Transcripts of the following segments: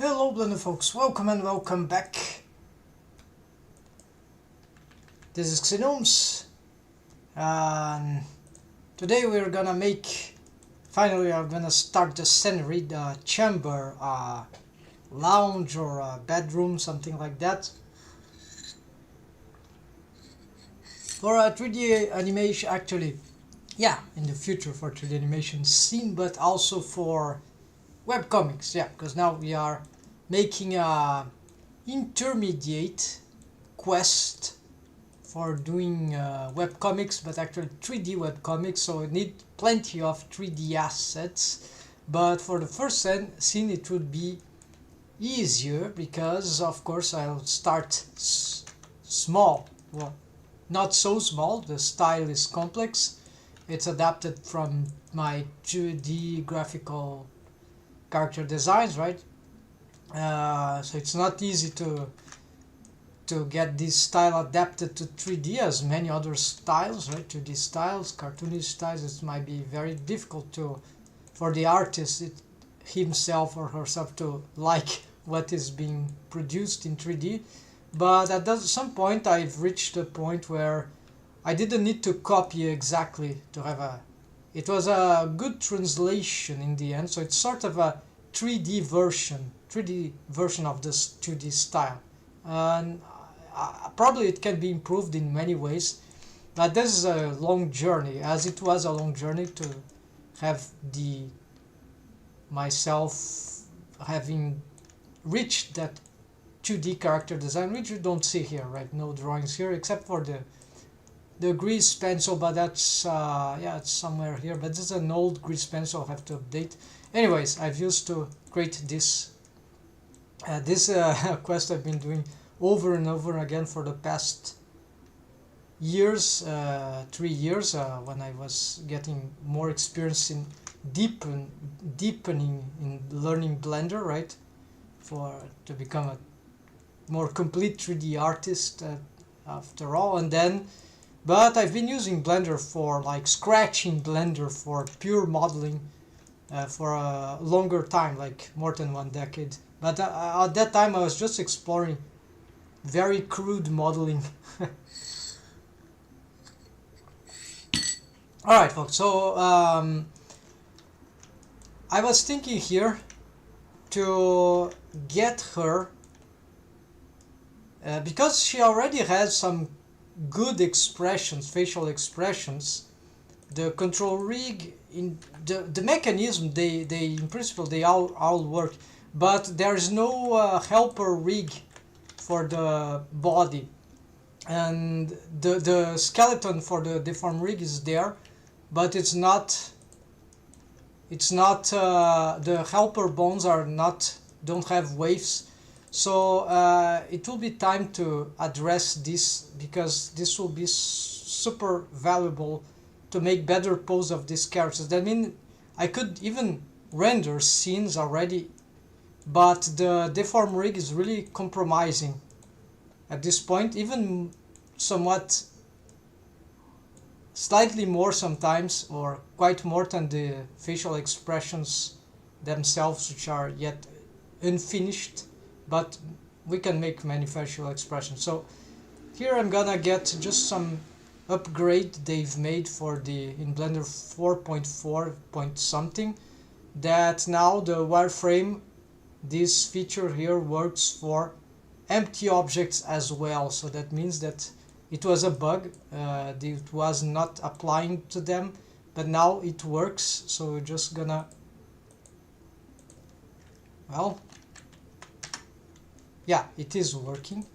Hello Blender folks, welcome and welcome back. This is Pxy-VERSE, and today we're gonna finally I'm gonna start the scenery, the chamber, lounge or a bedroom, something like that, for a 3D animation, actually, yeah, in the future for 3D animation scene, but also for webcomics, yeah, because now we are making a intermediate quest for doing webcomics, but actually 3D webcomics, so we need plenty of 3D assets. But for the first scene it would be easier because of course I'll start small. Well, not so small, the style is complex, it's adapted from my 2D graphical character designs, right? So it's not easy to get this style adapted to 3D as many other styles, right? 2D styles, cartoonish styles, it might be very difficult for the artist himself or herself to like what is being produced in 3D. But at some point I've reached a point where I didn't need to copy exactly to have it was a good translation in the end, so it's sort of a 3D version of this 2D style, and probably it can be improved in many ways, but this is a long journey, as it was a long journey to have myself having reached that 2D character design, which you don't see here, right? No drawings here except for the grease pencil, but that's yeah, it's somewhere here, but this is an old grease pencil, I'll have to update. Anyways, I've used to create this quest I've been doing over and over again for the past years, 3 years, when I was getting more experience in deepening in learning Blender, right, to become a more complete 3D artist after all. And then but I've been using Blender for scratching Blender for pure modeling for a longer time, like more than 1 decade. But at that time I was just exploring very crude modeling. Alright folks, so I was thinking here to get her, because she already has some good expressions, facial expressions. The control rig, in the mechanism, they in principle they all work, but there's no helper rig for the body, and the skeleton for the deform rig is there, but it's not the helper bones don't have waves. So it will be time to address this, because this will be super valuable to make better pose of these characters. That means I could even render scenes already, but the deform rig is really compromising at this point, even somewhat, slightly more sometimes, or quite more than the facial expressions themselves, which are yet unfinished, but we can make many facial expressions. So here I'm gonna get just some upgrade they've made for in Blender 4.4 point something, that now the wireframe, this feature here, works for empty objects as well. So that means that it was a bug, it was not applying to them, but now it works. So we're just gonna, well, yeah, it is working,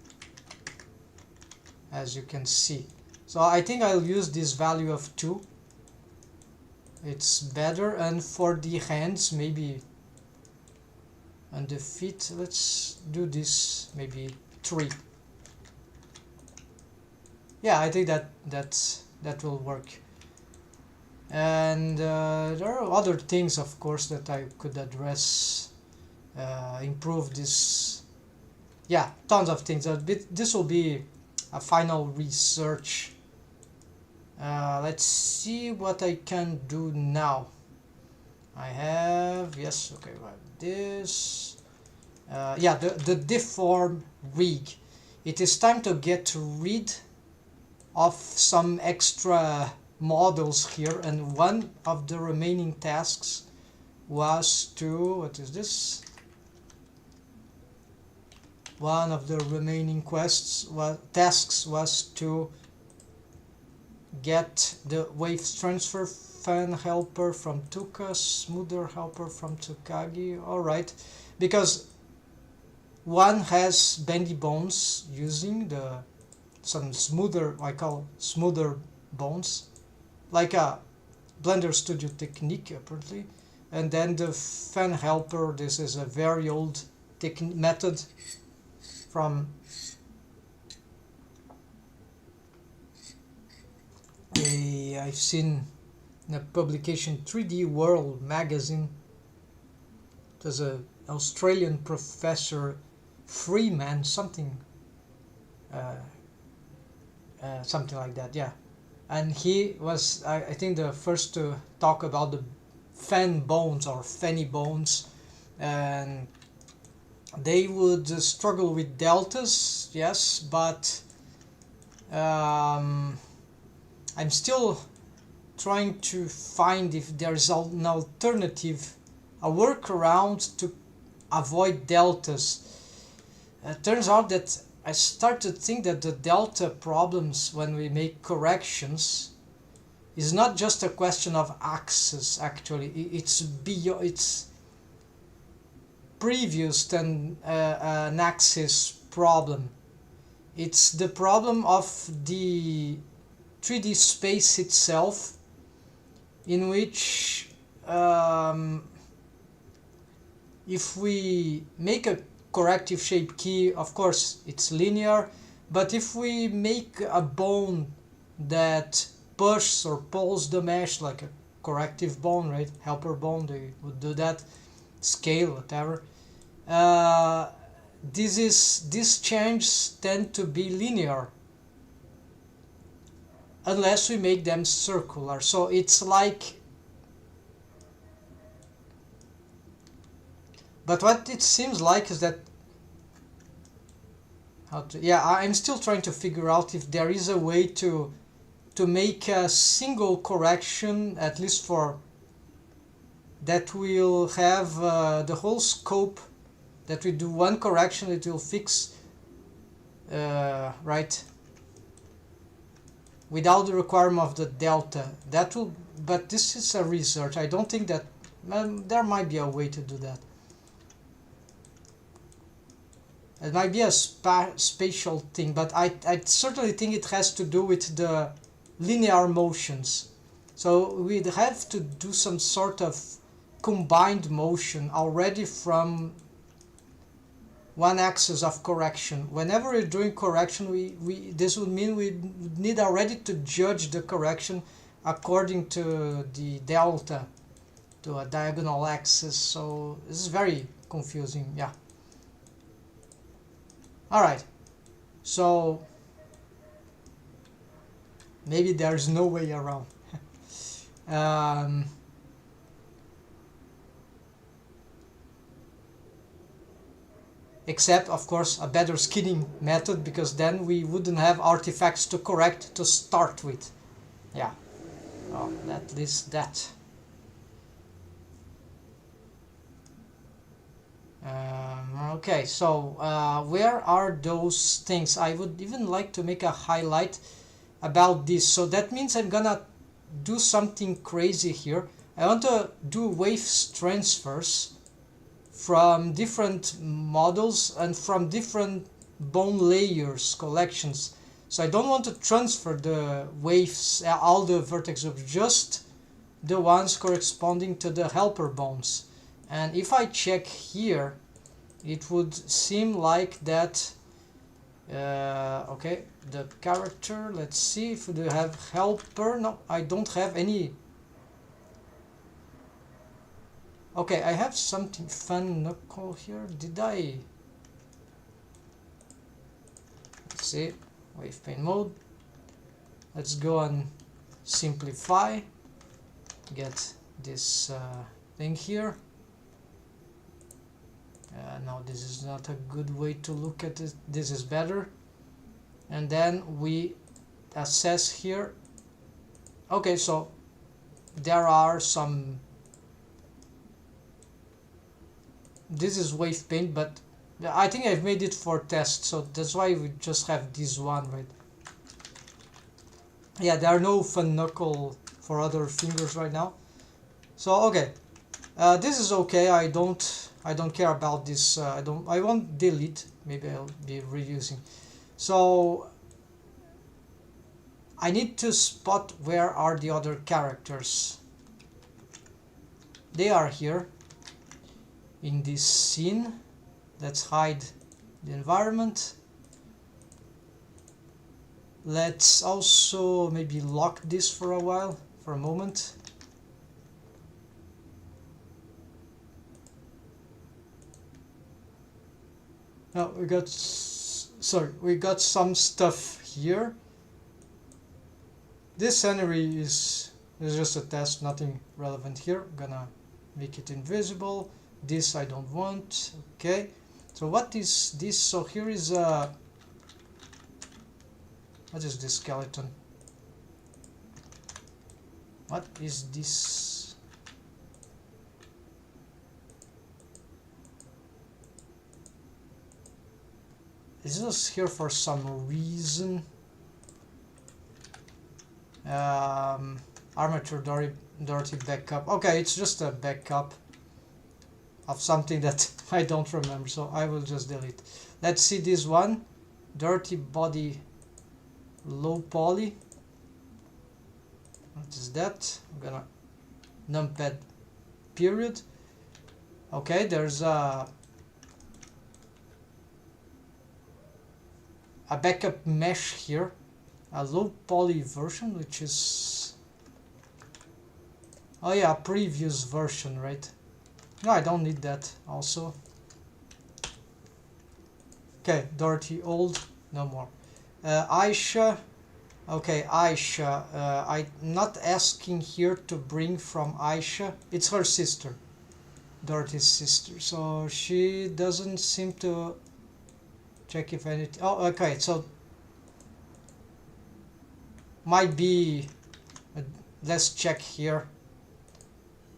as you can see. So I think I'll use this value of 2. It's better. And for the hands, maybe, and the feet, let's do this maybe 3. Yeah, I think that will work. And there are other things, of course, that I could address, improve this. Yeah, tons of things. This will be a final research. Let's see what I can do now. I have, yes, okay, right, this. yeah, the deform rig. It is time to get rid of some extra models here, and one of the remaining tasks was to, what is this? One of the remaining tasks was to get the wave transfer fan helper from Tuka, smoother helper from Tsukagi. Alright, because one has bendy bones using some smoother, I call smoother bones, like a Blender Studio technique apparently, and then the fan helper, this is a very old method from I've seen in a publication 3D World magazine. There's a Australian professor, Freeman, something like that, yeah. And he was, I think, the first to talk about the fan bones or fanny bones, and they would struggle with deltas, yes, but I'm still trying to find if there's an alternative, a workaround to avoid deltas. Turns out that I started to think that the delta problems when we make corrections is not just a question of axis. Actually, it's previous than an axis problem. It's the problem of the 3D space itself, in which if we make a corrective shape key, of course it's linear, but if we make a bone that pushes or pulls the mesh, like a corrective bone, right, helper bone, they would do that, scale, whatever, these changes tend to be linear unless we make them circular. So it's like, but what it seems like is that I'm still trying to figure out if there is a way to make a single correction, at least for that will have the whole scope, that we do one correction, it will fix right, without the requirement of the delta. That will, but this is a research. I don't think that there might be a way to do that. It might be a spatial thing, but I certainly think it has to do with the linear motions. So we'd have to do some sort of combined motion already from one axis of correction. Whenever we're doing correction, this would mean we need already to judge the correction according to the delta, to a diagonal axis. So this is very confusing, yeah. Alright, so maybe there's no way around. Except, of course, a better skinning method, because then we wouldn't have artifacts to correct to start with. Yeah, oh, at least that. Okay, so where are those things? I would even like to make a highlight about this. So that means I'm gonna do something crazy here. I want to do wave transfers from different models and from different bone layers collections. So I don't want to transfer the waves, all the vertex of just the ones corresponding to the helper bones. And if I check here, it would seem like that. Okay, the character, let's see if we have helper. No, I don't have any. Okay, I have something fun knuckle here. Did I? Let's see, wave pane mode. Let's go and simplify. Get this thing here. no, this is not a good way to look at it. This is better. And then we assess here. Okay, so there are some, this is wave paint, but I think I've made it for test, so that's why we just have this one, right? Yeah, there are no fun knuckle for other fingers right now. So okay, this is okay. I don't care about this. I won't delete. Maybe I'll be reusing. So I need to spot where are the other characters. They are here in this scene. Let's hide the environment. Let's also maybe lock this for a while, for a moment. Now we got, sorry, we got some stuff here. This scenery is just a test, nothing relevant here. I'm gonna make it invisible. This I don't want. Okay, so what is this? So here is a, what is this skeleton? What is this? Is this here for some reason? Armature dirty backup. Okay, it's just a backup of something that I don't remember, so I will just delete. Let's see this one. Dirty body, low poly. What is that? I'm gonna numpad period. Okay, there's a backup mesh here, a low poly version, which is, oh yeah, previous version, right? No, I don't need that also. Okay, dirty old, no more. Aisha, okay, Aisha, I'm not asking here to bring from Aisha, it's her sister, dirty sister, so she doesn't seem to check if anything. Oh, okay, so might be, let's check here,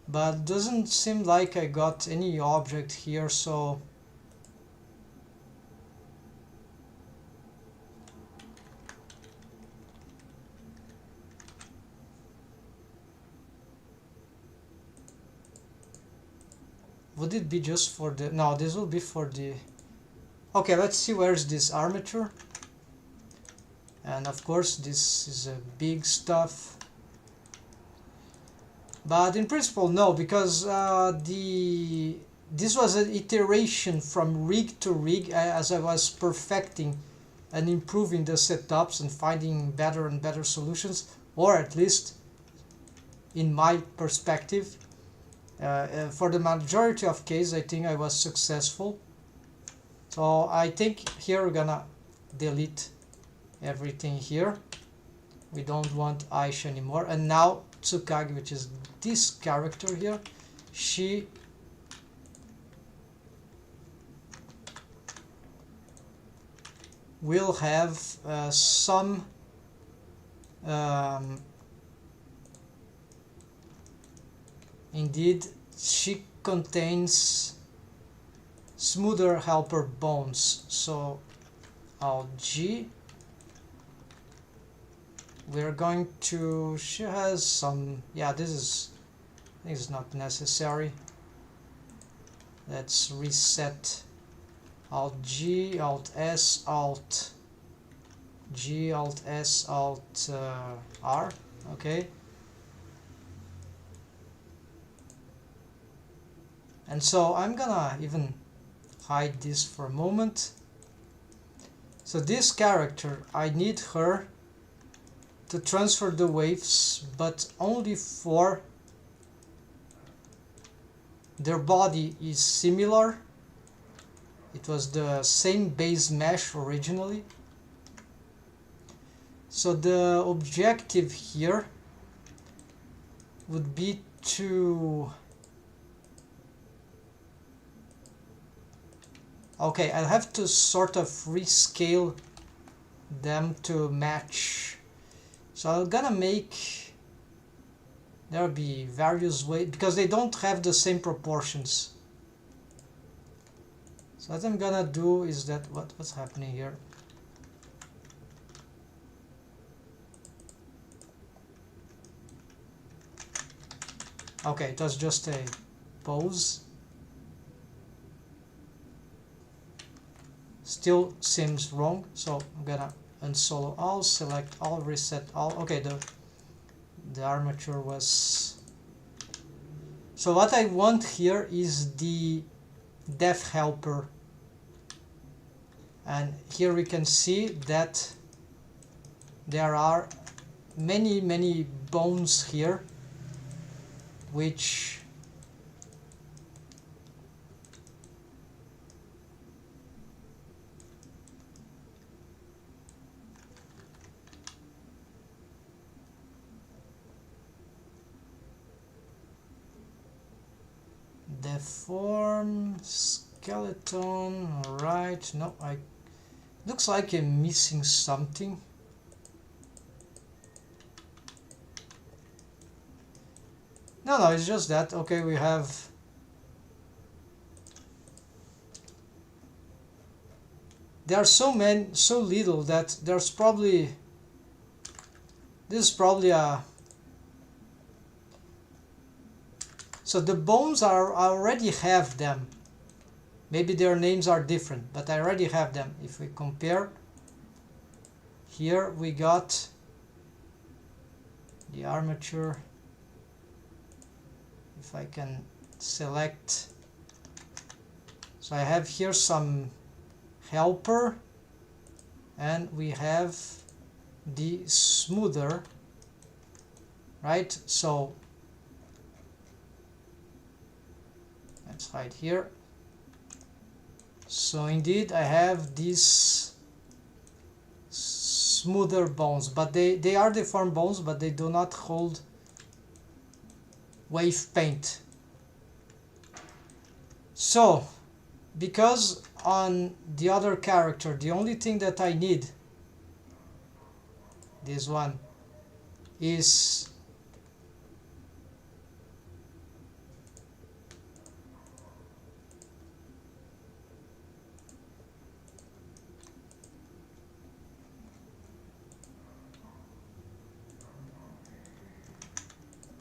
but doesn't seem like I got any object here, so would it be just for the, no, this will be for the, okay, let's see where's this armature. And of course this is a big stuff, but in principle no, because this was an iteration from rig to rig as I was perfecting and improving the setups and finding better and better solutions, or at least in my perspective. For the majority of cases I think I was successful, so I think here we're gonna delete everything here. We don't want Aisha anymore. And now Tsukagi, which is this character here, she will have some indeed she contains smoother helper bones, so G, we're going to, she has some, yeah, this is not necessary. Let's reset Alt G, Alt S, Alt G, Alt S, Alt R, okay. And so I'm gonna even hide this for a moment. So this character, I need her to transfer the waves, but only for their body is similar. It was the same base mesh originally. So the objective here would be to Okay, I'll have to sort of rescale them to match. So I'm gonna make, there'll be various ways, because they don't have the same proportions. So what I'm gonna do is that, what's happening here? Okay, it was just a pose. Still seems wrong, so I'm gonna unsolo all, select all, reset all. Okay, the armature was... So what I want here is the dev helper, and here we can see that there are many bones here, which deform skeleton. Right, no, I looks like I'm missing something. No, it's just that. Okay, we have there are so little that there's probably, this is probably a, so the bones are, I already have them. Maybe their names are different, but I already have them. If we compare, here we got the armature. If I can select, so I have here some helper, and we have the smoother, right? So let's hide here. So indeed I have these smoother bones, but they are deformed bones, but they do not hold wave paint. So because on the other character the only thing that I need, this one, is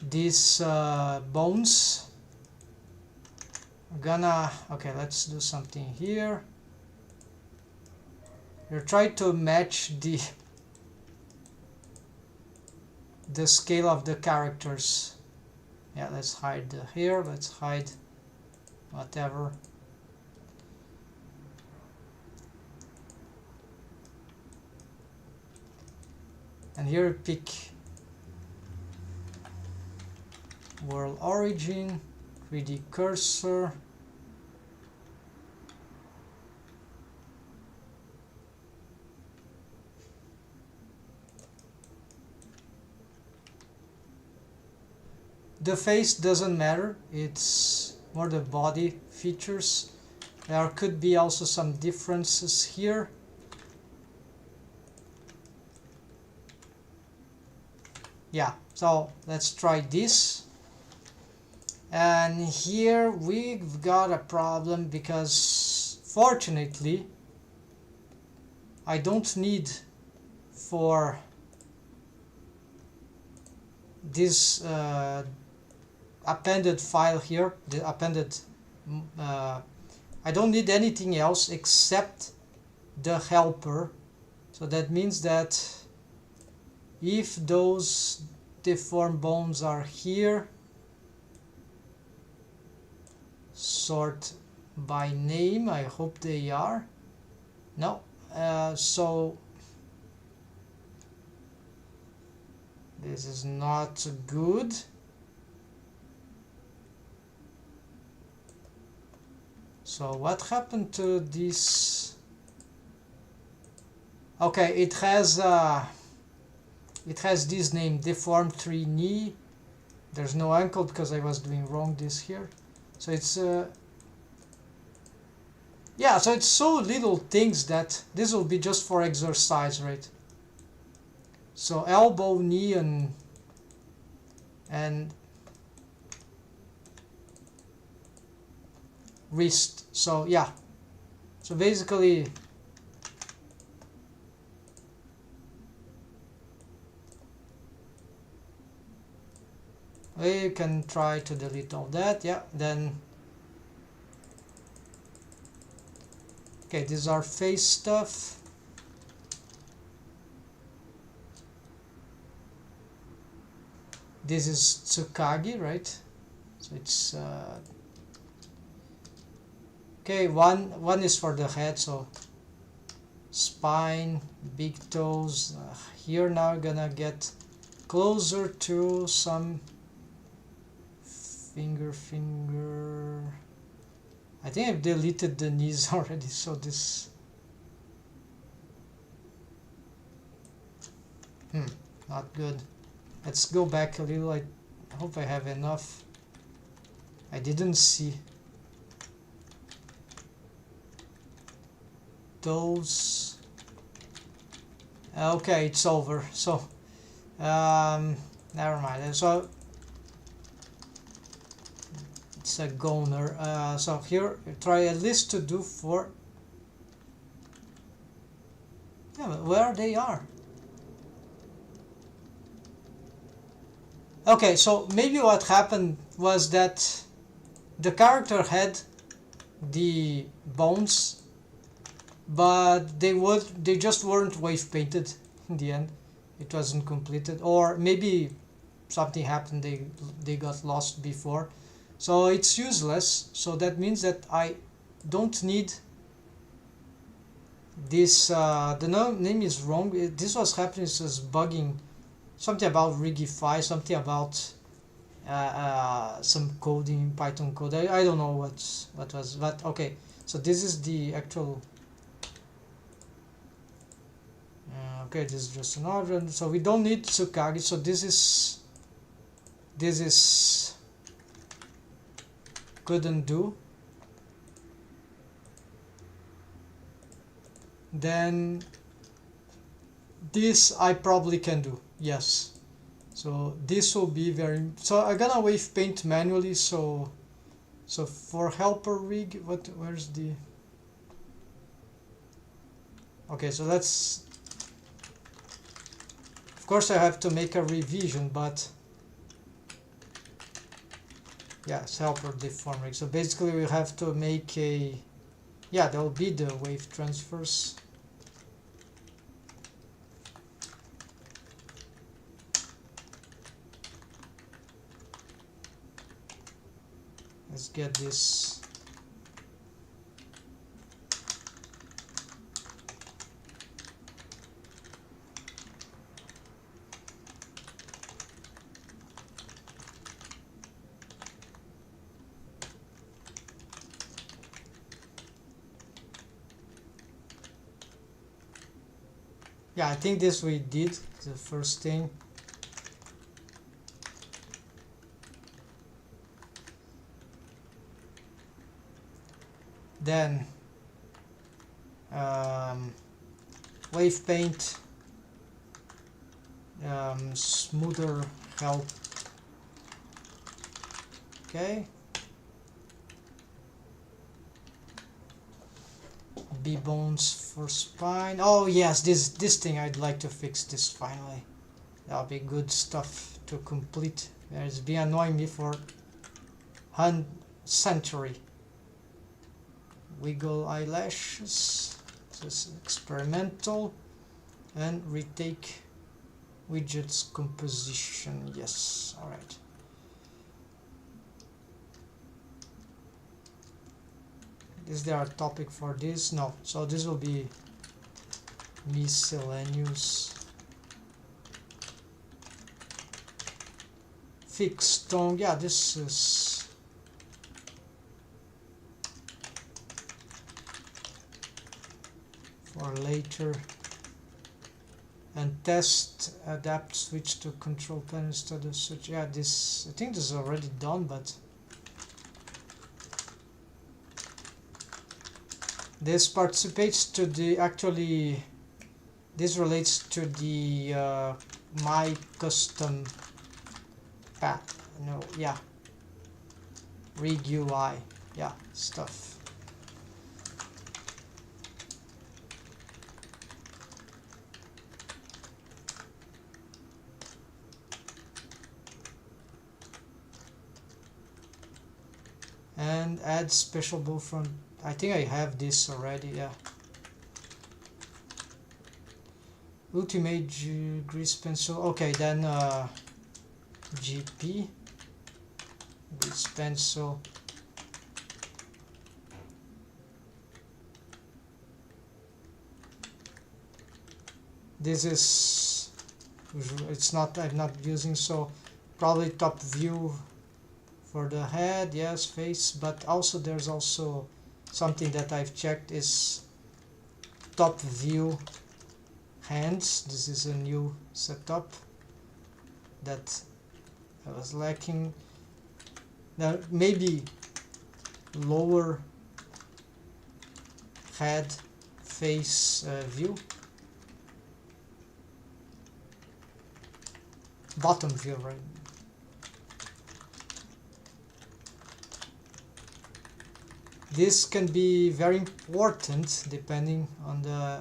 these bones. I'm gonna, okay, let's do something here. We're trying to match the scale of the characters. Yeah, let's hide the hair, let's hide whatever. And here pick world origin, 3D cursor. The face doesn't matter, it's more the body features. There could be also some differences here. Yeah, so let's try this. And here we've got a problem because fortunately I don't need for this appended file here, the appended, I don't need anything else except the helper. So that means that if those deformed bones are here, sort by name, I hope they are. No, so this is not good. So what happened to this? Okay, it has this name, deformed 3 knee. There's no ankle because I was doing wrong this here. So it's yeah, so it's so little things that this will be just for exercise, right? So elbow, knee, and wrist. So yeah, so basically we can try to delete all that. Yeah, then okay, these are face stuff. This is Tsukagi, right? So it's okay, one is for the head, so spine, big toes. Here now we're gonna get closer to some finger. I think I've deleted the knees already, so this not good. Let's go back a little. I hope I have enough. I didn't see those. Okay, it's over. So never mind. So it's a goner. So here try at least to do 4. Yeah, but where they are. Okay, so maybe what happened was that the character had the bones, but they just weren't wave painted in the end. It wasn't completed, or maybe something happened, they got lost before, so it's useless. So that means that I don't need this. The name is wrong. This was happening, it was bugging. Something about Rigify, something about some coding, Python code. I don't know what was, but okay. So this is the actual. Okay, this is just an order. So we don't need Tsukagi. So this is couldn't do. Then this I probably can do. Yes, so this will be very. So I'm gonna wave paint manually. So for helper rig, where's the? Okay, so let's. Of course, I have to make a revision, but yes, helper deform rig. So basically, we have to make a. Yeah, there will be the wave transfers. Let's get this. Yeah, I think this we did the first thing. Then wave paint, smoother help. Okay, B bones for spine. Oh yes, this thing I'd like to fix this finally. That'll be good stuff to complete. It's been annoying me for a century. Wiggle eyelashes. This is experimental. And retake widgets composition. Yes, alright. Is there a topic for this? No. So this will be miscellaneous. Fixed tone. Yeah, this is. For later. And test, adapt, switch to control panel instead of switch. Yeah, this, I think this is already done, but This participates to the actually. This relates to the my custom path. No, yeah. Rig UI, yeah, stuff. And add special bow from. I think I have this already. Yeah. Ultimate grease pencil. Okay, then GP grease pencil. This is. It's not. I'm not using, so probably top view for the head, yes, face, but also there's also something that I've checked is top view hands. This is a new setup that I was lacking. Now maybe lower head face view, bottom view, right? This can be very important depending on the.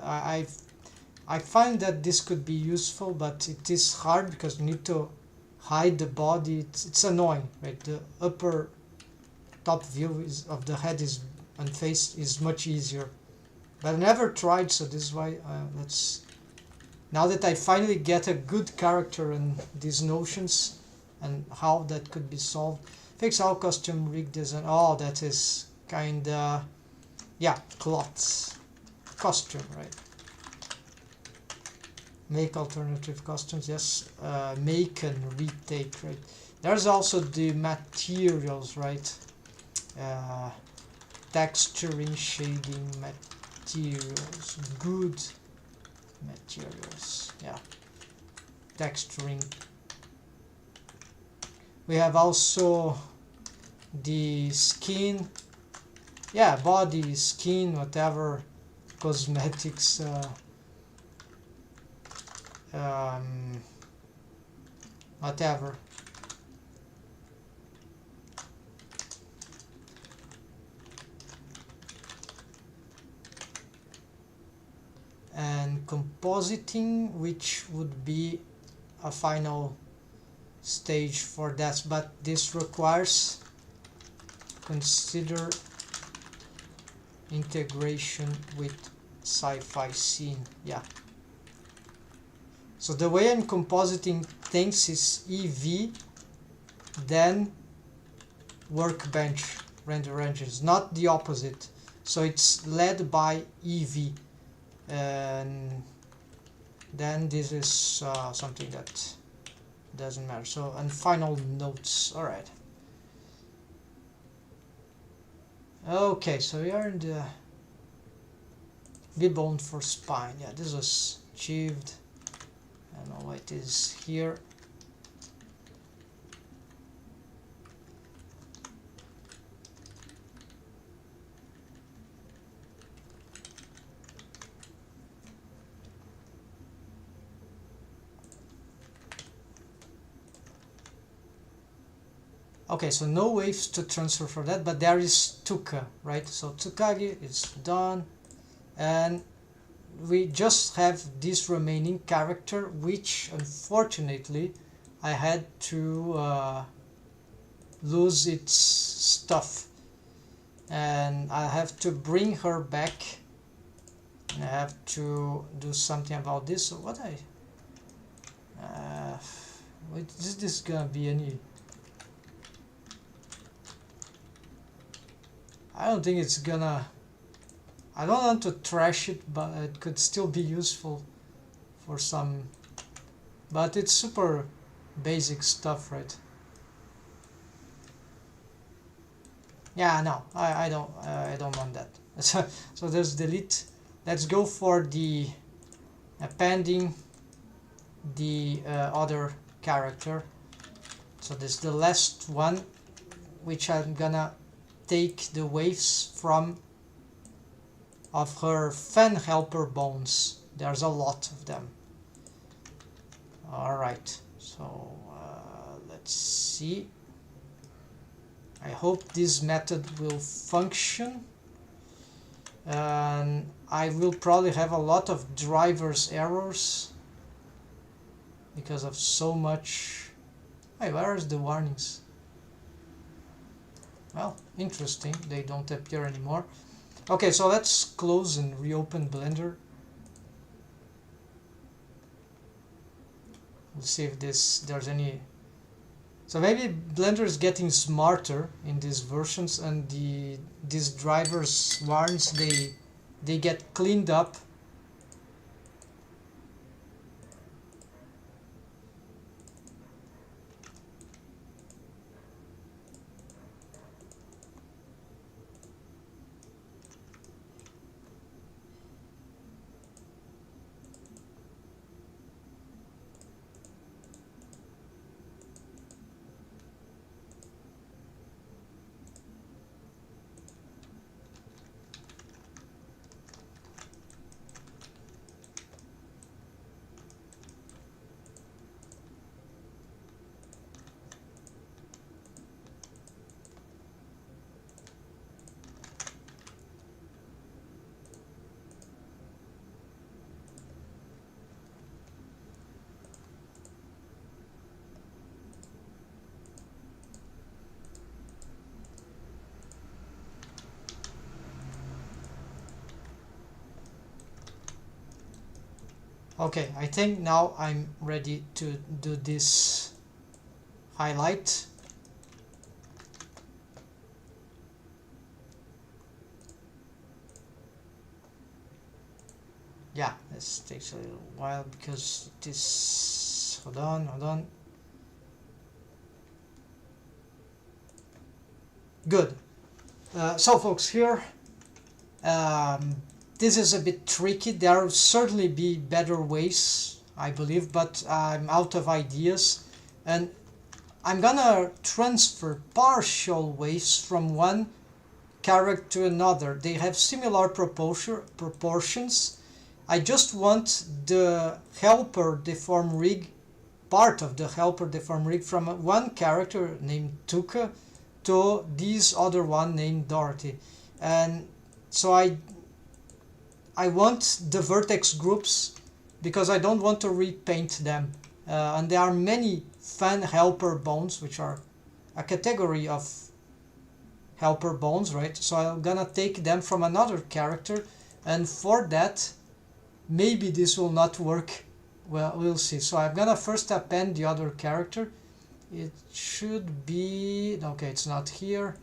I find that this could be useful, but it is hard because you need to hide the body. It's annoying, right? The upper top view of the head is and face is much easier, but I never tried, so this is why let's. Now that I finally get a good character and these notions and how that could be solved, fix all custom rig design. Oh, that is kinda, yeah, cloths costume, right? Make alternative costumes, yes. Make and retake, right? There's also the materials, right? Texturing, shading, materials, good materials, yeah. Texturing. We have also the skin, yeah, body, skin, whatever, cosmetics, whatever. And compositing, which would be a final stage for that, but this requires consider integration with sci-fi scene, yeah. So the way I'm compositing things is EV, then workbench render engines, not the opposite. So it's led by EV, and then this is something that doesn't matter. So, and final notes. All right. Okay, so we are in the B-bone for spine. Yeah, this was achieved. I don't know why it is here. Okay, so no waves to transfer for that, but there is Tuka, right? So Tsukagi is done, and we just have this remaining character, which unfortunately I had to lose its stuff, and I have to bring her back, and I have to do something about this. So what wait, is this gonna be any? I don't think it's gonna. I don't want to trash it, but it could still be useful for some. But it's super basic stuff, right? Yeah, no, I don't want that. So there's delete. Let's go for the appending the other character. So this is the last one, which I'm gonna take the waves from of her fan helper bones. There's a lot of them. Alright, so let's see. I hope this method will function. And I will probably have a lot of drivers errors because of so much. Hey, where is the warnings? Well, interesting, they don't appear anymore. Okay, so let's close and reopen Blender. We'll see if there's any. So maybe Blender is getting smarter in these versions, and these drivers warnings they get cleaned up. Okay, I think now I'm ready to do this highlight. Yeah, this takes a little while because this, hold on. Good. So folks, here this is a bit tricky. There will certainly be better ways, I believe, but I'm out of ideas, and I'm gonna transfer partial waves from one character to another. They have similar proportions. I just want the helper deform rig, part of the helper deform rig, from one character named Tuka to this other one named Dorothy. And so I want the vertex groups because I don't want to repaint them. And there are many fan helper bones, which are a category of helper bones, right? So I'm gonna take them from another character, and for that, maybe this will not work. Well, we'll see. So I'm gonna first append the other character. It should be, okay, it's not here.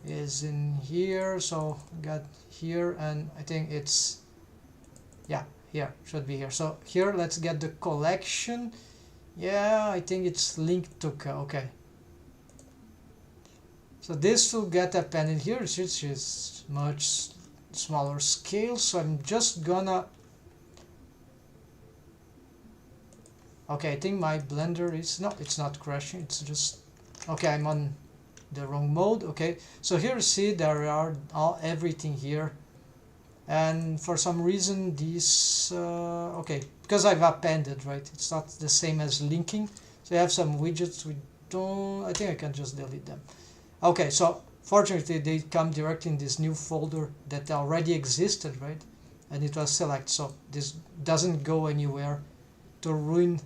Is in here, so got here, and I think it's, yeah, here, should be here. So here, let's get the collection. Yeah, I think it's linked to, okay. So this will get appended here, which is much smaller scale. So I'm just gonna, okay, I think my Blender is, no, it's not crashing, it's just, okay, I'm on the wrong mode. Okay, so here you see there are everything here, and for some reason these okay, because I've appended, right, it's not the same as linking. So you have some widgets we don't, I think I can just delete them. Okay, so fortunately they come directly in this new folder that already existed, right, and it was select, so this doesn't go anywhere to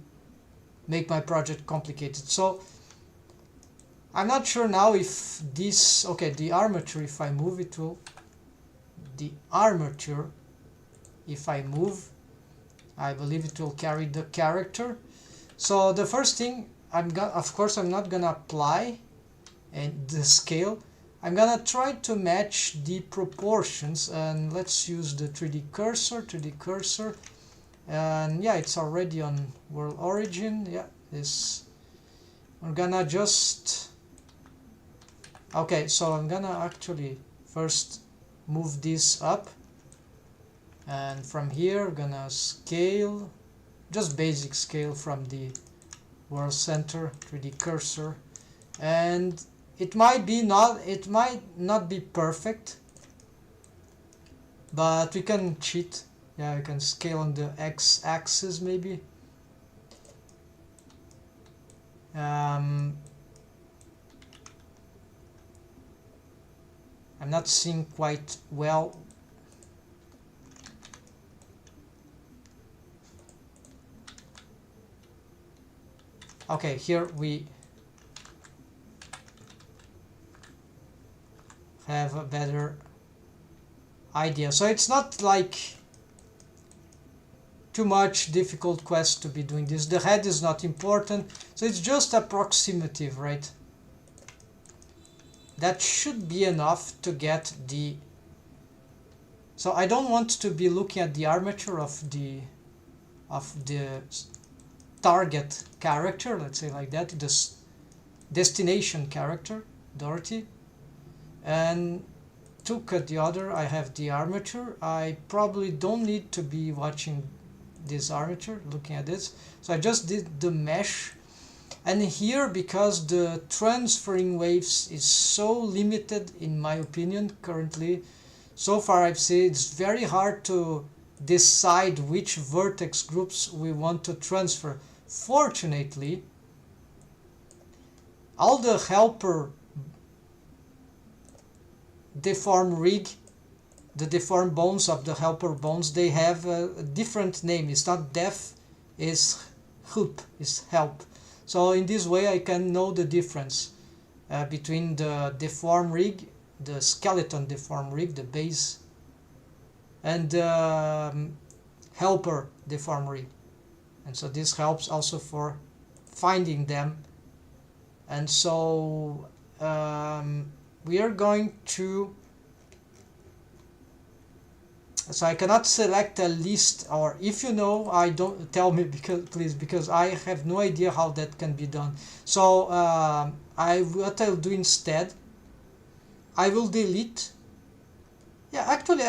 make my project complicated. So I'm not sure now if this, okay, the armature, if I move it will, the armature, if I move, I believe it will carry the character. So the first thing, of course I'm not gonna apply and the scale. I'm gonna try to match the proportions, and let's use the 3D cursor, and yeah, it's already on world origin. Yeah, this, we're gonna just, okay, so I'm gonna actually first move this up, and from here we're gonna scale, just basic scale from the world center, 3D cursor, and it might not be perfect, but we can cheat. Yeah, we can scale on the x-axis maybe. I'm not seeing quite well. Okay, here we have a better idea. So it's not like too much difficult quest to be doing this. The head is not important, so it's just approximative, right? That should be enough to get the... So I don't want to be looking at the armature of the target character, let's say like that, this destination character, Dorothy, and to cut the other I have the armature. I probably don't need to be watching this armature, looking at this, so I just did the mesh. And here, because the transferring waves is so limited in my opinion currently, so far I've seen it's very hard to decide which vertex groups we want to transfer. Fortunately, all the helper deform rig, the deformed bones of the helper bones, they have a different name. It's not def, it's help, is help. So in this way I can know the difference between the deform rig, the skeleton deform rig, the base, and the helper deform rig. And so this helps also for finding them. And so we are going to... So I cannot select a list, or if you know, I don't tell me, because please, because I have no idea how that can be done. So what I'll do instead, I will delete. Yeah, actually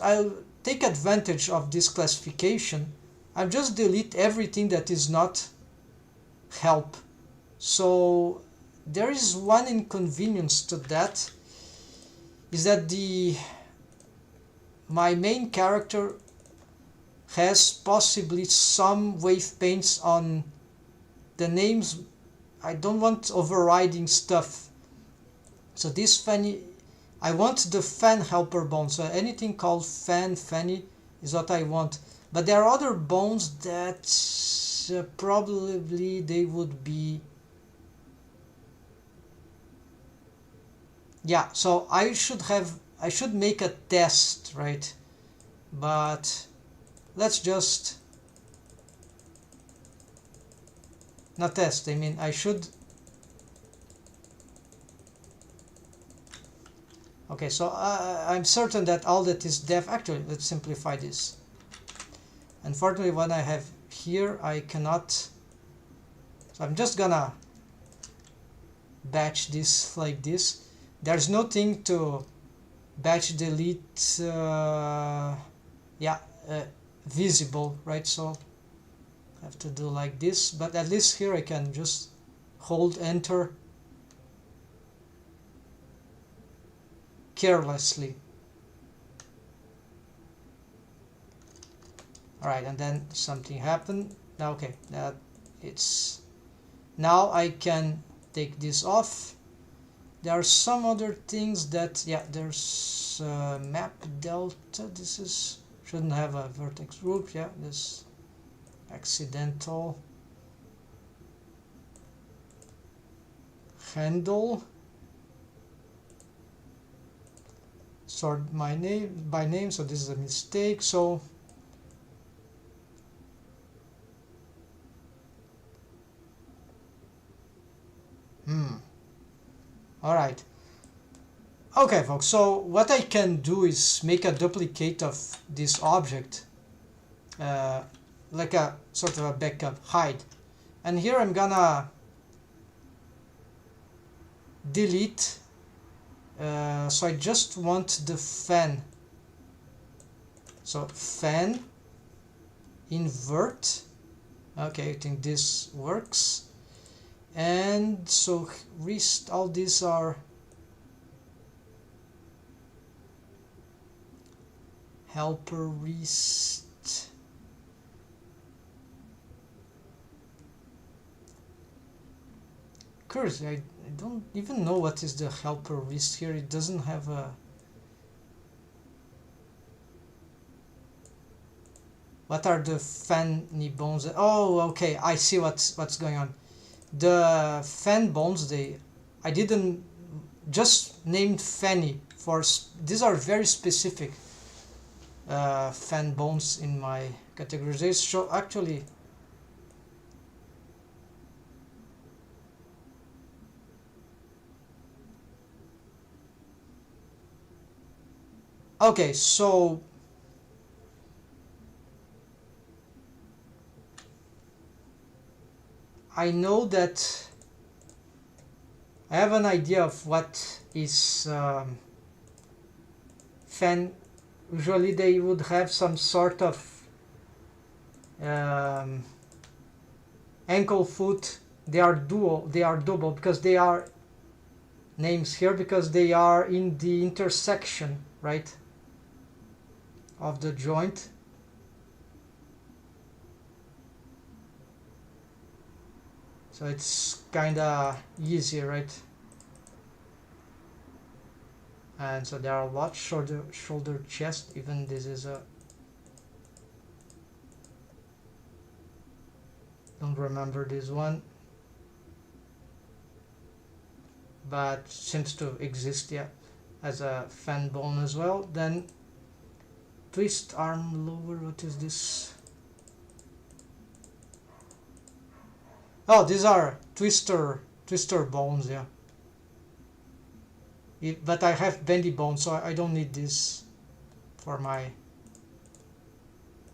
I'll take advantage of this classification. I'll just delete everything that is not help. So there is one inconvenience to that, is that my main character has possibly some wave paints on the names. I don't want overriding stuff. So this Fanny, I want the fan helper bone. So anything called Fanny is what I want. But there are other bones that probably they would be... Yeah, so I should make a test, right? But let's just not test, I mean I should... Okay, so I'm certain that all that is def... Actually, let's simplify this. Unfortunately, what I have here I cannot, so I'm just gonna batch this like this. There's no thing to batch delete visible, right? So I have to do like this, but at least here I can just hold enter carelessly. Alright, and then something happened. Now okay, that it's... Now I can take this off. There are some other things that... Yeah, there's map delta. This is... shouldn't have a vertex group. Yeah, this accidental handle. Sort my name by name, so this is a mistake. So all right. Okay, folks, so what I can do is make a duplicate of this object, like a sort of a backup, hide. And here I'm gonna delete, so I just want the fan. So fan, invert. Okay, I think this works. And so rest, all these are... helper wrist. Curse, I don't even know what is the helper wrist here. It doesn't have a... What are the fanny bones? Oh, okay, I see what's going on. The fan bones, I didn't just named fanny for... These are very specific fan bones in my categorization. So actually... Okay, so I know that I have an idea of what is fan. Usually they would have some sort of ankle foot. They are double because they are names here because they are in the intersection, right, of the joint. So it's kinda easy, right? And so there are a lot, shoulder, chest. Even this is a... Don't remember this one, but seems to exist, yeah, as a fan bone as well. Then twist arm lower. What is this? Oh, these are twister bones, yeah. But I have bendy bones, so I don't need this for my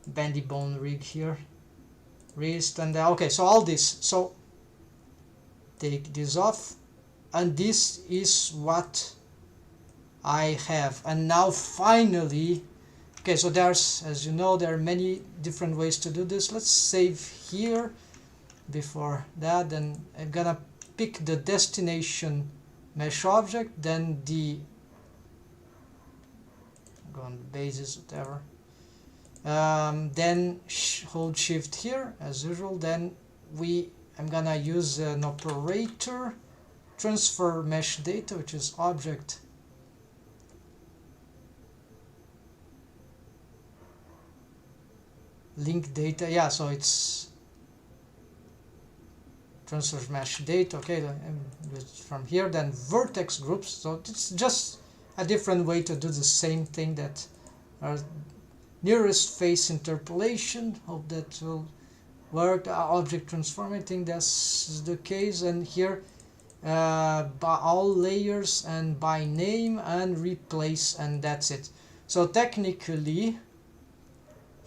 bendy bone rig here. Wrist and okay, so all this. So take this off, and this is what I have. And now finally, okay, so there's, as you know, there are many different ways to do this. Let's save here. Before that, then I'm gonna pick the destination mesh object, then the go on the basis, whatever, then hold shift here as usual. Then I'm gonna use an operator, transfer mesh data, which is object link data, yeah, so it's transfer mesh data, okay, from here. Then vertex groups, so it's just a different way to do the same thing that are nearest face interpolation. Hope that will work. Object transform, I think that's the case. And here by all layers and by name and replace, and that's it. So technically,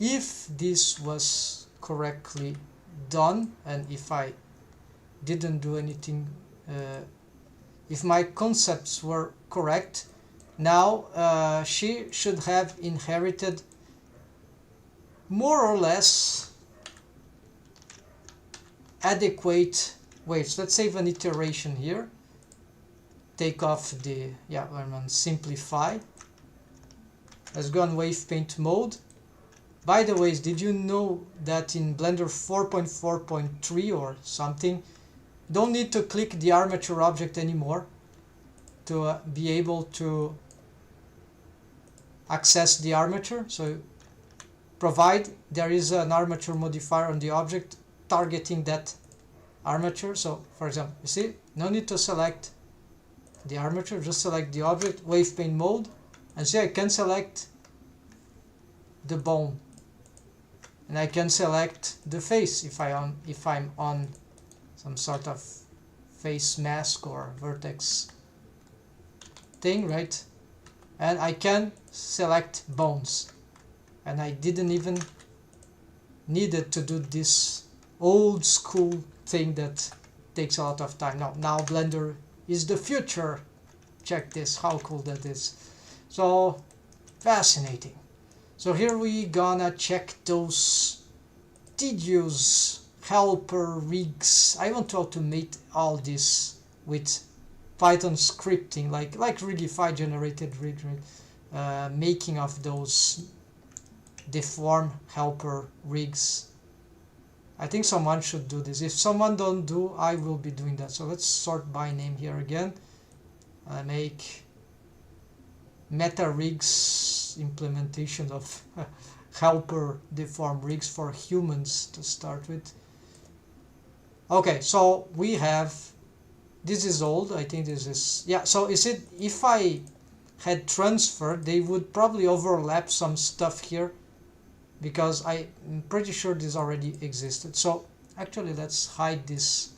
if this was correctly done, and if I didn't do anything, if my concepts were correct, now she should have inherited more or less adequate weights. Let's save an iteration here, take off the, yeah, I'm on simplify. Let's go on wave paint mode. By the way, did you know that in Blender 4.4.3 or something, don't need to click the armature object anymore to be able to access the armature? So provide there is an armature modifier on the object targeting that armature. So for example, you see, no need to select the armature, just select the object, wave paint mode, and see I can select the bone, and I can select the face if I'm on some sort of face mask or vertex thing, right? And I can select bones, and I didn't even needed to do this old school thing that takes a lot of time. Now Blender is the future. Check this, how cool that is. So fascinating. So here we gonna check those tedious helper rigs. I want to automate all this with Python scripting, like Rigify generated rig, making of those deform helper rigs. I think someone should do this. If someone don't do, I will be doing that. So let's sort by name here again. Make meta rigs implementation of helper deform rigs for humans to start with. Okay, so we have, this is old, I think this is, yeah, so is it, if I had transferred, they would probably overlap some stuff here, because I'm pretty sure this already existed. So actually let's hide this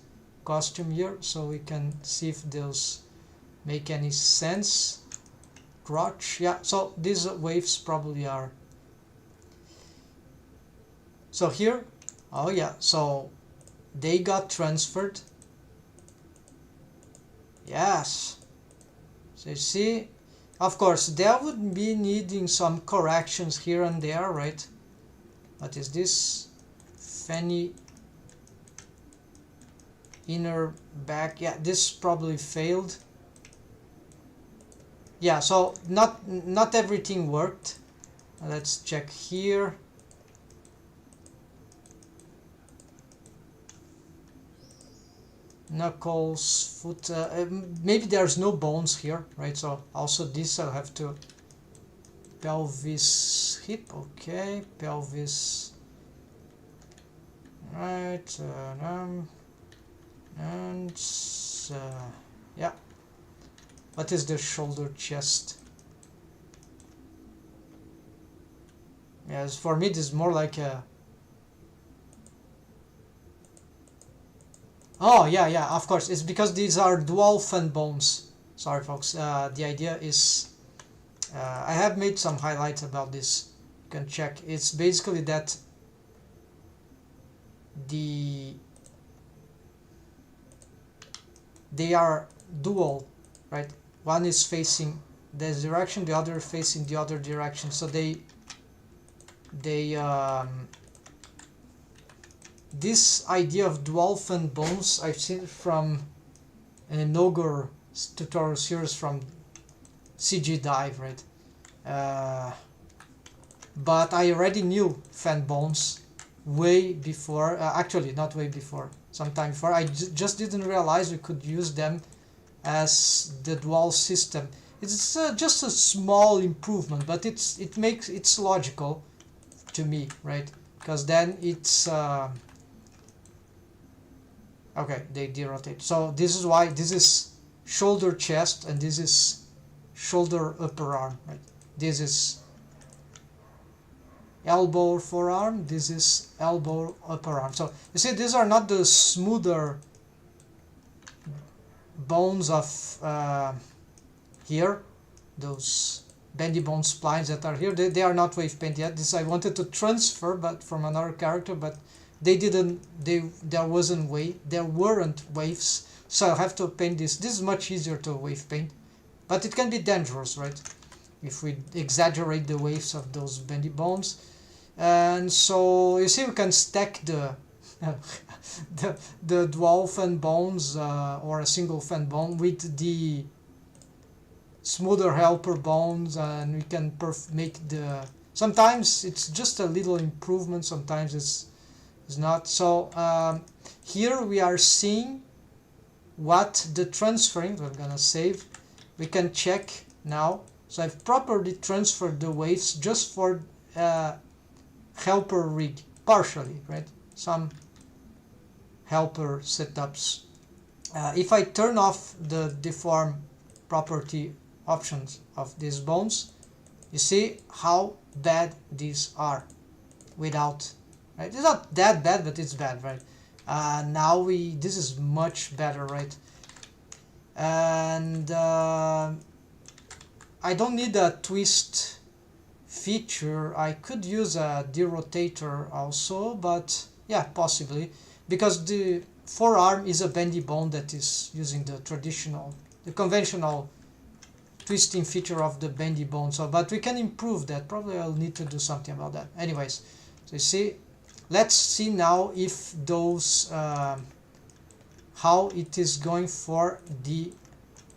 costume here so we can see if those make any sense. Crotch, yeah, so these waves probably are. So here, oh yeah, so they got transferred. Yes. So you see, of course, there would be needing some corrections here and there, right? What is this? Fanny inner back. Yeah, this probably failed. Yeah, so not everything worked. Let's check here. Knuckles, foot, maybe there's no bones here, right? So also this I'll have to, pelvis, hip, okay, pelvis, right, and yeah, what is the shoulder, chest? Yes, for me this is more like a, oh yeah, of course, it's because these are dual fan bones. Sorry folks, the idea is, I have made some highlights about this, you can check. It's basically that they are dual, right? One is facing this direction, the other facing the other direction, so they this idea of dual fan bones I've seen from an ogre tutorial series from CG Dive, right? But I already knew fan bones way before, actually not way before, sometime before. I just didn't realize we could use them as the dual system. It's just a small improvement, but it's logical to me, right? Because then it's okay, they derotate. So this is why this is shoulder chest and this is shoulder upper arm, right? This is elbow forearm, this is elbow upper arm. So you see, these are not the smoother bones of here, those bendy bone splines that are here. They are not wave paint yet. This I wanted to transfer, but from another character, but they didn't. There weren't waves, so I have to paint this. This is much easier to wave paint, but it can be dangerous, right? If we exaggerate the waves of those bendy bones. And so you see, we can stack the the dual fan bones or a single fan bone with the smoother helper bones, and we can make the, sometimes it's just a little improvement, sometimes it's not. So here we are seeing what the transferring, we're gonna save, we can check now. So I've properly transferred the waves just for helper rig, partially, right? Some helper setups. If I turn off the deform property options of these bones, you see how bad these are without, right? It's not that bad, but it's bad, right? Now this is much better, right? And I don't need a twist feature. I could use a derotator also, but yeah, possibly, because the forearm is a bendy bone that is using the conventional twisting feature of the bendy bone. So, but we can improve that. Probably I'll need to do something about that. Anyways, so you see, let's see now if those how it is going for the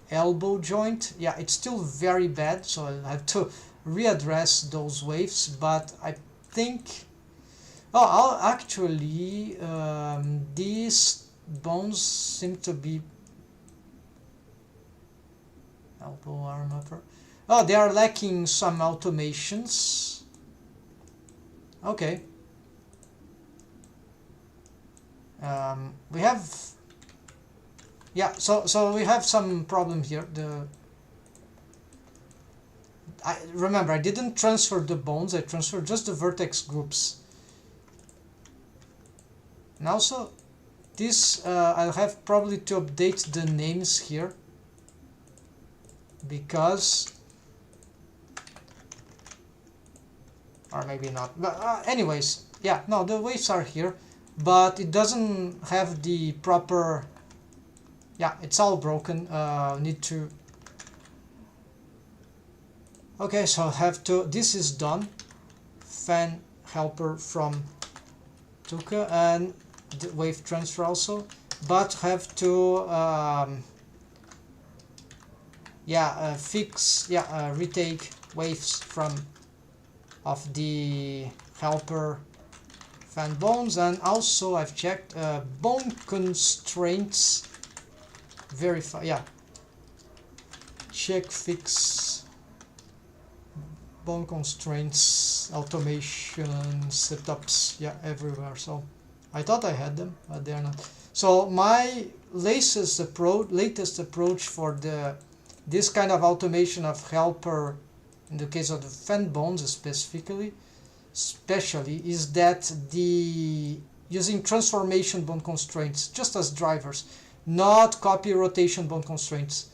elbow joint. Yeah, it's still very bad, so I'll have to readdress those waves, but I think, oh, actually these bones seem to be elbow, arm, upper. Oh, they are lacking some automations. Okay. We have, yeah, so we have some problem here. Remember, I didn't transfer the bones, I transferred just the vertex groups. And also this I'll have probably to update the names here, because, or maybe not, but anyways, yeah, no, the waves are here, but it doesn't have the proper, yeah, it's all broken. Need to, okay, so have to, this is done, fan helper from Tuka, and the wave transfer also, but have to fix, retake waves from of the helper fan bones. And also I've checked bone constraints, verify, check, fix bone constraints, automation setups, everywhere. So I thought I had them, but they're not. So my latest approach for this kind of automation of helper, in the case of the fan bones especially, is that using transformation bone constraints just as drivers, not copy rotation bone constraints,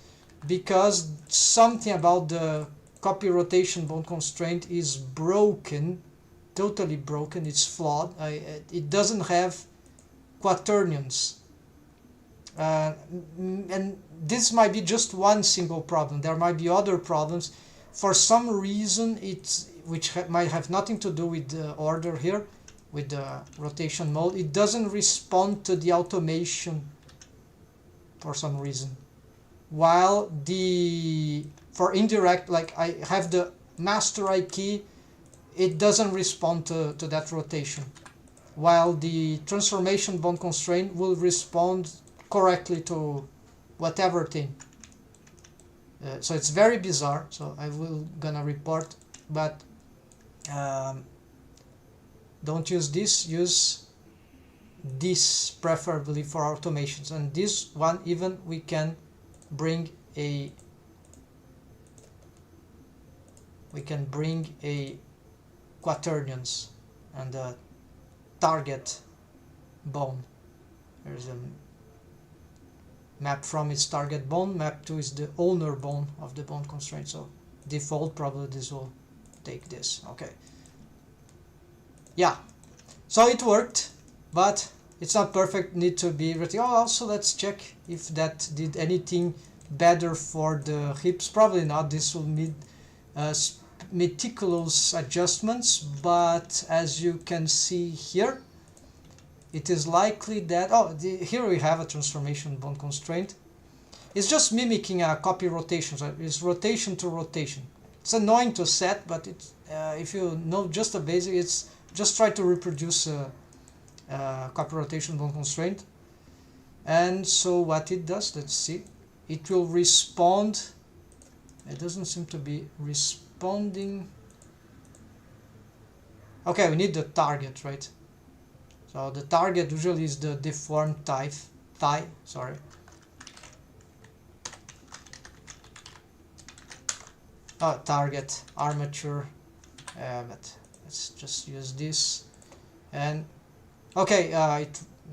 because something about the copy rotation bone constraint is broken, totally broken, it's flawed. It doesn't have quaternions, and this might be just one single problem. There might be other problems. For some reason, might have nothing to do with the order here, with the rotation mode. It doesn't respond to the automation for some reason. While for indirect, like I have the master I key, it doesn't respond to that rotation. While the transformation bone constraint will respond correctly to whatever thing. So it's very bizarre, so I will gonna report, but don't use this, use this preferably for automations. And this one, even we can bring a quaternions and a target bone. There's a map from its target bone, map 2 is the owner bone of the bone constraint, so default probably this will take this. Okay, yeah, so it worked, but it's not perfect, need to be ready. Also let's check if that did anything better for the hips. Probably not, this will need meticulous adjustments, but as you can see here, it is likely that, here we have a transformation bone constraint. It's just mimicking a copy rotation, so it's rotation to rotation. It's annoying to set, but it's, if you know just the basic, it's just try to reproduce a copy rotation bone constraint. And so what it does, let's see, it will respond. It doesn't seem to be responding. Okay, we need the target, right? So the target usually is the deformed thigh, sorry. Target armature, but let's just use this. And okay,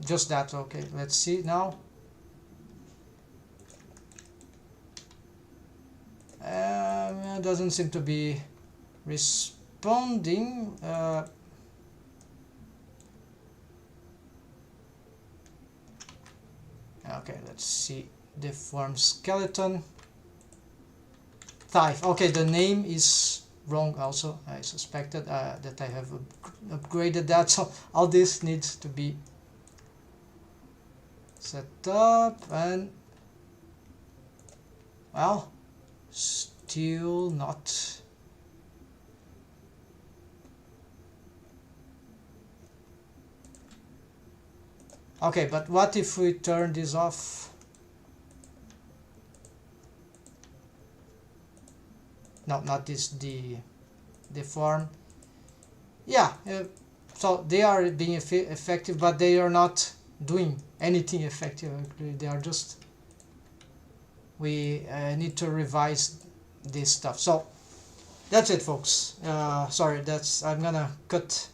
just that. Okay, let's see now. It doesn't seem to be responding. Okay, let's see. Deformed skeleton. Thigh. Okay, the name is wrong also. I suspected that I have upgraded that, so all this needs to be set up. And well, still not. Okay, but what if we turn this off? No, not this, the form. Yeah, so they are being effective, but they are not doing anything effective. They are just, we need to revise this stuff. So that's it, folks. Sorry, that's, I'm gonna cut.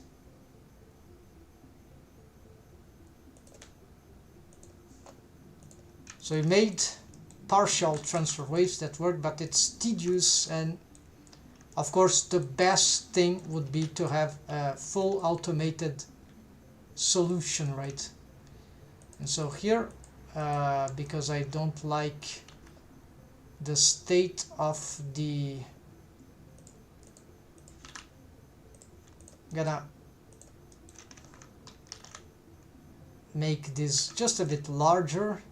So we made partial transfer waves that work, but it's tedious, and of course the best thing would be to have a full automated solution, right? And so here, because I don't like the state of the, gonna make this just a bit larger.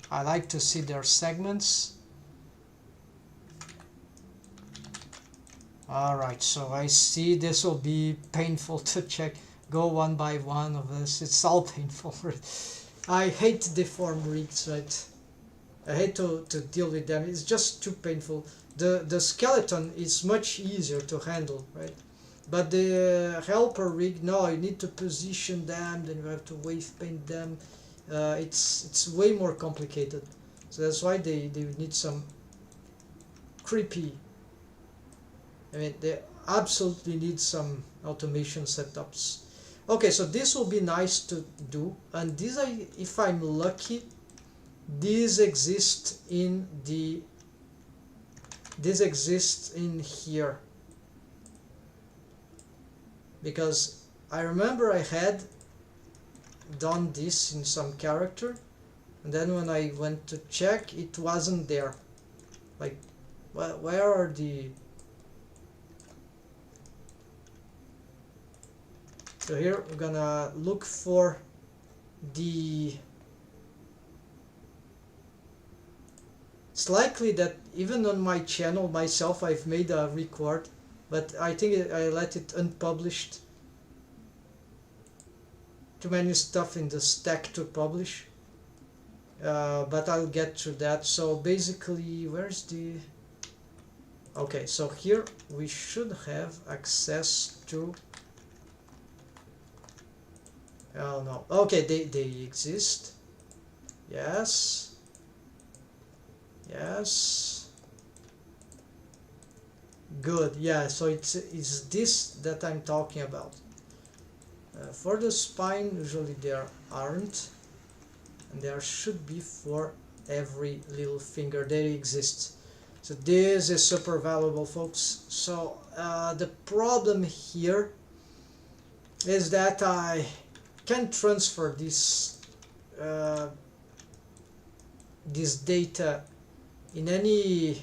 I like to see their segments. Alright, so I see this will be painful to check. Go one by one of this. It's all painful. I hate deformed rigs, right? I hate to deal with them. It's just too painful. The skeleton is much easier to handle, right? But the helper rig, no, you need to position them, then you have to wave paint them. It's way more complicated. So that's why they need some creepy, I mean, they absolutely need some automation setups. Okay, so this will be nice to do, and this, if I'm lucky, these exist in the, this exists in here, because I remember I had done this in some character, and then when I went to check, it wasn't there. Like, where are the, so here we're gonna look for the, it's likely that even on my channel myself I've made a record, but I think I let it unpublished. Too many stuff in the stack to publish, but I'll get to that. So basically, where's the, okay, so here we should have access to, oh no, okay, they exist. Yes, yes, good. Yeah, so it's this that I'm talking about. For the spine, usually there aren't, and there should be for every little finger. They exist. So this is super valuable, folks. So the problem here is that I can transfer this this data in any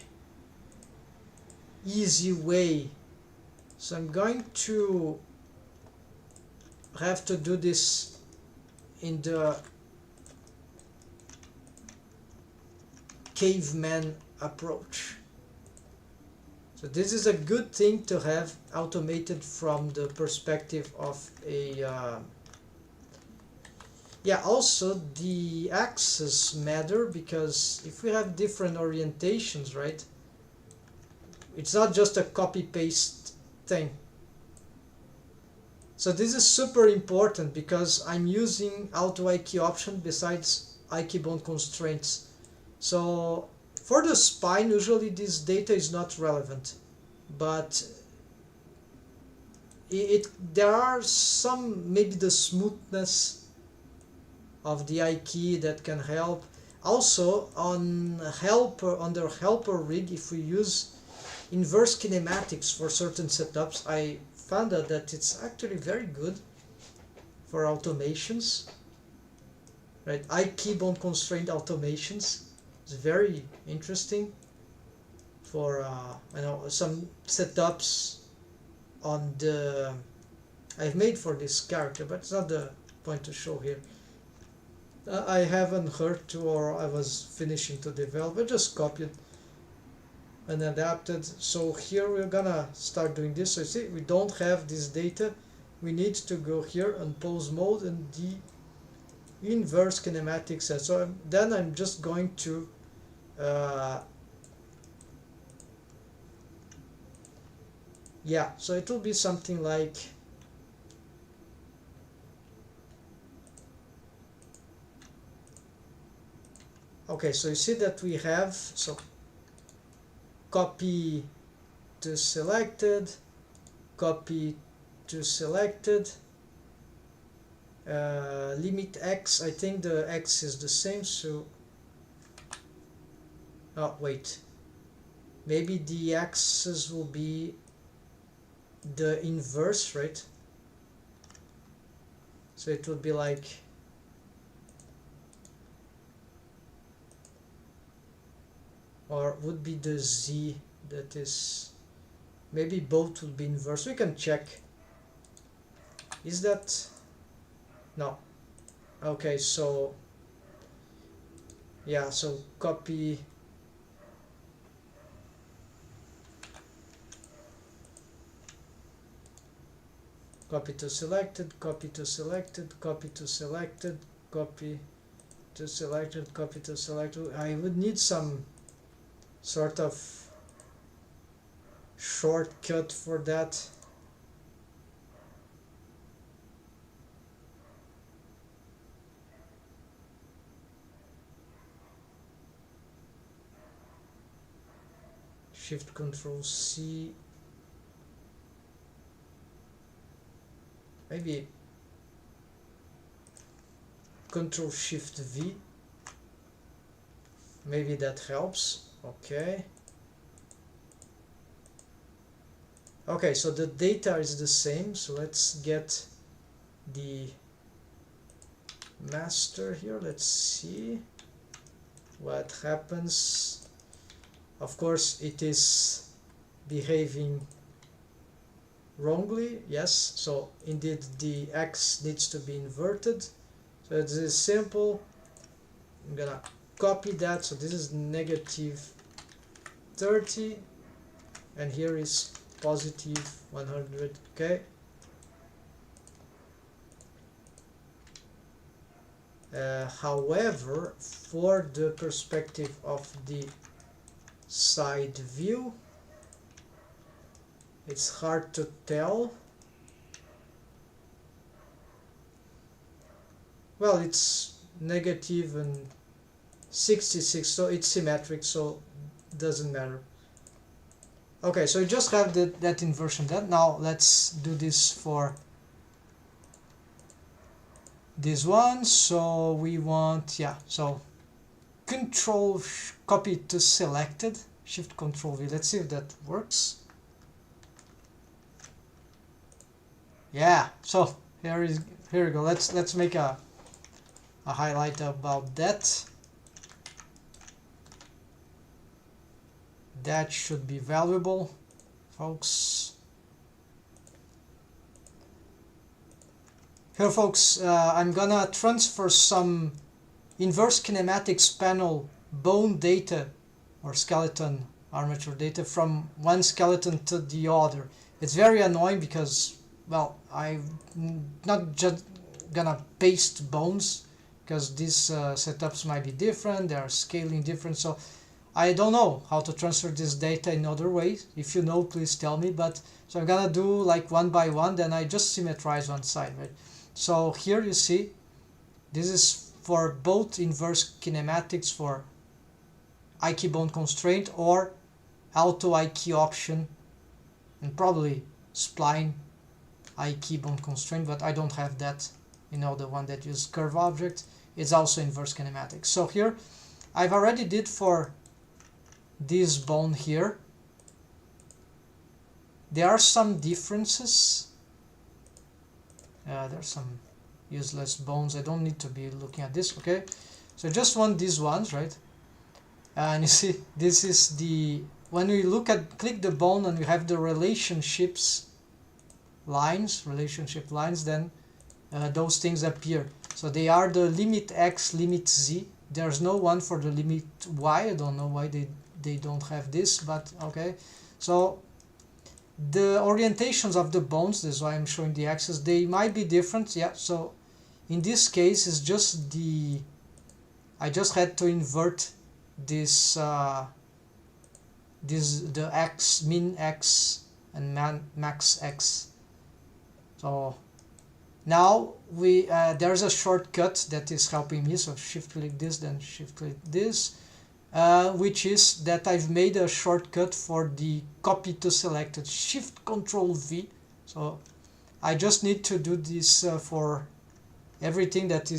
easy way. So I'm going to have to do this in the caveman approach. So this is a good thing to have automated from the perspective of a yeah, also the axes matter, because if we have different orientations, right, it's not just a copy paste thing. So this is super important because I'm using auto IK option besides IK bone constraints. So for the spine, usually this data is not relevant, but there are some, maybe the smoothness of the IK that can help. Also on helper, on the helper rig, if we use inverse kinematics for certain setups, I found out that it's actually very good for automations, right? IK bone constrained automations. It's very interesting for I know some setups on the I've made for this character, but it's not the point to show here. I haven't heard to, or I was finishing to develop. I just copied and adapted. So here we're gonna start doing this. So you see, we don't have this data. We need to go here on pose mode and inverse kinematic set. So then I'm just going to yeah, so it will be something like okay, so you see that we have so copy to selected, copy to selected, limit x, I think the x is the same, so oh wait, maybe the axis will be the inverse, right? So it would be like or would be the z, that is maybe both would be inverse. We can check. Is that no? Okay, so yeah, so copy to selected, copy to selected, copy to selected, copy to selected, copy to selected. I would need some sort of shortcut for that. Shift Control C, maybe Control Shift V, maybe that helps. Okay. Okay, so the data is the same, so let's get the master here. Let's see what happens. Of course it is behaving wrongly, yes, so indeed the x needs to be inverted. So it is simple. I'm gonna copy that, so this is negative 30 and here is positive 100. Okay, however, for the perspective of the side view, it's hard to tell. Well, it's negative and 66, so it's symmetric, so doesn't matter. Okay, so you just have that inversion done. Now let's do this for this one. So we want, yeah, so control copy to selected, shift control V. Let's see if that works. Yeah, so here we go. Let's make a highlight about that. That should be valuable, folks. Here, folks, I'm gonna transfer some inverse kinematics panel bone data or skeleton armature data from one skeleton to the other. It's very annoying because, well, I'm not just gonna paste bones because these setups might be different, they are scaling different, so I don't know how to transfer this data in other ways. If you know, please tell me. But so I'm gonna do like one by one, then I just symmetrize one side, right? So here you see, this is for both inverse kinematics for IK bone constraint or auto IK option, and probably spline IK bone constraint, but I don't have that. You know, the one that uses curve object is also inverse kinematics. So here I've already did for this bone here. There are some differences. There's some useless bones. I don't need to be looking at this. Okay, so I just want these ones, right? And you see, this is the, when we look at, click the bone and you have the relationship lines, then those things appear. So they are the limit x, limit z. There's no one for the limit y. I don't know why they don't have this, but okay. So the orientations of the bones, this is why I'm showing the axis, they might be different, yeah. So in this case is just the, I just had to invert this the x, min x and max x. So now we there's a shortcut that is helping me, so shift click this, then shift click this, which is that I've made a shortcut for the copy to selected, shift control V. So I just need to do this for everything that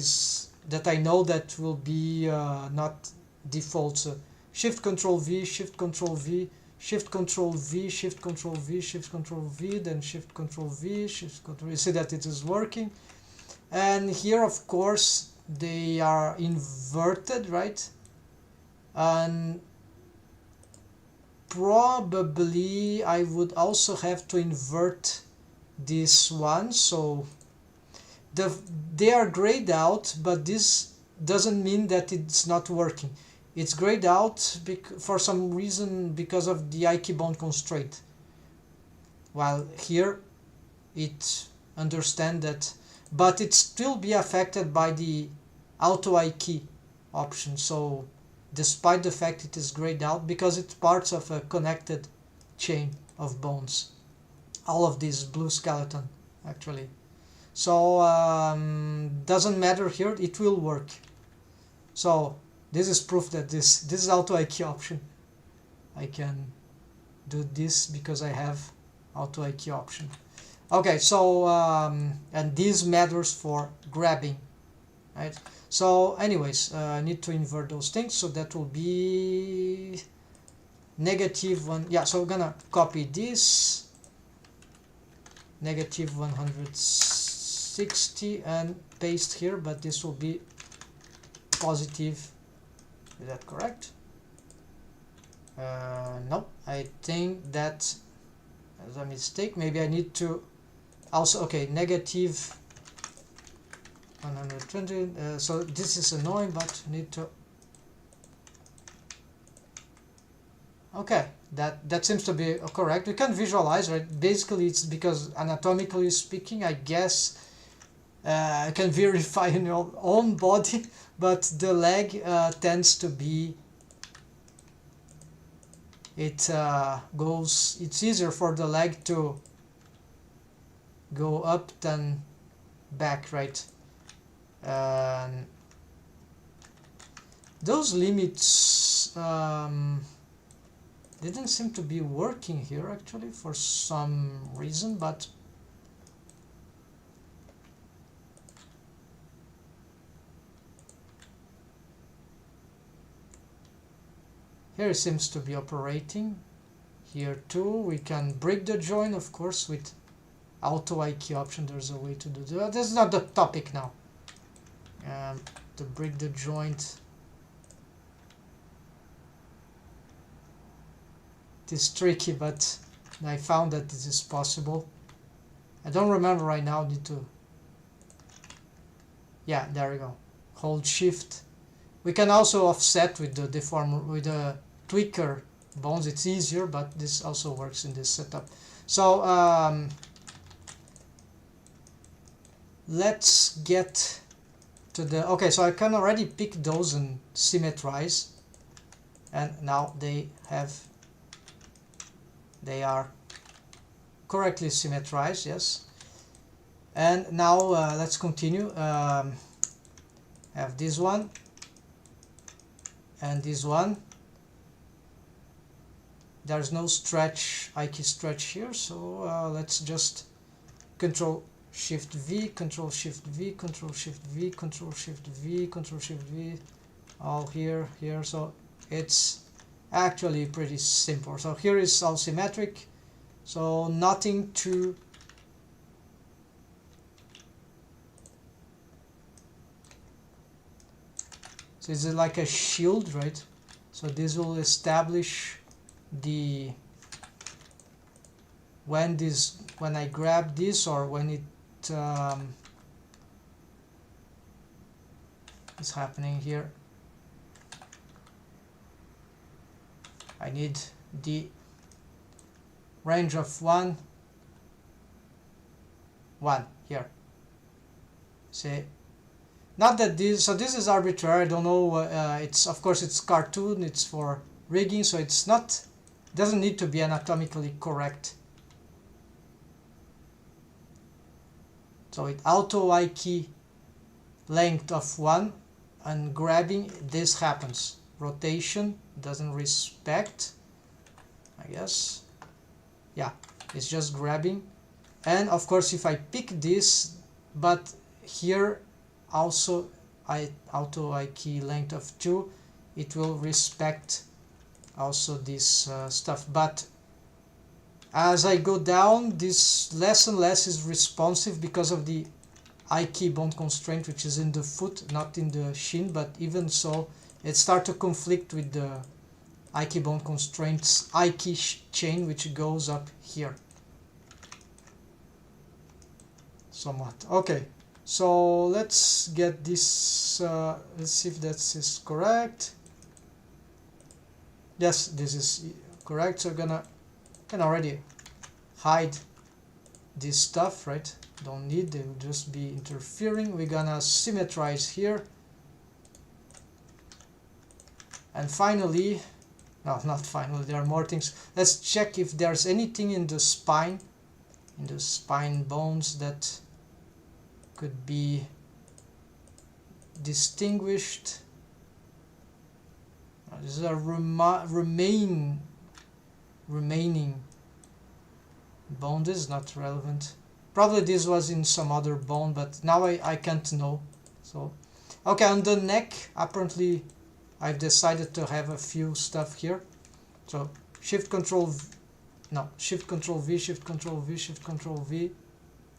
I know that will be not default. So shift control V, shift control V, shift control V, shift control V, shift control V, then shift control V, shift control. You see that it is working. And here of course they are inverted, right? And probably I would also have to invert this one, so they are grayed out, but this doesn't mean that it's not working. It's grayed out for some reason because of the I key bound constraint, while here it understand that, but it still be affected by the auto I key option. So despite the fact it is grayed out, because it's parts of a connected chain of bones, all of this blue skeleton actually. So doesn't matter here, it will work. So this is proof that this is auto I key option. I can do this because I have auto I key option. Okay, so and this matters for grabbing, right? So anyways, I need to invert those things, so that will be -1. Yeah, so I'm gonna copy this, -160, and paste here, but this will be positive. Is that correct? No, I think that is a mistake. Maybe I need to also, okay, -120. So this is annoying, but need to. Okay, that seems to be correct. We can visualize, right? Basically, it's because anatomically speaking, I guess I can verify in your own body, but the leg tends to be, it's easier for the leg to go up than back, right? Those limits didn't seem to be working here actually for some reason, but here it seems to be operating. Here too we can break the join, of course, with auto I key option. There's a way to do that. This is not the topic now. To break the joint, it is tricky, but I found that this is possible. I don't remember right now. Need to, yeah, there we go. Hold shift. We can also offset with the deform, with the tweaker bones. It's easier, but this also works in this setup. So let's get to the, okay, so I can already pick those and symmetrize, and now they are correctly symmetrized, yes. And now let's continue. Have this one and this one. There's no stretch, I key stretch here, so let's just Control Shift V, Control Shift V, Control Shift V, Control Shift V, Control Shift V, all here, so it's actually pretty simple. So here is all symmetric, so nothing to so it's like a shield, right? So this will establish the when I grab this, or when it is happening here. I need the range of 1 here. Say not that this, so this is arbitrary, I don't know, it's, of course it's cartoon, it's for rigging, so it's not, doesn't need to be anatomically correct. So it auto I key length of 1 and grabbing, this happens. Rotation doesn't respect, I guess. Yeah, it's just grabbing. And of course if I pick this, but here also I auto I key length of 2, it will respect also this stuff. But as I go down, this less and less is responsive because of the I key bond constraint, which is in the foot, not in the shin. But even so, it starts to conflict with the I key bond constraints I key chain, which goes up here somewhat. Okay, so let's get this, let's see if that is correct. Yes, this is correct. So I'm can already hide this stuff, right? Don't need, they will just be interfering. We're gonna symmetrize here. And finally, no, not finally, there are more things. Let's check if there's anything in the spine bones that could be distinguished. This is a remaining bone. This is not relevant. Probably this was in some other bone, but now I can't know. So, okay, on the neck, apparently I've decided to have a few stuff here. So Shift Control V, Shift Control V, Shift Control V, Shift Control V,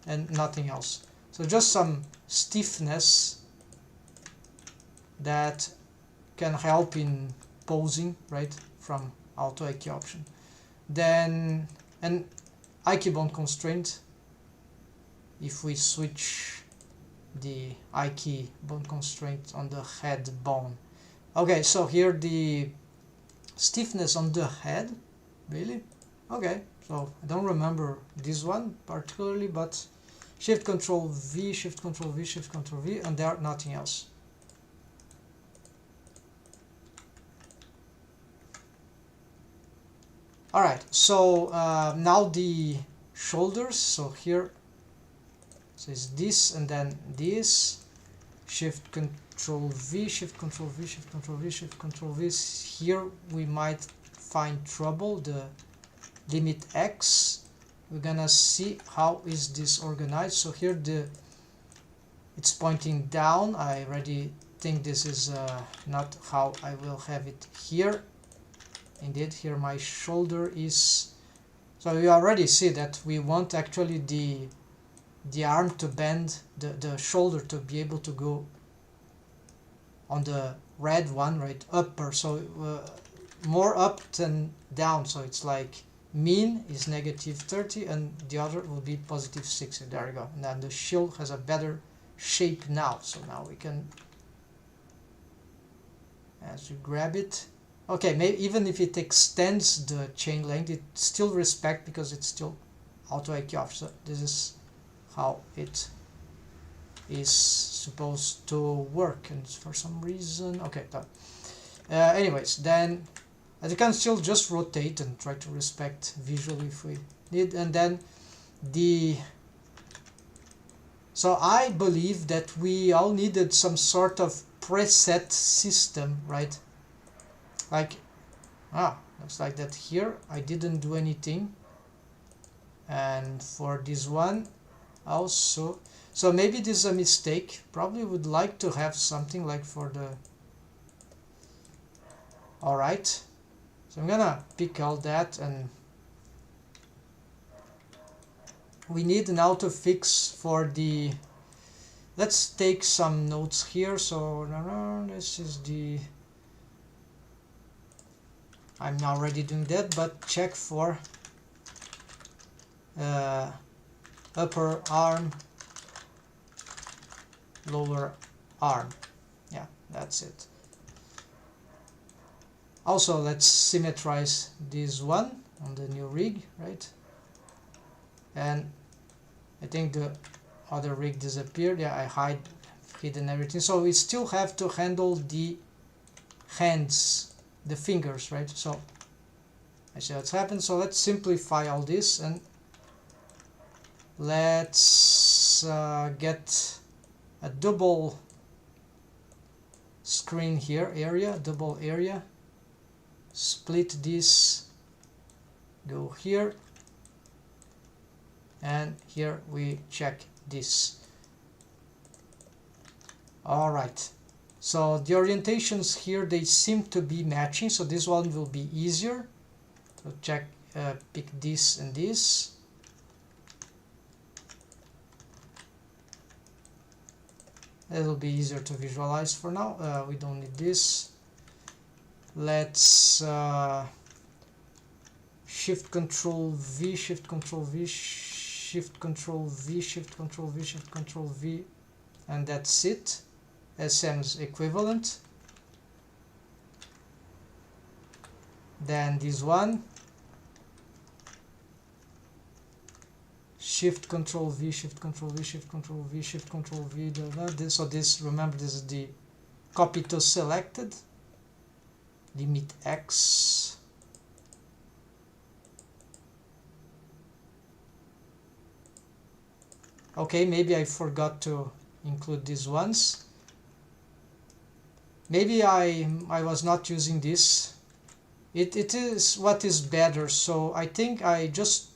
and nothing else. So just some stiffness that can help in posing, right, from auto I key option. Then an I key bond constraint. If we switch the I key bond constraint on the head bone. Okay, so here the stiffness on the head, really? Okay, so I don't remember this one particularly, but Shift Control V, Shift Control V, Shift Control V, and there nothing else. Alright, so now the shoulders, so here so it's this and then this, Shift Control V, Shift Control V, Shift Control V, Shift Control V. Here we might find trouble, the limit X. We're gonna see how is this organized. So here it's pointing down. I already think this is not how I will have it here. Indeed, here my shoulder is, so you already see that we want actually the arm to bend, the shoulder to be able to go on the red one, right, upper, so more up than down. So it's like mean is -30 and the other will be +60. There we go. And then the shield has a better shape now. So now we can, as you grab it, okay, maybe even if it extends the chain length, it still respect because it's still auto I key off. So this is how it is supposed to work, and for some reason, okay, done. Anyways, then you can still just rotate and try to respect visually if we need. And then so I believe that we all needed some sort of preset system, right? Like, looks like that here I didn't do anything, and for this one also, so maybe this is a mistake. Probably would like to have something like for the, alright, so I'm gonna pick all that, and we need an auto fix for the, let's take some notes here. So this is the, I'm already doing that, but check for upper arm, lower arm. Yeah, that's it. Also, let's symmetrize this one on the new rig, right? And I think the other rig disappeared. Yeah, I hide hidden everything. So we still have to handle the hands, the fingers, right? So I see what's happened. So let's simplify all this and let's get a double screen here, double area, split this, go here, and here we check this. Alright, so the orientations here, they seem to be matching, so this one will be easier. So check, pick this and this. It'll be easier to visualize for now. We don't need this. Let's shift control V, shift control V, shift control V, shift control V, shift control V, and that's it. SM's equivalent. Then this one, shift control V, shift control V, shift control V, shift control V. So this, remember, this is the copy to selected. Limit X. Okay, maybe I forgot to include these ones. Maybe I was not using this. It is what is better, so I think I just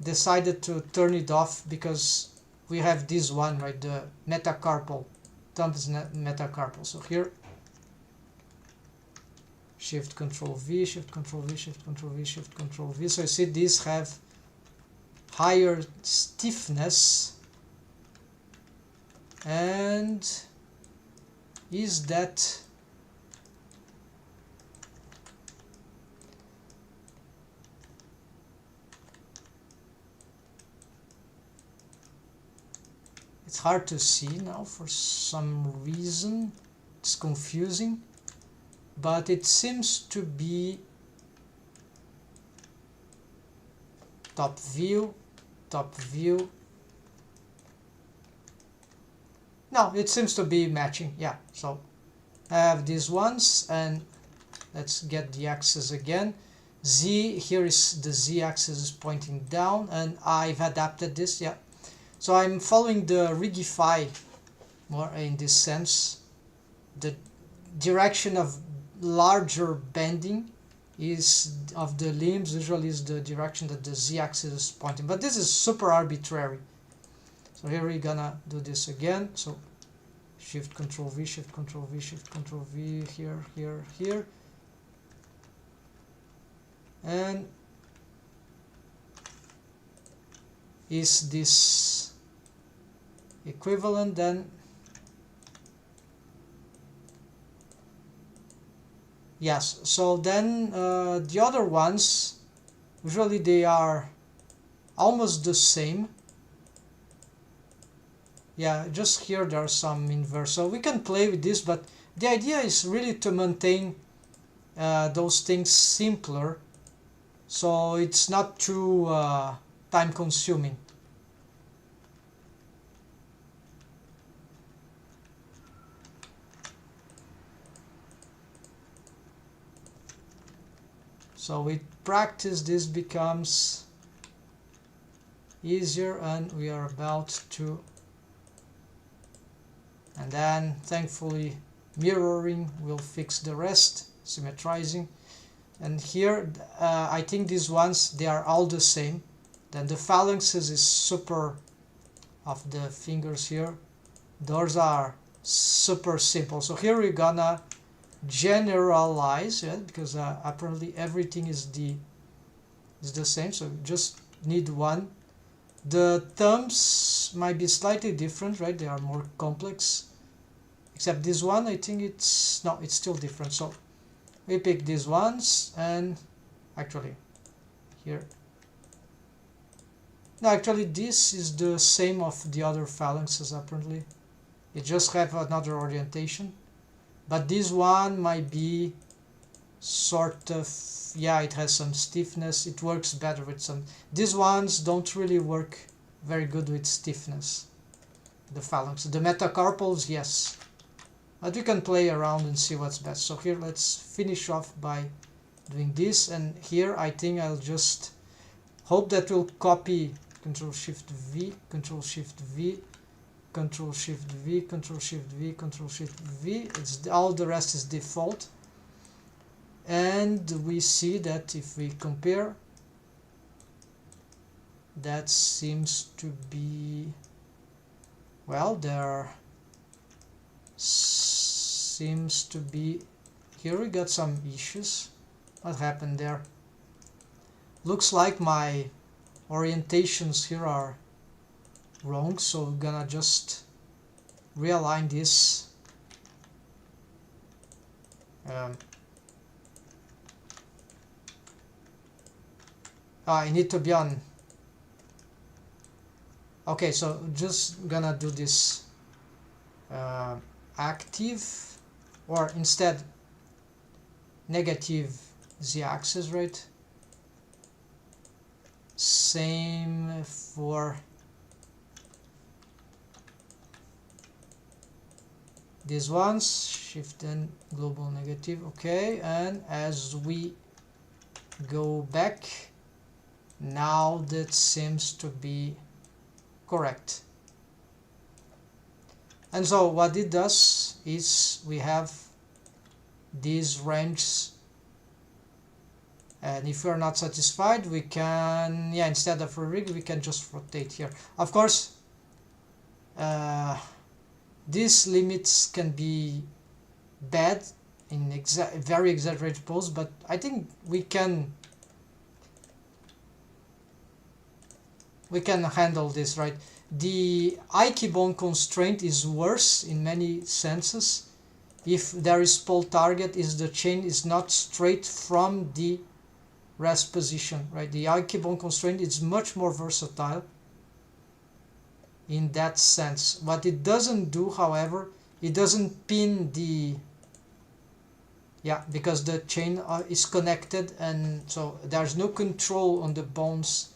decided to turn it off because we have this one, right, the metacarpal, thumbs metacarpal. So here, shift control V, shift control V, shift control V, shift control V. So you see these have higher stiffness, and is that it's hard to see now for some reason. It's confusing, but it seems to be top view. No, it seems to be matching. Yeah, so I have these ones, and let's get the axis again. Z, here is the Z axis is pointing down, and I've adapted this. Yeah, so I'm following the Rigify more in this sense. The direction of larger bending is of the limbs usually is the direction that the Z-axis is pointing, but this is super arbitrary. So here we're gonna do this again. So shift control V, shift control V, shift control V, here, and is this equivalent? Then yes, so then the other ones, usually they are almost the same. Yeah, just here there are some inverse. So we can play with this, but the idea is really to maintain those things simpler, so it's not too time consuming. So with practice this becomes easier, and we are about to, and then thankfully mirroring will fix the rest, symmetrizing. And here I think these ones, they are all the same. Then the phalanxes is super of the fingers here, those are super simple. So here we're gonna generalize, yeah, because apparently everything is the same, so we just need one. The thumbs might be slightly different, right? They are more complex, except this one, I think it's still different. So we pick these ones, and actually here, no, actually this is the same of the other phalanxes. Apparently it just have another orientation. But this one might be sort of, yeah, it has some stiffness. It works better with some. These ones don't really work very good with stiffness. the phalanx. The metacarpals, yes, but we can play around and see what's best. So here let's finish off by doing this, and here I think I'll just hope that we'll copy Control Shift V, Control Shift V, Control Shift V, Control Shift V, Control Shift V. It's all the rest is default, and we see that if we compare, that seems to be, well, there seems to be, here we got some issues. What happened there? Looks like my orientations here are wrong, so we're gonna just realign this. I need to be on. Okay, so just gonna do this active, or instead negative z-axis, right? Same for these ones, shift and global negative. Okay, and as we go back, now that seems to be correct. And so what it does is we have these ranges, and if we're not satisfied, we can, yeah, instead of a rig, we can just rotate here. Of course, these limits can be bad in very exaggerated pose, but I think we can handle this, right? The I-keybone constraint is worse in many senses. If there is pole target, is the chain is not straight from the rest position, right? The I-keybone constraint is much more versatile in that sense. What it doesn't do, however, it doesn't pin the, yeah, because the chain is connected, and so there's no control on the bones.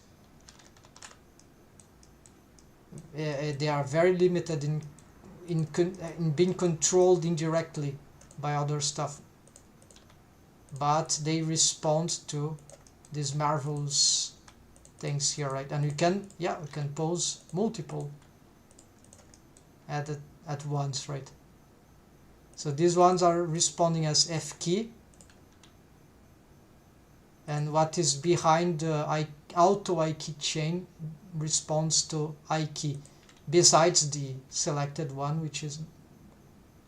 They are very limited in being controlled indirectly by other stuff, but they respond to these marvelous things here, right? And we can, yeah, we can pose multiple at once, right? So these ones are responding as F key, and what is behind the auto I key chain responds to I key, besides the selected one, which is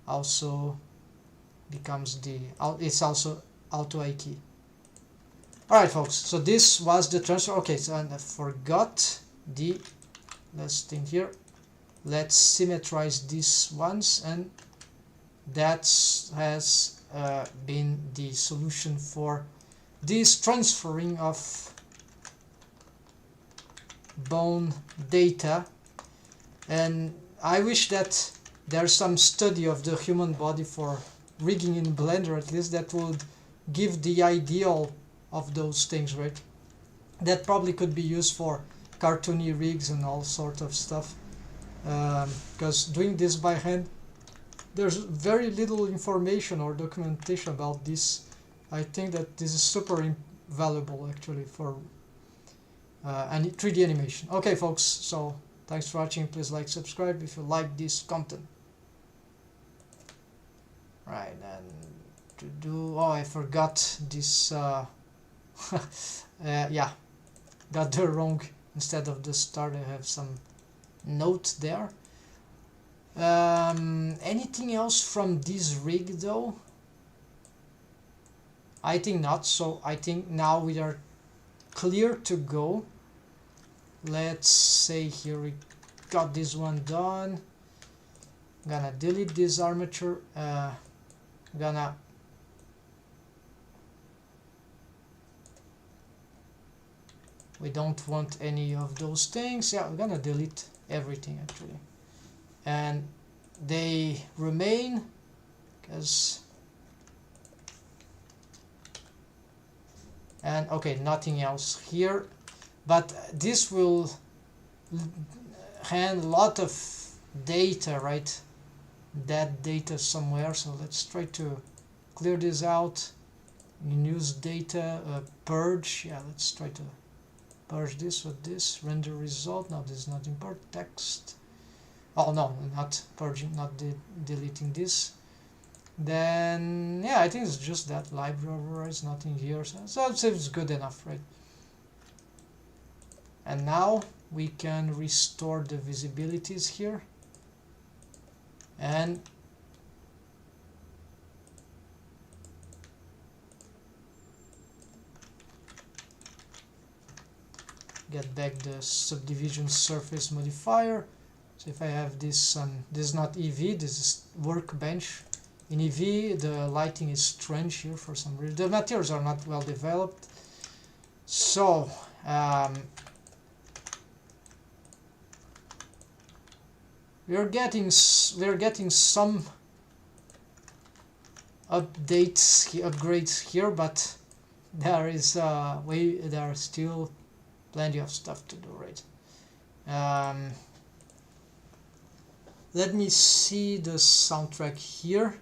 also becomes the, it's also auto I key. Alright folks, so this was the transfer. Okay, so and I forgot the last thing here. Let's symmetrize these ones, and that has been the solution for this transferring of bone data. And I wish that there's some study of the human body for rigging in Blender, at least, that would give the ideal of those things, right? That probably could be used for cartoony rigs and all sort of stuff, because doing this by hand, there's very little information or documentation about this. I think that this is super valuable actually for any 3D animation. Okay folks, so thanks for watching. Please like, subscribe if you like this content. Right, and to do, oh, I forgot this yeah, got the wrong, instead of the start I have some note there. Anything else from this rig though? I think not, so I think now we are clear to go. Let's say here we got this one done. I'm gonna delete this armature, we don't want any of those things. Yeah, we're gonna delete everything actually, and they remain because, and okay, nothing else here, but this will hand a lot of data, right? That data somewhere. So let's try to clear this out. Use data, purge. Yeah, let's try to purge this with this. Render result. Now this is not import text. Oh no, not purging, not deleting this. Then yeah, I think it's just that library overrides, nothing here. So it's good enough, right? And now we can restore the visibilities here. And get back the subdivision surface modifier. So if I have this this is not EV, this is workbench. In EV the lighting is strange here for some reason. The materials are not well developed. So we're getting some upgrades here, but there are still plenty of stuff to do, right? Let me see the soundtrack here.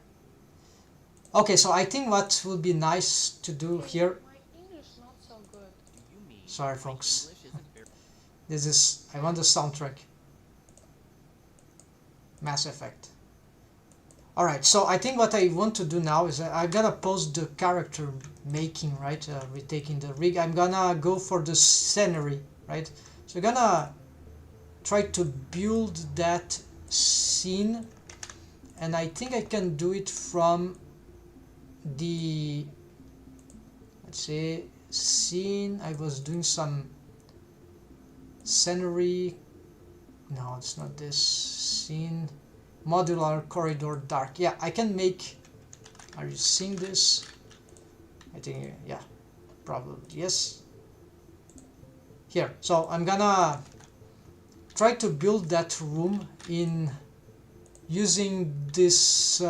Okay, so I think what would be nice to do here. My English not so good. Sorry, folks. This is, I want the soundtrack. Mass Effect. Alright, so I think what I want to do now is I'm gonna pause the character making, right? Retaking the rig. I'm gonna go for the scenery, right? So I'm gonna try to build that scene, and I think I can do it from the, let's say, scene. I was doing some scenery. No, it's not this scene. Modular corridor dark. Yeah, I can make. Are you seeing this? I think, yeah, probably yes. Here, so I'm gonna try to build that room in using this,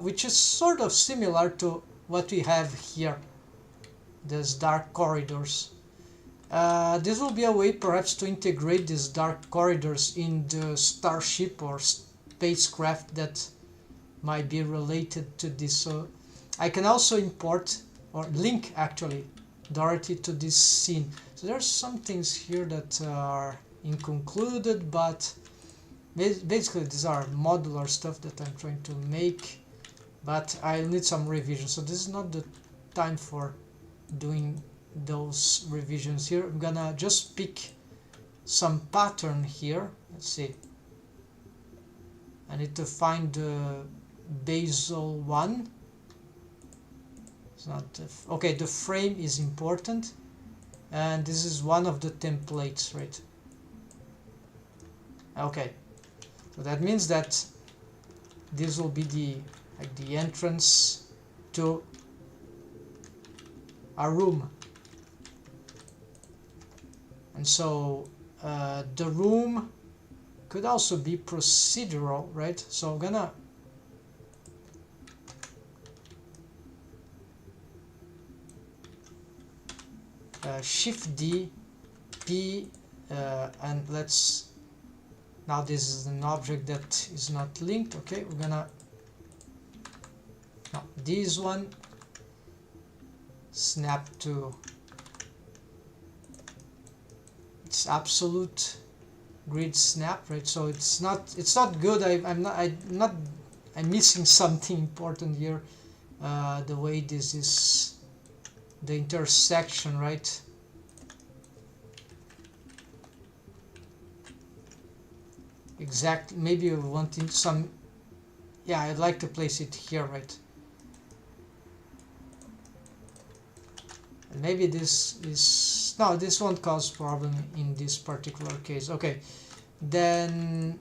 which is sort of similar to what we have here, these dark corridors. This will be a way perhaps to integrate these dark corridors in the starship or spacecraft that might be related to this. So I can also import or link actually Dorothy to this scene. So there's some things here that are inconcluded, but basically these are modular stuff that I'm trying to make, but I need some revision. So this is not the time for doing those revisions here. I'm gonna just pick some pattern here. Let's see. I need to find the basal one. It's not okay. The frame is important, and this is one of the templates, right? Okay, so that means that this will be the entrance to our room. And so the room could also be procedural, right? So I'm gonna Shift D, P, and let's, now this is an object that is not linked. Okay, we're gonna, no, this one, snap to its absolute grid snap, right? So it's not good. I'm missing something important here. The way this is, the intersection, right? Exactly. Maybe you want some. Yeah, I'd like to place it here, right? And maybe this is, no, this won't cause problem in this particular case. Okay, then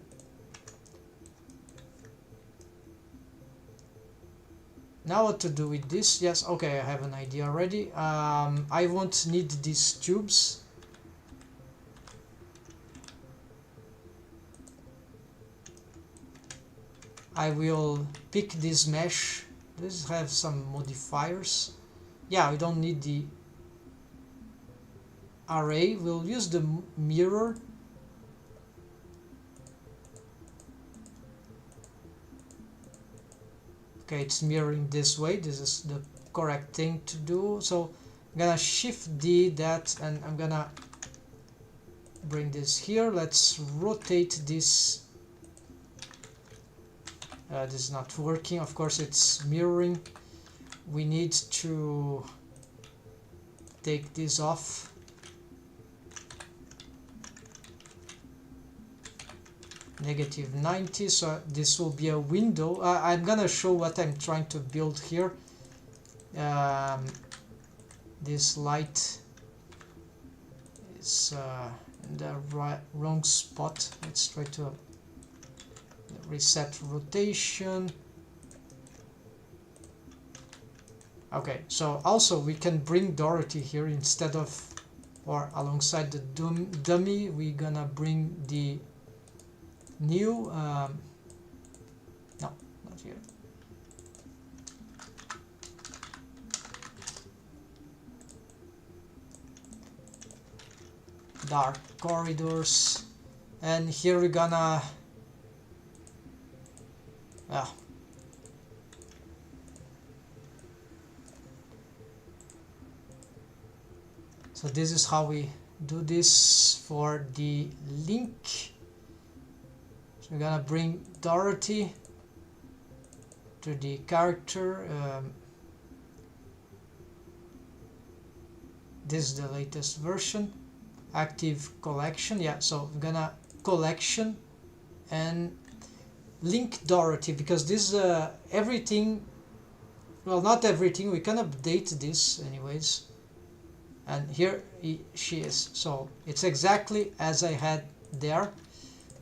now what to do with this? Yes, okay, I have an idea already. I won't need these tubes. I will pick this mesh. This have some modifiers. Yeah, we don't need the array. We'll use the mirror. Okay, it's mirroring this way. This is the correct thing to do. So I'm gonna shift D that, and I'm gonna bring this here. Let's rotate this. This is not working. Of course, it's mirroring. We need to take this off. -90, so this will be a window. I'm gonna show what I'm trying to build here. This light is in the wrong spot. Let's try to reset rotation. Okay, so also we can bring Dorothy here instead of, or alongside the dummy. We're gonna bring the new no, not here. Dark corridors, and here we're gonna so this is how we do this for the link. So we're gonna bring Dorothy to the character. This is the latest version. Active collection. Yeah, so we're gonna collection and link Dorothy, because this everything, well, not everything, we can update this anyways, and here she is. So it's exactly as I had there,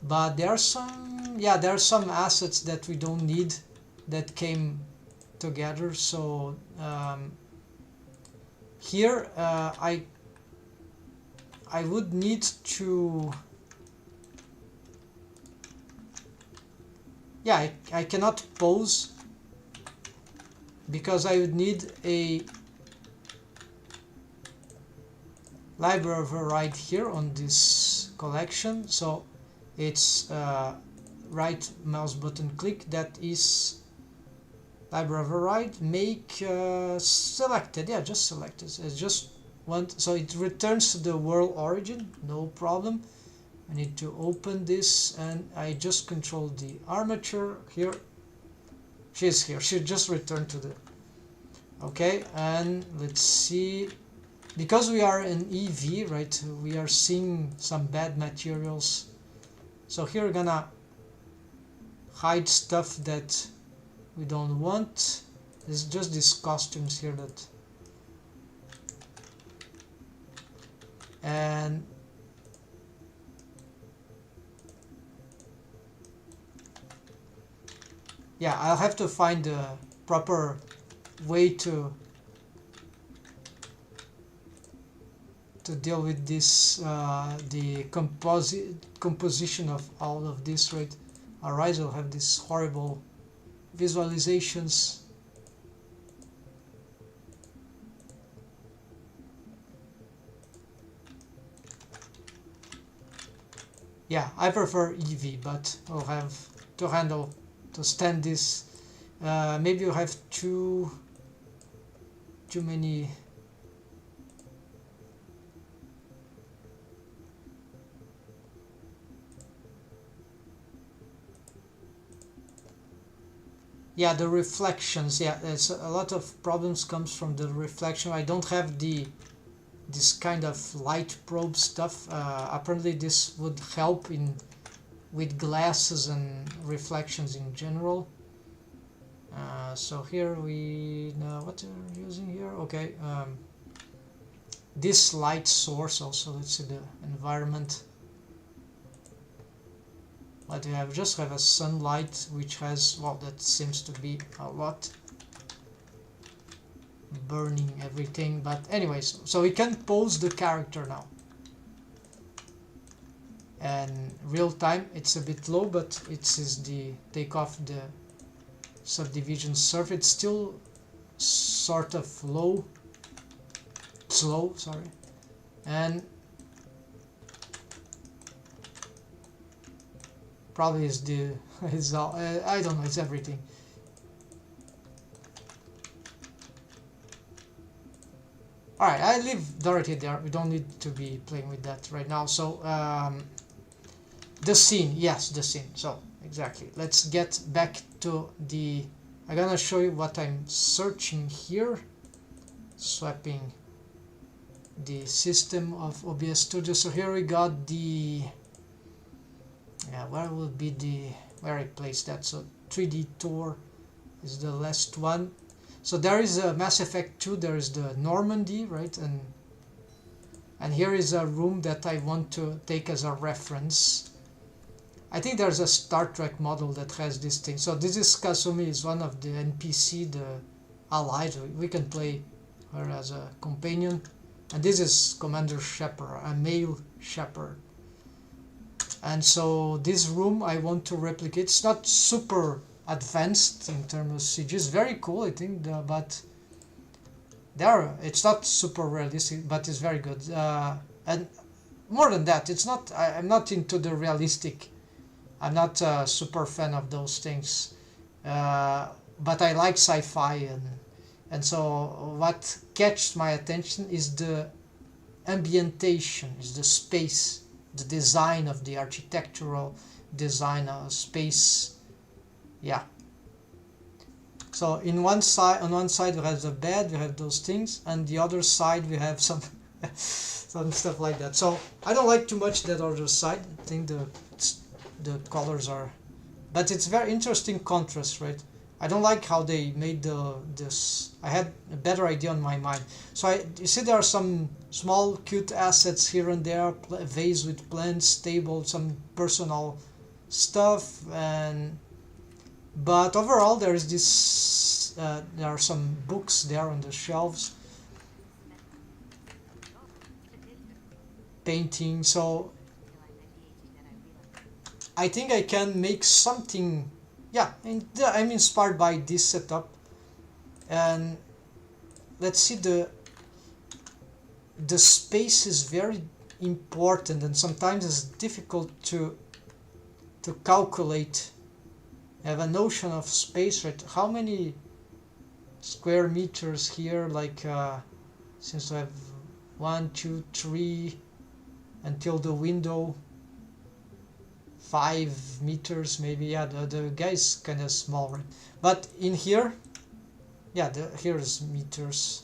but there are some, yeah, there are some assets that we don't need that came together. So here I would need to, yeah, I cannot pose because I would need a library override here on this collection. So it's right mouse button click, that is library override, make selected. Yeah, just selected. It's just one, so it returns to the world origin, no problem. I need to open this, and I just control the armature here. She's here. She just returned to the, okay. And let's see, because we are in EV, right, we are seeing some bad materials. So here we're gonna hide stuff that we don't want. It's just these costumes here that, and yeah, I'll have to find a proper way to deal with this, the composition of all of this, right? Our eyes will have these horrible visualizations. Yeah, I prefer EV, but we'll have to handle, to stand this. Maybe you have too many. Yeah, the reflections. Yeah, there's a lot of problems comes from the reflection. I don't have this kind of light probe stuff. Apparently this would help in with glasses and reflections in general. So here we know what we're using here. Okay, this light source also. Let's see the environment. What we have, just have a sunlight which has, well, that seems to be a lot, burning everything. But anyways, so we can pose the character now, and real time it's a bit low, but it is the take off the subdivision surface. It's still sort of slow, sorry, and probably is the is all, I don't know, it's everything. Alright, I leave Dorothy there. We don't need to be playing with that right now. So, the scene. Yes, the scene. So, exactly. Let's get back to the... I'm gonna show you what I'm searching here. Swapping the system of OBS Studio. So here we got the... Yeah, where will be the... Where I place that? So, 3D Tour is the last one. So there is a Mass Effect 2, there is the Normandy, right? And here is a room that I want to take as a reference. I think there's a Star Trek model that has this thing. So this is Kasumi, is one of the NPC, the allied. We can play her as a companion. And this is Commander Shepard, a male Shepard. And so this room I want to replicate. It's not super advanced in terms of CG. It's very cool, I think, but there it's not super realistic, but it's very good. And more than that, it's not. I'm not into the realistic. I'm not a super fan of those things, but I like sci-fi, and so what catches my attention is the ambientation, is the space, the design of the architectural design of space. Yeah. So on one side we have the bed, we have those things, and the other side we have some some stuff like that. So I don't like too much that other side. I think the colors are, but it's very interesting contrast, right? I don't like how they made this. I had a better idea on my mind. So you see there are some small cute assets here and there, vase with plants, table, some personal stuff, but overall there is this. There are some books there on the shelves, painting. So I think I can make something. Yeah, I'm inspired by this setup, and let's see, the space is very important, and sometimes it's difficult to calculate. I have a notion of space, right? How many square meters here? Like since I have 1, 2, 3 until the window. 5 meters maybe. Yeah, the guy's kind of small, right? But in here, yeah, here is meters.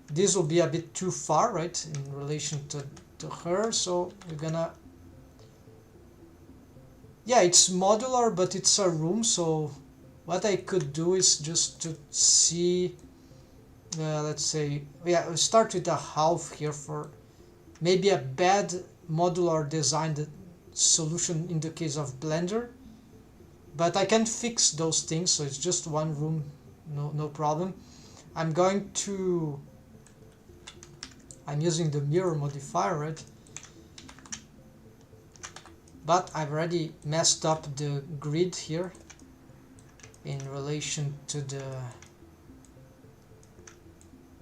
This will be a bit too far, right, in relation to her, so we're gonna... Yeah, it's modular, but it's a room, so what I could do is just to see, let's say, yeah, we'll start with a half here for maybe a bad modular design solution in the case of Blender, but I can fix those things, so it's just one room, no problem. I'm using the mirror modifier, right? But I've already messed up the grid here in relation to the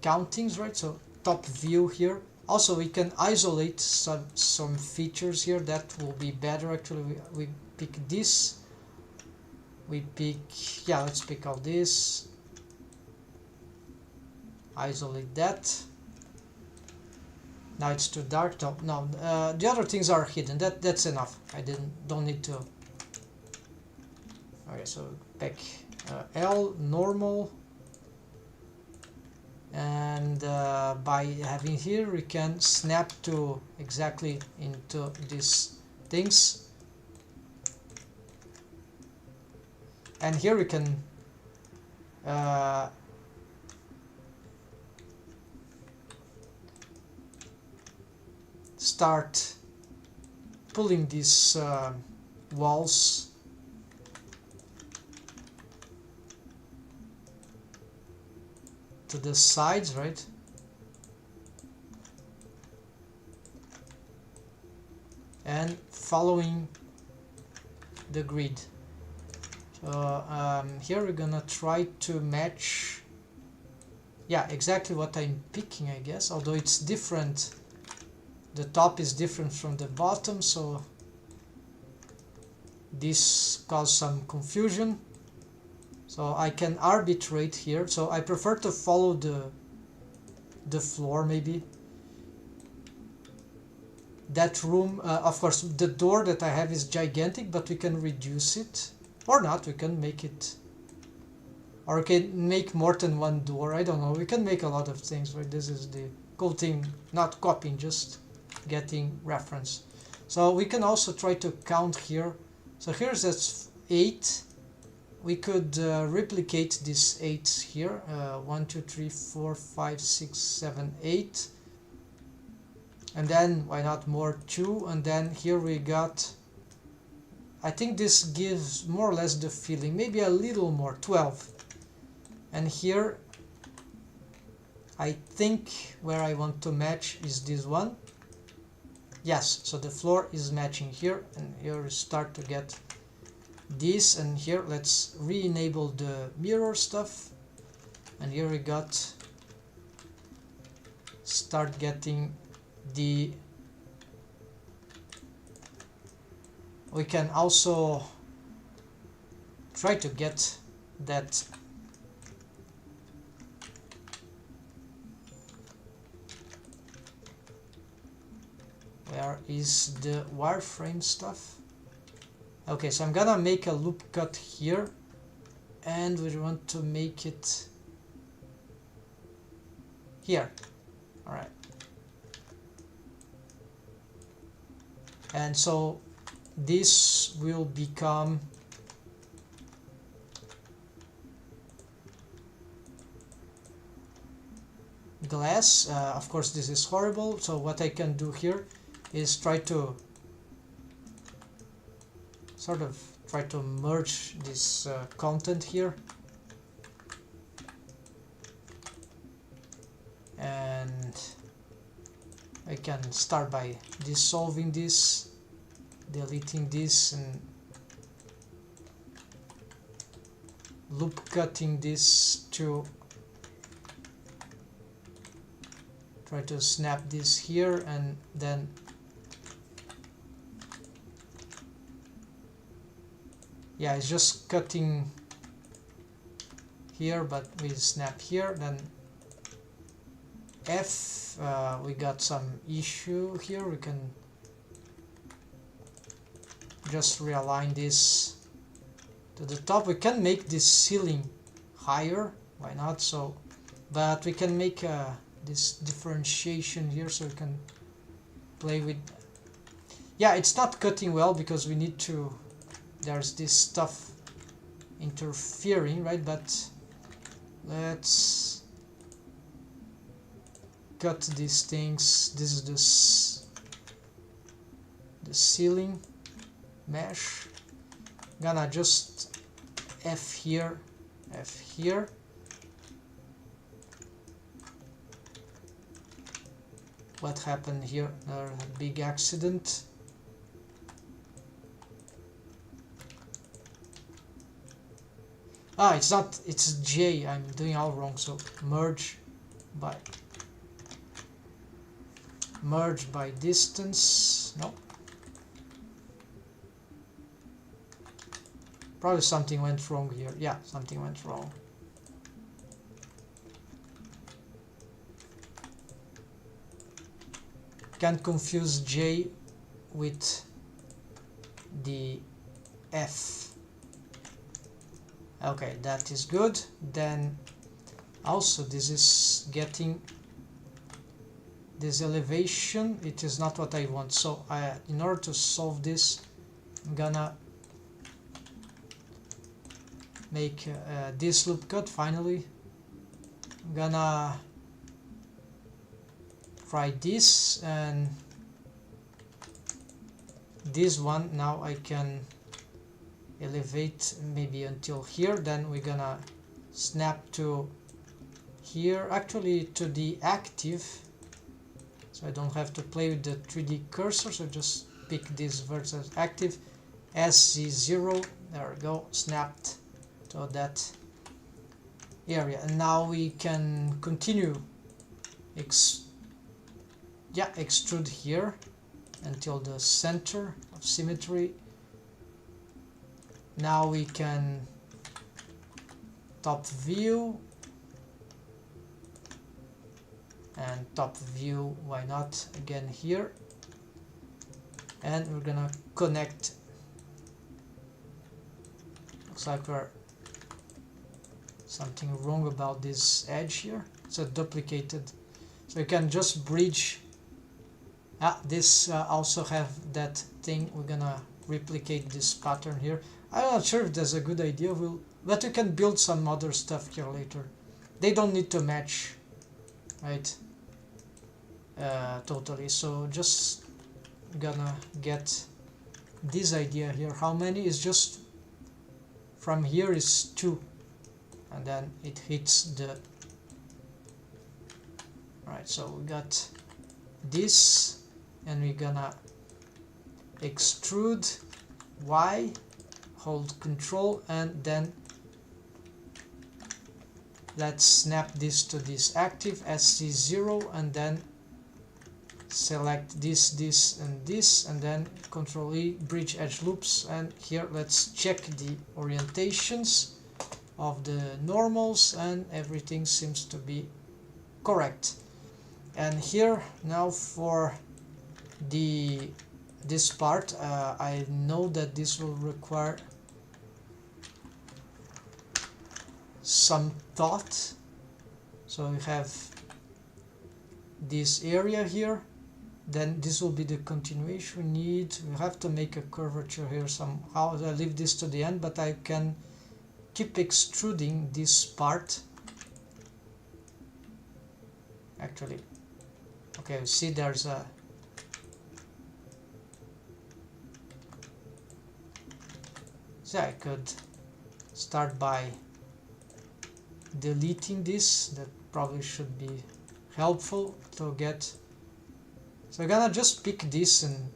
countings, right? So top view here. Also, we can isolate some features here. That will be better, actually. We pick this. We pick... Yeah, let's pick all this. Isolate that. Now it's too dark. No, the other things are hidden. That's enough. Don't need to... Okay, so pick L, normal. And by having here we can snap to exactly into these things, and here we can start pulling these walls to the sides, right? And following the grid. So here we're gonna try to match, yeah, exactly what I'm picking, I guess, although it's different. The top is different from the bottom, so this caused some confusion. So I can arbitrate here. So I prefer to follow the floor maybe. That room, of course, the door that I have is gigantic, but we can reduce it. Or not, we can make it... Or we can make more than one door, I don't know. We can make a lot of things, right? This is the cool thing, not copying, just getting reference. So we can also try to count here. So here's that's 8. We could replicate this 8 here. 1, 2, 3, 4, 5, 6, 7, 8. And then why not more 2, and then here we got, I think this gives more or less the feeling, maybe a little more, 12. And here I think where I want to match is this one. Yes, so the floor is matching here, and here we start to get this, and here let's re-enable the mirror stuff, and here we got, start getting the, we can also try to get that where is the wireframe stuff. Okay, so I'm gonna make a loop cut here, and we want to make it here. All right. And so this will become glass. Of course this is horrible, so what I can do here is try to sort of try to merge this content here, and I can start by dissolving this, deleting this, and loop cutting this to try to snap this here, and then yeah, it's just cutting here, but we snap here, then F. We got some issue here. We can just realign this to the top. We can make this ceiling higher, why not? So, but we can make this differentiation here, so we can play with, yeah, it's not cutting well because we need to, there's this stuff interfering, right? But let's cut these things. This is the ceiling mesh. Gonna just F here, F here. What happened here? A big accident. Ah, it's not, it's J. I'm doing all wrong. So merge by distance. No. Probably something went wrong here. Yeah, something went wrong. Can't confuse J with the F. Okay, that is good. Then also this is getting this elevation. It is not what I want. So in order to solve this, I'm gonna make this loop cut finally. I'm gonna try this, and this one now I can elevate maybe until here. Then we're gonna snap to here, actually to the active, so I don't have to play with the 3D cursor. So just pick this vertex active, SZ0, there we go, snapped to that area. And now we can continue extrude here until the center of symmetry. Now we can top view, and top view, why not, again here, and we're gonna connect. Looks like we're something wrong about this edge here. It's a duplicated, so you can just bridge. This also have that thing. We're gonna replicate this pattern here. I'm not sure if that's a good idea, but you can build some other stuff here later. They don't need to match, right? Totally. So just gonna get this idea here. How many is just from here is 2, and then it hits the. Right. So we got this, and we're gonna extrude Y, hold control, and then let's snap this to this active SC0, and then select this and this, and then Control E, bridge edge loops, and here let's check the orientations of the normals, and everything seems to be correct. And here now for this part, I know that this will require some thought. So we have this area here, then this will be the continuation. We have to make a curvature here somehow. I leave this to the end, but I can keep extruding this part. Actually, okay, see there's a so I could start by deleting this. That probably should be helpful to get. So I'm gonna just pick this, and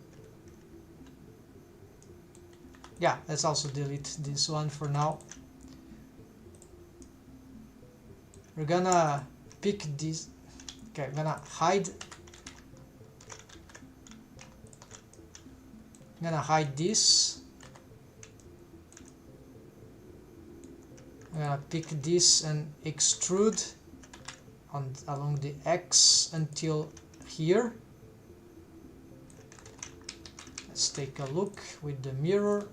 yeah, let's also delete this one for now. We're gonna pick this. Okay, I'm gonna hide. I'm gonna hide this. I'm gonna pick this and extrude along the X until here. Let's take a look with the mirror.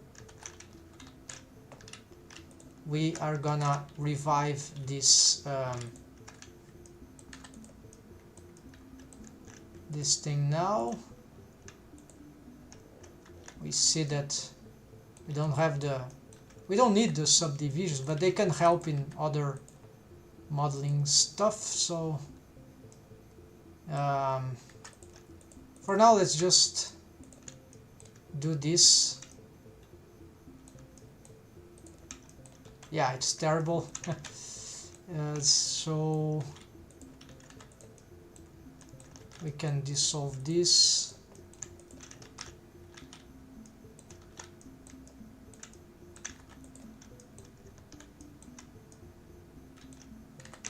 We are gonna revive this this thing now. We see that we don't need the subdivisions, but they can help in other modeling stuff. So for now, let's just do this. Yeah, it's terrible. So we can dissolve this.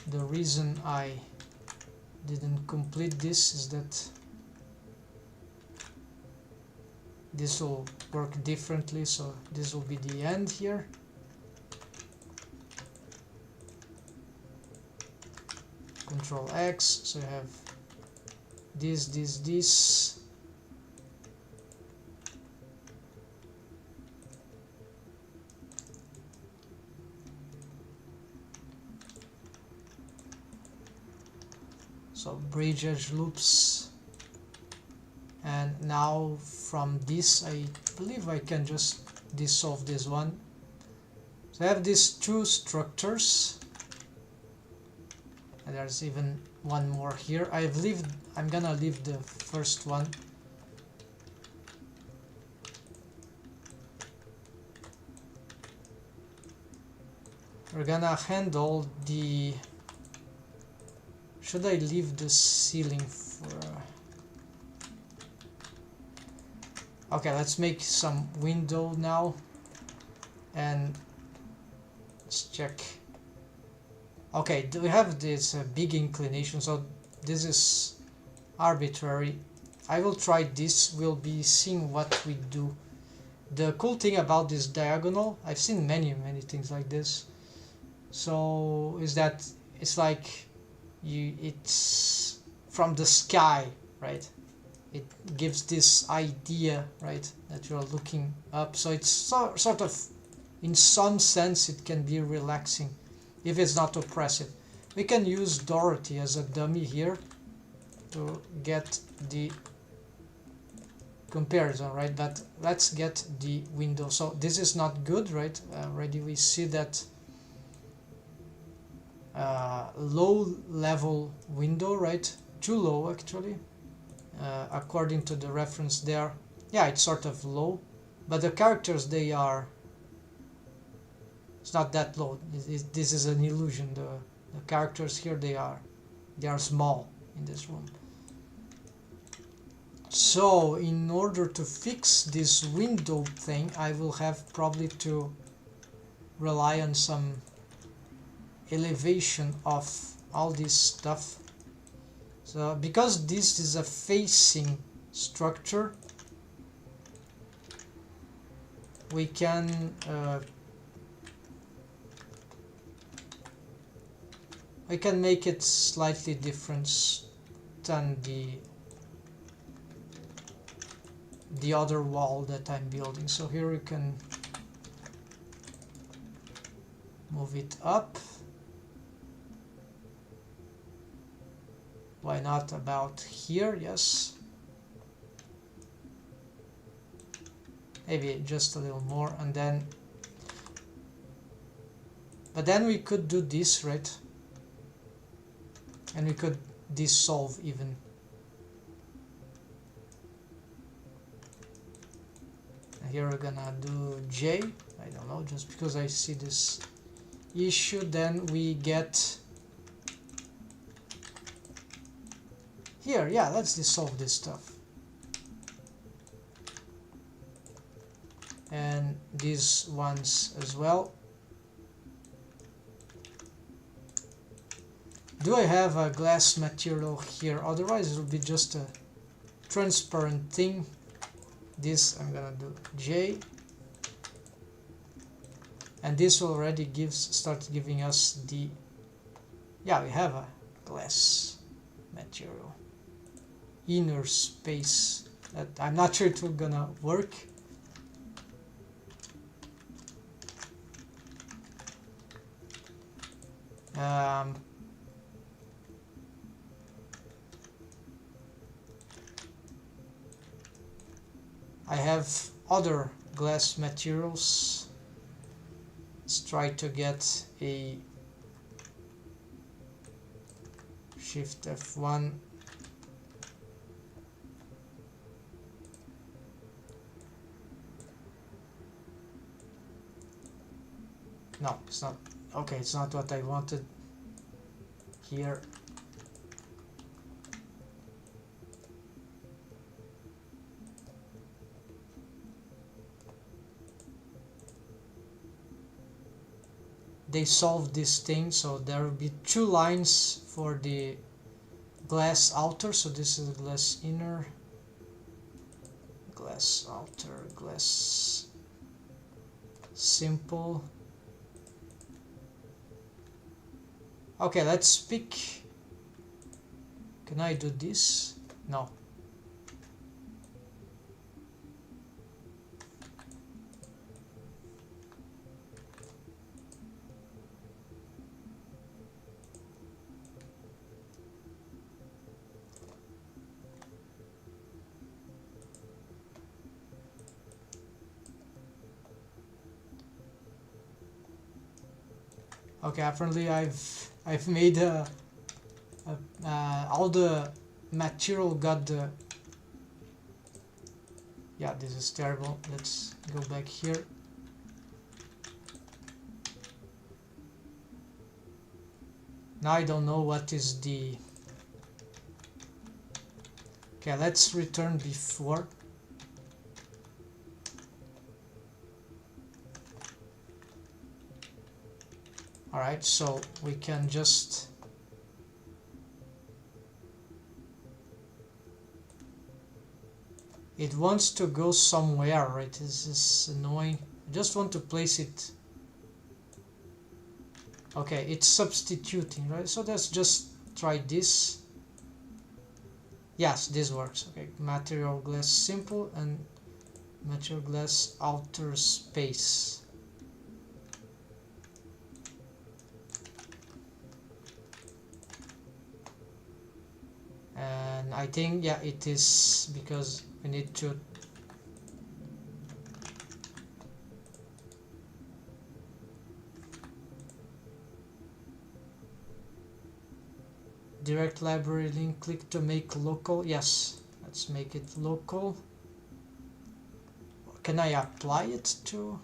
The reason I didn't complete this is that this will work differently, so this will be the end here. Control X, so you have this. So bridge edge loops, and now from this I believe I can just dissolve this one. So I have these two structures, and there's even one more here. I'm gonna leave the first one. We're gonna handle the. Should I leave the ceiling for... Okay, let's make some window now, and let's check. Okay, we have this big inclination, so this is arbitrary. I will try this. We'll be seeing what we do. The cool thing about this diagonal, I've seen many things like this, so is that it's like it's from the sky, right? It gives this idea, right, that you're looking up. So it's sort of, in some sense, it can be relaxing if it's not oppressive. We can use Dorothy as a dummy here to get the comparison, right? But let's get the window. So this is not good, right? Already we see that low level window, right? Too low actually, according to the reference there. Yeah, it's sort of low, but the characters, they are, it's not that low. This is an illusion. The characters here, they are small in this room. So in order to fix this window thing, I will have probably to rely on some elevation of all this stuff. So because this is a facing structure, we can make it slightly different than the other wall that I'm building. So here we can move it up. Why not about here? Yes. Maybe just a little more, and then, but then we could do this, right? And we could dissolve even. And here we're gonna do J. I don't know, just because I see this issue. Then we get here. Yeah, let's dissolve this stuff. And these ones as well. Do I have a glass material here? Otherwise it will be just a transparent thing. This I'm gonna do J, and this already starts giving us the, yeah, we have a glass material inner space. That I'm not sure it will gonna work. I have other glass materials. Let's try to get a Shift F1. No, it's not. Okay, it's not what I wanted here. They solved this thing, so there will be two lines for the glass outer. So this is glass inner, glass outer, glass simple. Okay, let's pick. Can I do this? No. Okay, apparently I've made all the material got the, yeah, this is terrible. Let's go back here. Now I don't know what is the, okay, let's return before. Alright, so we can just it wants to go somewhere, right? This is annoying. I just want to place it. Okay, it's substituting, right? So let's just try this. Yes, this works. Okay, material glass simple and material glass outer space. And I think, yeah, it is because we need to direct library link, click to make local. Yes, let's make it local. Can I apply it to?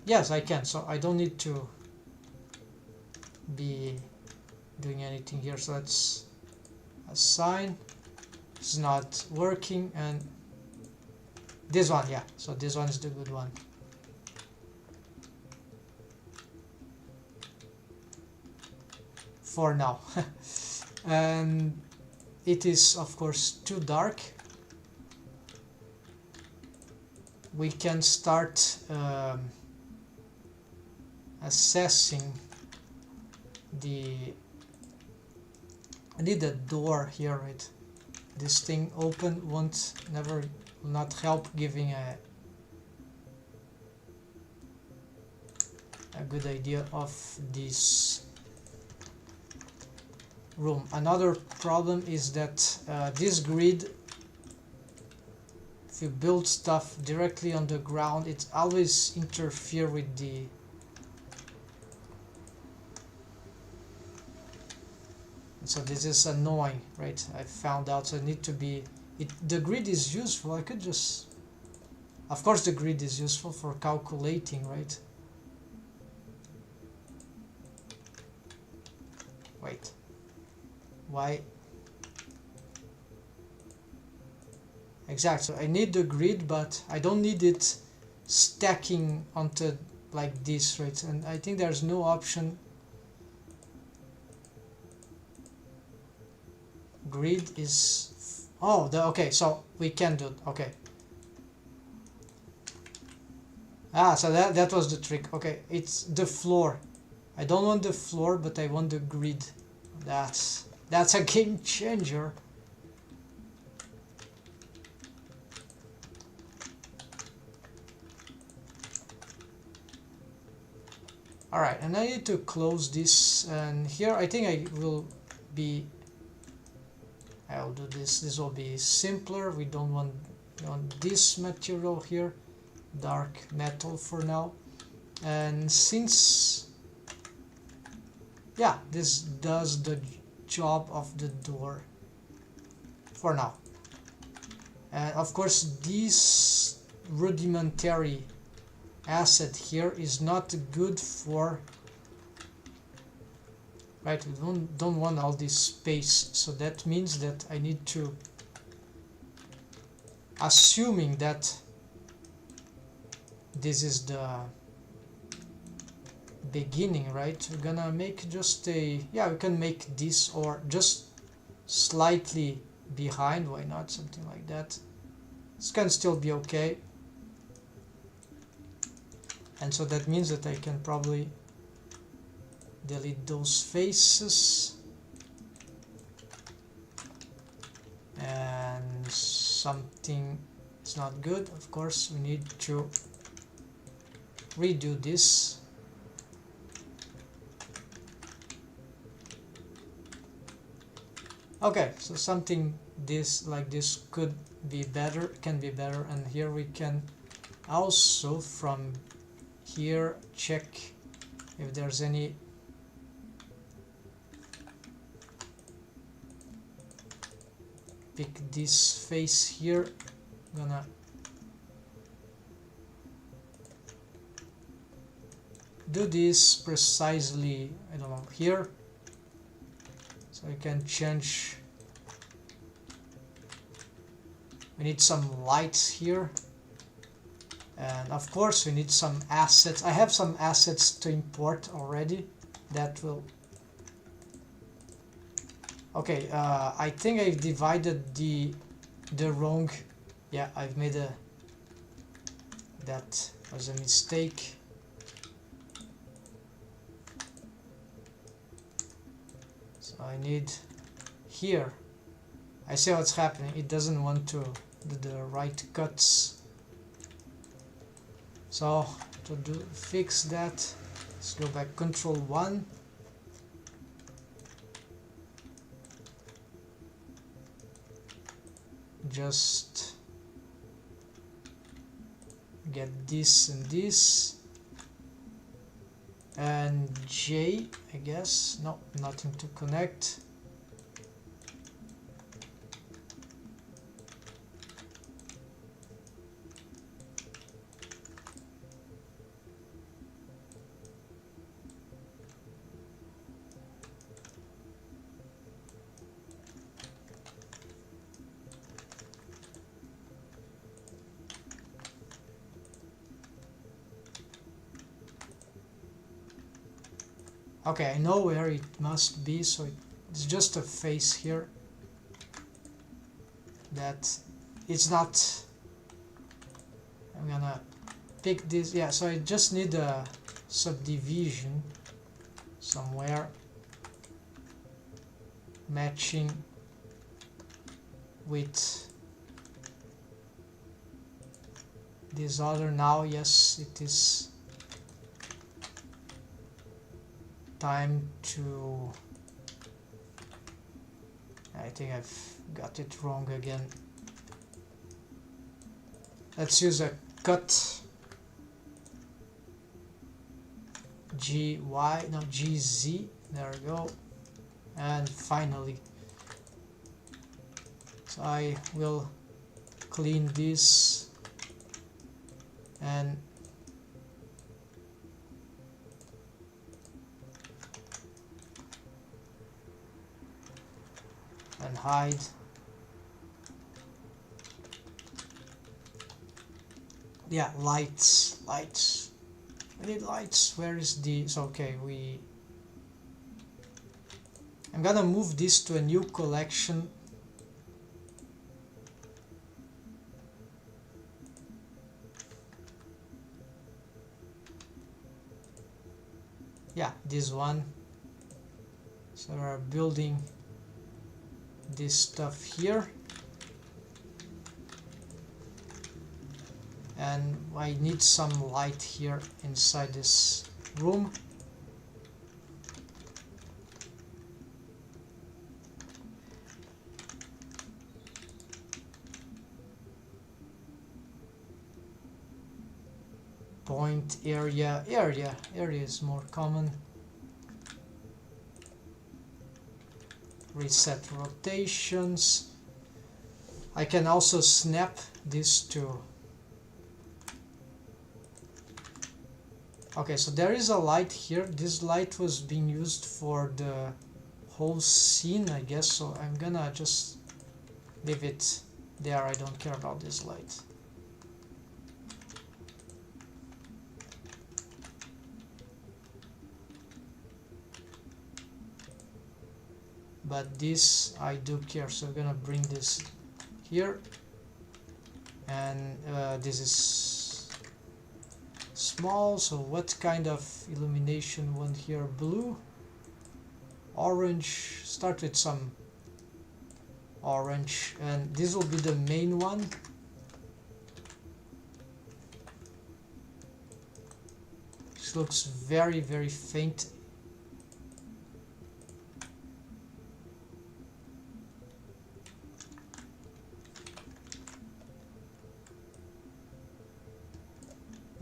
Yes, I can, so I don't need to be doing anything here. So let's assign. It's not working, and this one, yeah, so this one is the good one. For now. And it is of course too dark. We can start assessing the, I need a door here, right? This thing open won't never will not help giving a good idea of this room. Another problem is that this grid, if you build stuff directly on the ground, it always interfere with the so this is annoying, right? I found out, so I need to be the grid is useful. I could just, of course the grid is useful for calculating, right? Wait, why? Exactly, so I need the grid, but I don't need it stacking onto like this, right? And I think there's no option. Grid is, oh, okay, so we can do it. Okay, so that was the trick. Okay, it's the floor. I don't want the floor, but I want the grid. That's a game changer. Alright, and I need to close this, and here I think I'll do this. This will be simpler. We don't want this material here, dark metal for now. And since, yeah, this does the job of the door for now. And of course this rudimentary asset here is not good for, right, we don't want all this space, so that means that I need to, assuming that this is the beginning, right, we're gonna make just a, yeah, we can make this or just slightly behind, why not, something like that. This can still be okay. And so that means that I can probably delete those faces and something is not good. Of course we need to redo this. Okay, so something this like this could be better, can be better, and here we can also from here check if there's any pick this face here. I'm gonna do this precisely, I don't know, here, so I can change. We need some lights here, and of course we need some assets. I have some assets to import already that will, okay, I think I've divided the wrong, yeah, I've made a, that was a mistake. So I need here I see what's happening. It doesn't want to do the right cuts. So to fix that, let's go back Control 1. Just get this and this. And J, I guess. No, nothing to connect. Okay, I know where it must be, so it's just a face here that it's not. I'm gonna pick this. Yeah, so I just need a subdivision somewhere matching with this other. Now, yes, it is time to, I think I've got it wrong again. Let's use a cut GY, no, GZ, there we go. And finally, so I will clean this and hide. Yeah, lights. I need lights. Where is the? So okay, I'm gonna move this to a new collection. Yeah, this one. So we're building this stuff here, and I need some light here inside this room. Point area is more common. Reset rotations. I can also snap this to. Okay, so there is a light here. This light was being used for the whole scene, I guess, so I'm gonna just leave it there. I don't care about this light. But this I do care, so I'm gonna bring this here, and this is small. So what kind of illumination one here? Blue, orange. Start with some orange, and this will be the main one. This looks very, very faint.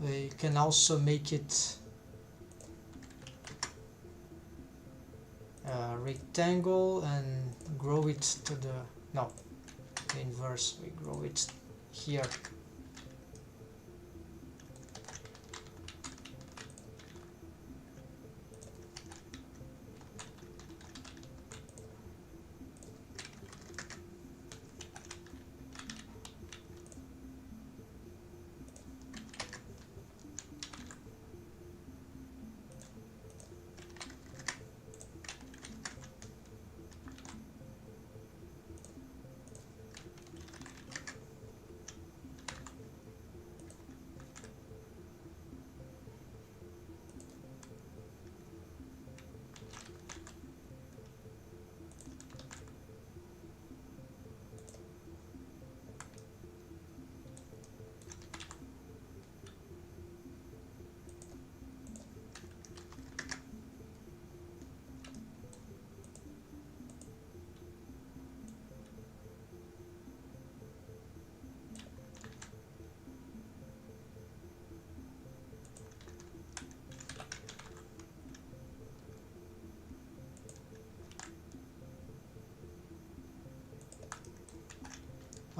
We can also make it a rectangle and grow it to the, no, the inverse, we grow it here.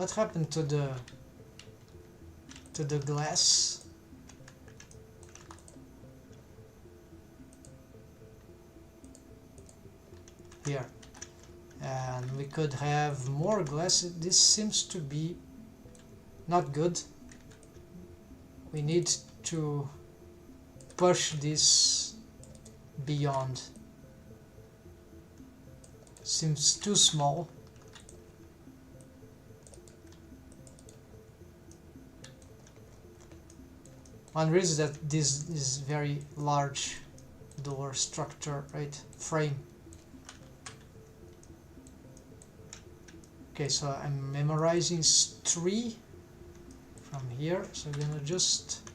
What happened to the glass? Here. And we could have more glass. This seems to be not good. We need to push this beyond. Seems too small. One reason that this is very large door structure, right? Frame. Okay, so I'm memorizing 3 from here. So I'm gonna just,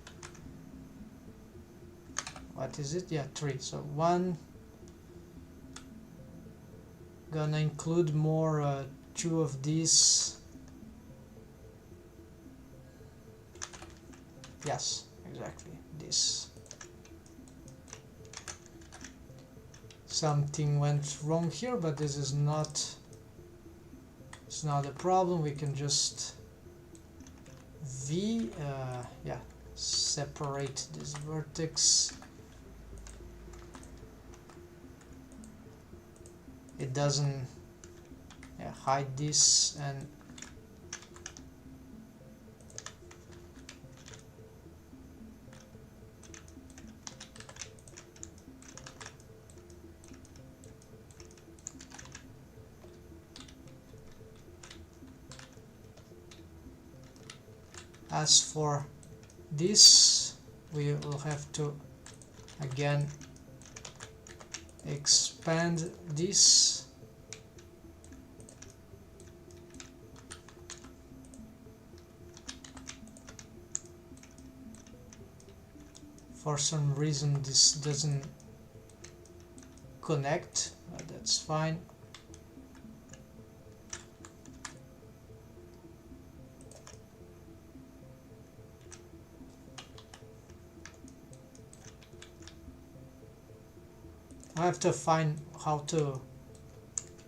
what is it? Yeah, 3. So 1. Gonna include more 2 of these. Yes, exactly this. Something went wrong here, but this is not. It's not a problem. We can just yeah, separate this vertex. It doesn't hide this, and as for this, we will have to again expand this. For some reason this doesn't connect, but that's fine. I have to find how to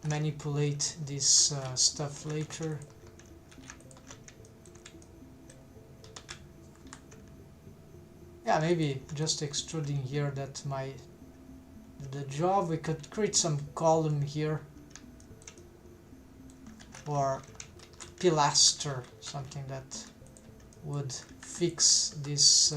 manipulate this stuff later. Yeah, maybe just extruding here that might do the job. We could create some column here, or pilaster, something that would fix this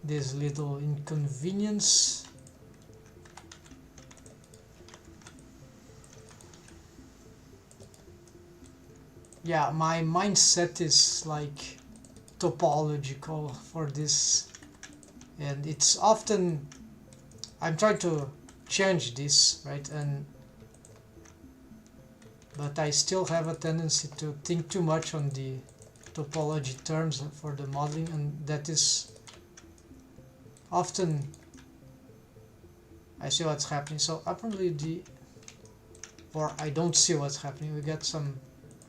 this little inconvenience. Yeah, my mindset is like topological for this, and it's often I'm trying to change this, right? But I still have a tendency to think too much on the topology terms for the modeling, and that is often I see what's happening. So apparently or I don't see what's happening. We get some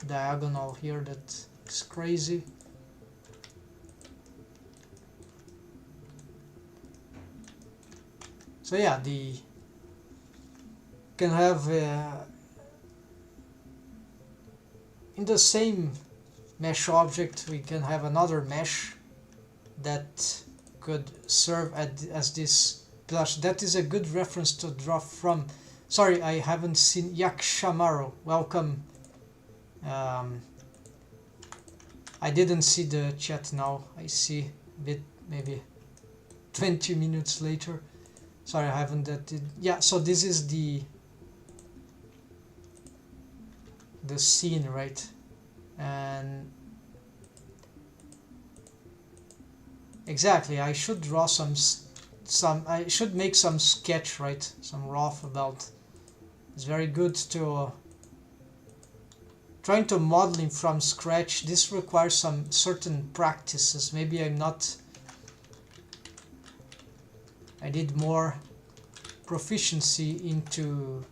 diagonal here that is crazy. So yeah, can have in the same mesh object we can have another mesh that could serve as this plush. That is a good reference to draw from. Sorry, I haven't seen Yakshamaro. Welcome. I didn't see the chat now. I see a bit, maybe 20 minutes later. Sorry, I haven't yeah, so this is the scene, right? And exactly, I should draw I should make some sketch, right? Some rough about. It's very good to trying to modeling from scratch. This requires some certain practices. Maybe I did more proficiency into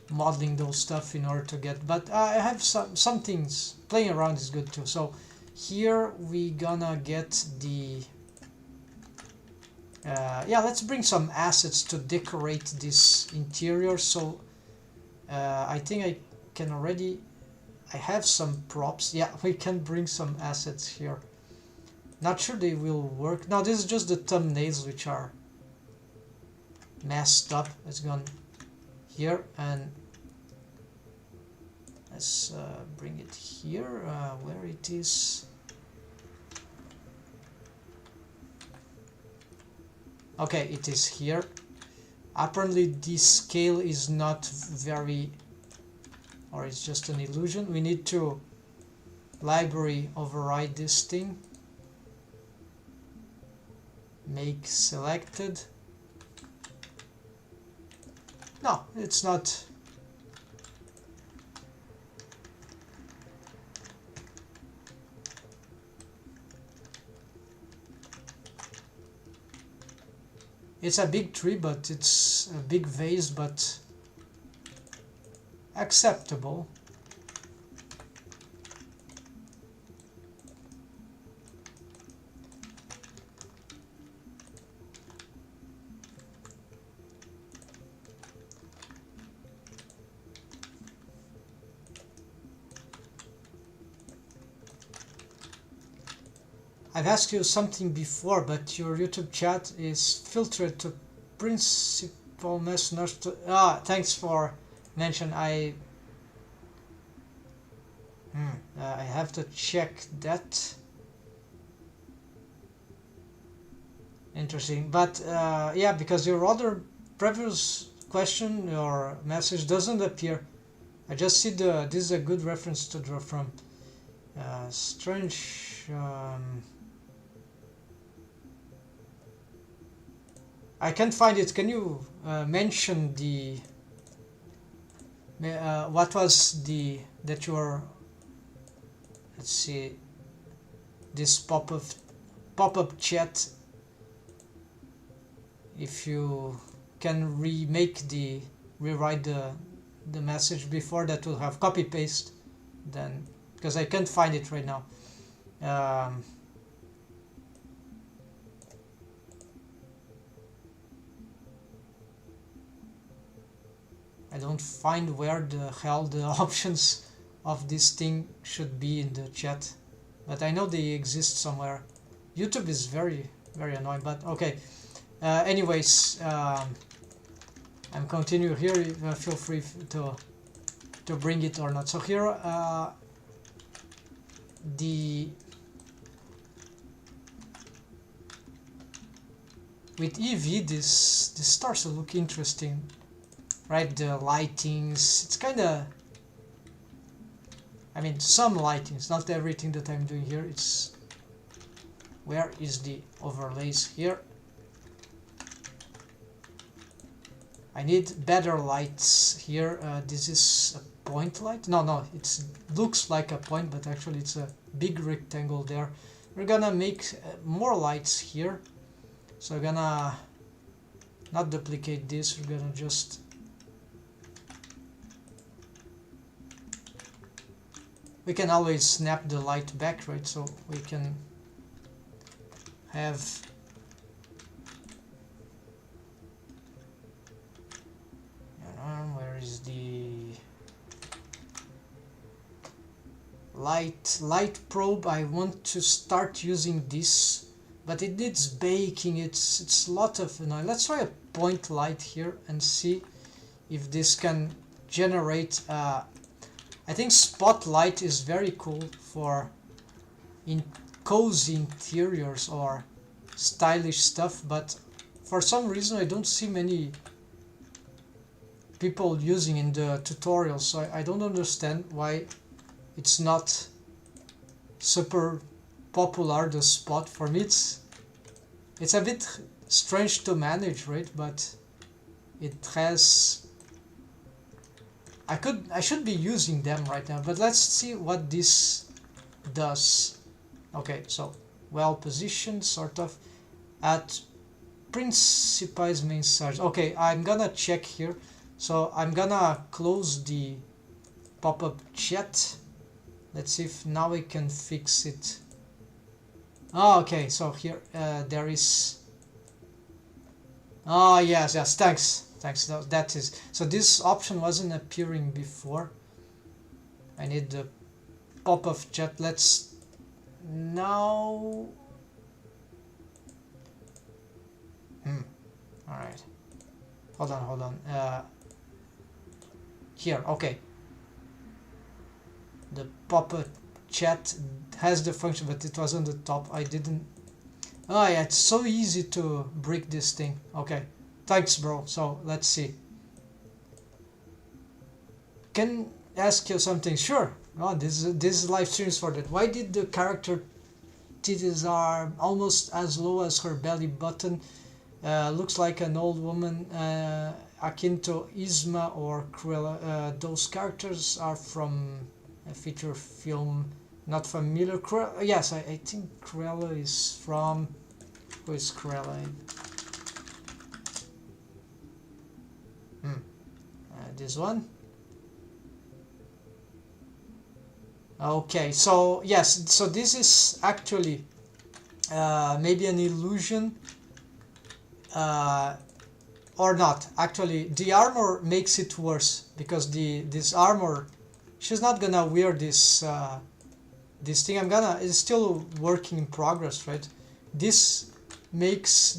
modeling those stuff in order to get, but I have some things. Playing around is good too. So here we gonna get the yeah, let's bring some assets to decorate this interior. So I think I can already, I have some props. Yeah, we can bring some assets here. Not sure they will work. Now this is just the thumbnails which are messed up. Let's go on here and let's bring it here where it is. Okay, it is here. Apparently this scale is not very, or it's just an illusion. We need to library override this thing. Make selected. No, it's not. It's a big tree, but it's a big vase, but acceptable. I've asked you something before, but your YouTube chat is filtered to principal message. Thanks for mention. I have to check that. Interesting, but yeah, because your other previous question or message doesn't appear. I just see this is a good reference to draw from. Strange. I can't find it. Can you mention the what was the that you were? Let's see. This pop-up chat. If you can rewrite the message before, that will have copy paste. Then because I can't find it right now. I don't find where the hell the options of this thing should be in the chat, but I know they exist somewhere. YouTube is very annoying, but okay. Anyways, I'm continue here. Feel free to bring it or not. So here, with EV, this starts to look interesting. Right, the lightings, it's kind of, I mean, some lightings, not everything that I'm doing here. It's, where is the overlays here? I need better lights here. This is a point light. No, it looks like a point, but actually it's a big rectangle there. We're gonna make more lights here. So we're gonna not duplicate this, we're gonna just we can always snap the light back, right? So we can have where is the light probe? I want to start using this, but it needs baking. It's a lot of noise. Let's try a point light here and see if this can generate I think spotlight is very cool for cozy interiors or stylish stuff, but for some reason I don't see many people using in the tutorials, so I don't understand why it's not super popular, the spot. For me it's a bit strange to manage, right? But it has, I should be using them right now, but let's see what this does. Okay, so well positioned, sort of, at Principi's main search. Okay, I'm gonna check here. So I'm gonna close the pop-up chat Let's see if now we can fix it. Oh, okay, so here there is. Oh yes, yes, thanks, that is, so this option wasn't appearing before. I need the pop-up chat. Let's now all right, hold on, here, okay, the pop-up chat has the function, but it was on the top. I didn't. Oh yeah, it's so easy to break this thing. Okay, thanks bro. So let's see. Can ask you something? Sure. Oh, this is live streams for that. Why did the character titties are almost as low as her belly button? Looks like an old woman, akin to Isma or Cruella. Those characters are from a feature film. Not familiar. Yes, I think Cruella is from. Who is Cruella? This one. Okay, so yes, so this is actually maybe an illusion or not. Actually, the armor makes it worse because this armor, she's not gonna wear this this thing. It's still working in progress, right? This makes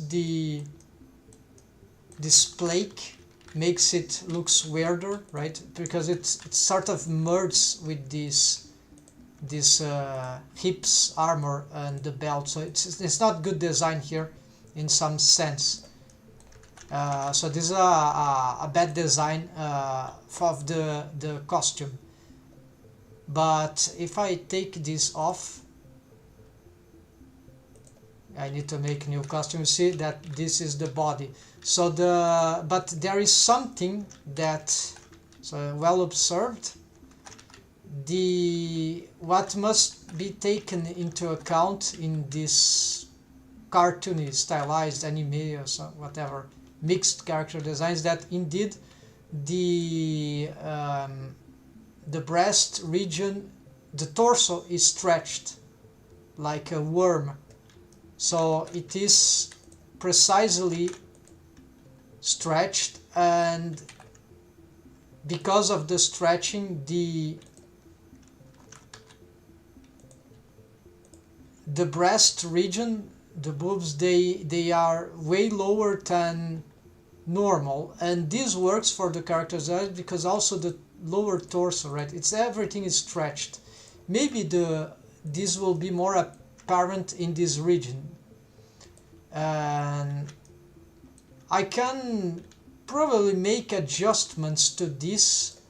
this plaque makes it looks weirder, right? Because it's sort of merged with this hips armor and the belt, so it's not good design here in some sense. So this is a bad design of the costume. But if I take this off, I need to make new costume. You see that this is the body. So but there is something that, so well observed. What must be taken into account in this cartoony stylized anime or so, whatever mixed character designs, that indeed the breast region, the torso is stretched like a worm, so it is precisely stretched, and because of the stretching, the breast region, the boobs, they are way lower than normal, and this works for the characters because also the lower torso, right? Everything is stretched. Maybe this will be more apparent in this region, and I can probably make adjustments to this,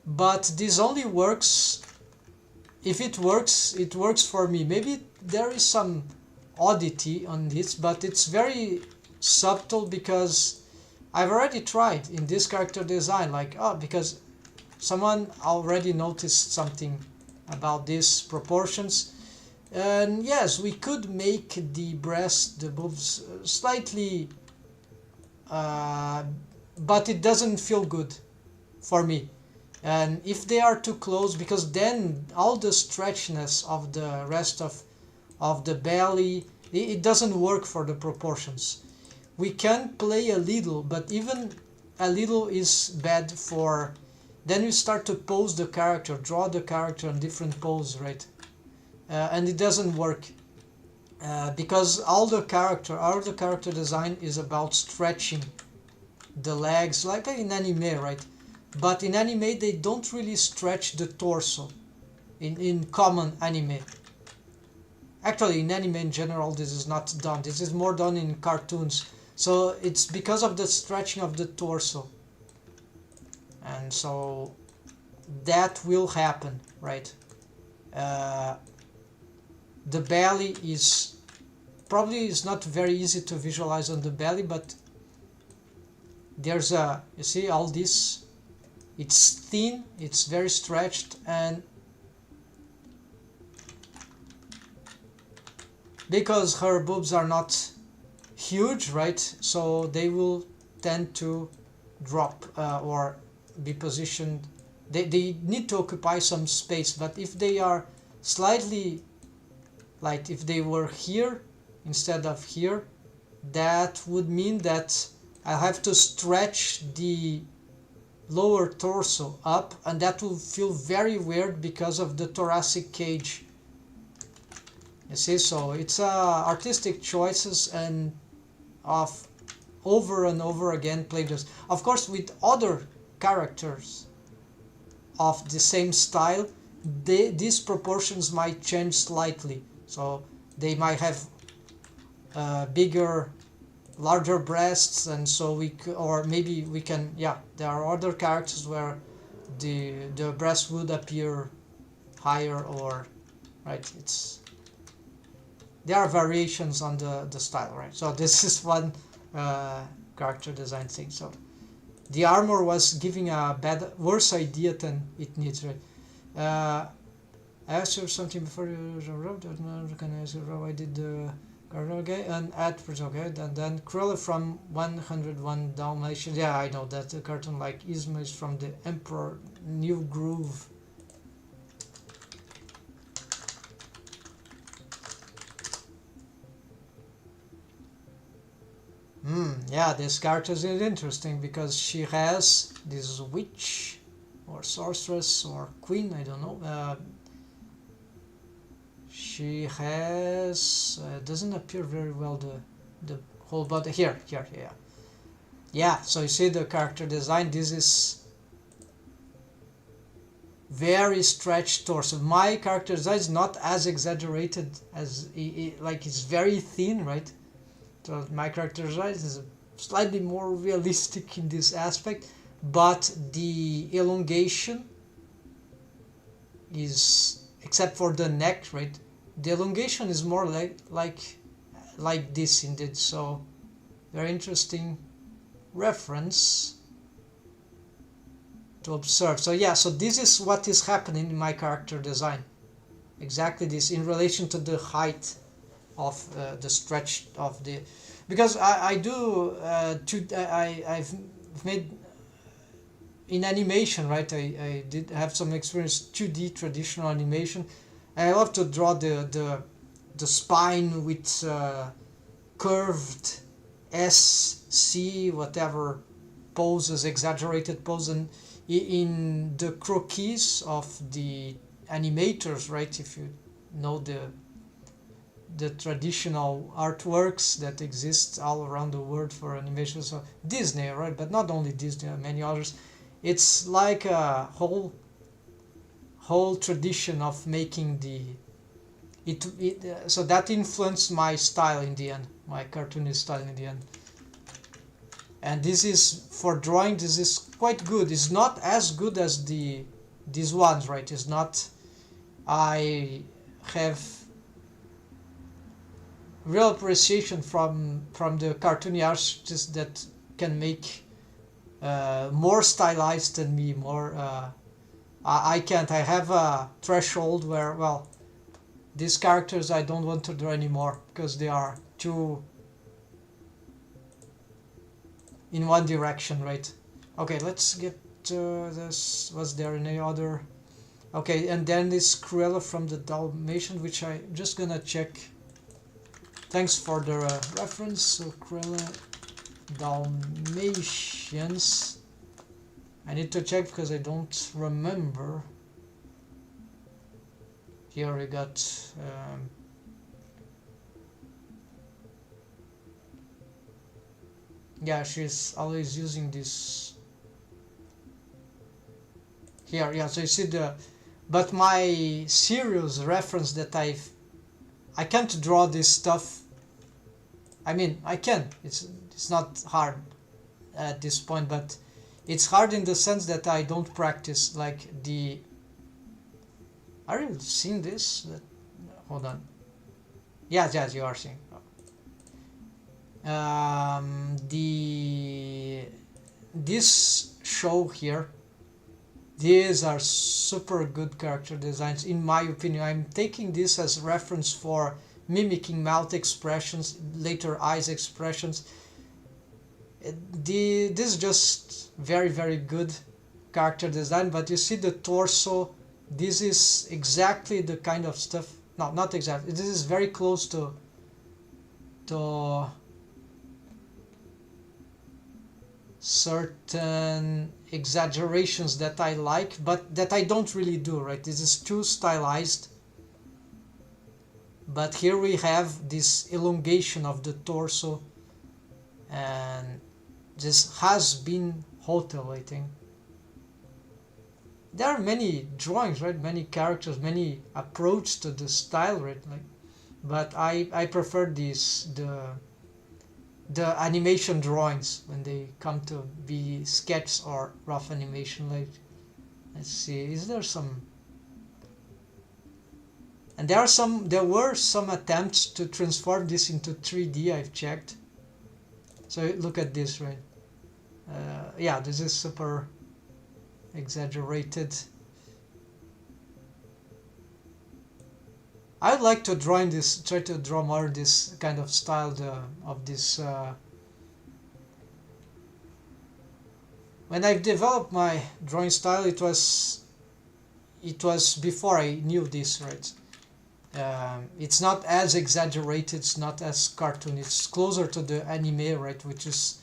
but this only works if it works for me. Maybe there is some oddity on this, but it's very subtle because I've already tried in this character design, like, because someone already noticed something about these proportions. And yes, we could make the breast, the boobs slightly, but it doesn't feel good for me. And if they are too close, because then all the stretchiness of the rest of the belly, it doesn't work for the proportions. We can play a little, but even a little is bad for, then you start to pose the character, draw the character in different poses, right? And it doesn't work because all the character design is about stretching the legs, like in anime, right? But in anime they don't really stretch the torso in common anime. Actually, in anime in general this is not done. This is more done in cartoons. So it's because of the stretching of the torso. And so that will happen, right? The belly is not very easy to visualize on the belly, but there's you see all this, it's thin, it's very stretched, and because her boobs are not huge, right, so they will tend to drop or be positioned they need to occupy some space, but if they are slightly, like if they were here instead of here, that would mean that I have to stretch the lower torso up, and that will feel very weird because of the thoracic cage. You see, so it's artistic choices and of over and over again play this. Of course, with other characters of the same style, these proportions might change slightly. So they might have bigger, larger breasts, and so or maybe we can, yeah, there are other characters where the breast would appear higher, or right, there are variations on the style, right? So this is one character design thing. So the armor was giving a worse idea than it needs, right? I asked you something before you wrote. Can I ask you how I did the okay, and okay, and then Cruella from 101 Dalmatians. Yeah, I know that the cartoon like Isma is from the Emperor New Groove. Yeah, this character is interesting because she has this witch or sorceress or queen, I don't know. She has doesn't appear very well the whole body here, yeah. So you see the character design. This is very stretched torso. My character design is not as exaggerated as like it's very thin, right? So my character design is slightly more realistic in this aspect, but the elongation is, except for the neck, right? The elongation is more like this indeed. So very interesting reference to observe. So yeah, so this is what is happening in my character design. Exactly this in relation to the height of the stretch of the, because I've made in animation, right? I did have some experience 2D traditional animation, and I love to draw the spine with curved S, C, whatever poses, exaggerated pose, and in the croquis of the animators, right? If you know the traditional artworks that exist all around the world for animation, so Disney, right? But not only Disney, many others. It's like a whole tradition of making so that influenced my style in the end, my cartoonist style in the end. And this is, for drawing, this is quite good. It's not as good as these ones, right? It's not, I have real appreciation from the cartoony artists that can make more stylized than me, more I can't. I have a threshold where, well, these characters I don't want to draw anymore because they are too in one direction, right? Okay, let's get this. Was there any other? Okay, and then this Cruella from the Dalmatian, which I'm just gonna check. Thanks for the reference. So Cruella Dalmatians. I need to check because I don't remember. Here we got yeah, she's always using this here. Yeah, so you see but my serious reference that I can't draw this stuff. I mean, I can. It's not hard at this point, but it's hard in the sense that I don't practice like Are you seeing this? Hold on. Yes, you are seeing. This show here, these are super good character designs in my opinion. I'm taking this as reference for mimicking mouth expressions, later eyes expressions. This is just very, very good. character design, but you see the torso. This is exactly the kind of stuff. No, not exactly. This is very close to certain exaggerations that I like, but that I don't really do, right? This is too stylized. But here we have this elongation of the torso, and this has been hotel, I think. There are many drawings, right? Many characters, many approach to the style, right? Like, but I prefer the animation drawings when they come to be sketches or rough animation. Like, let's see, is there some? And there were some attempts to transform this into 3D. I've checked. So look at this, right? Yeah, this is super exaggerated. I would like to draw in this, try to draw more this kind of style of this. When I've developed my drawing style, it was before I knew this, right? It's not as exaggerated, it's not as cartoon, it's closer to the anime, right? Which is,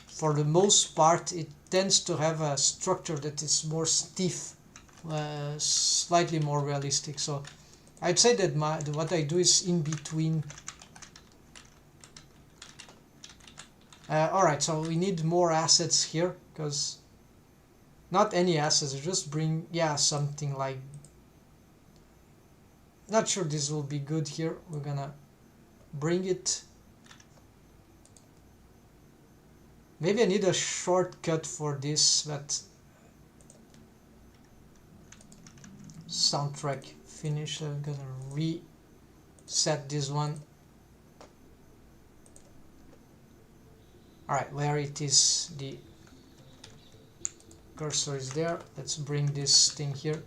for the most part, it tends to have a structure that is more stiff, slightly more realistic. So I'd say that what I do is in between. Alright, so we need more assets here, because not any assets, just bring, yeah, something like, not sure this will be good here. We're gonna bring it. Maybe I need a shortcut for this, but soundtrack finish. I'm gonna reset this one. Alright, where it is, the cursor is there. Let's bring this thing here.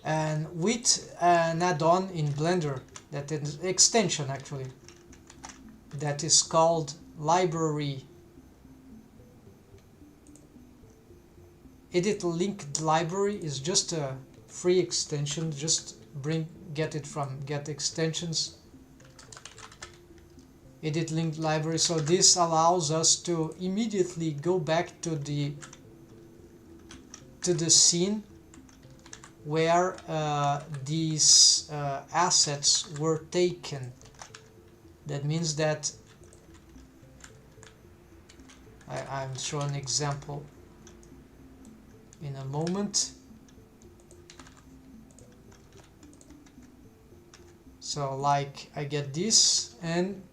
And with an add-on in Blender, that is extension actually, that is called library. Edit linked library is just a free extension. Just get it from get extensions. Edit linked library. So this allows us to immediately go back to the scene where these assets were taken. That means that I'll show an example in a moment. So like I get this and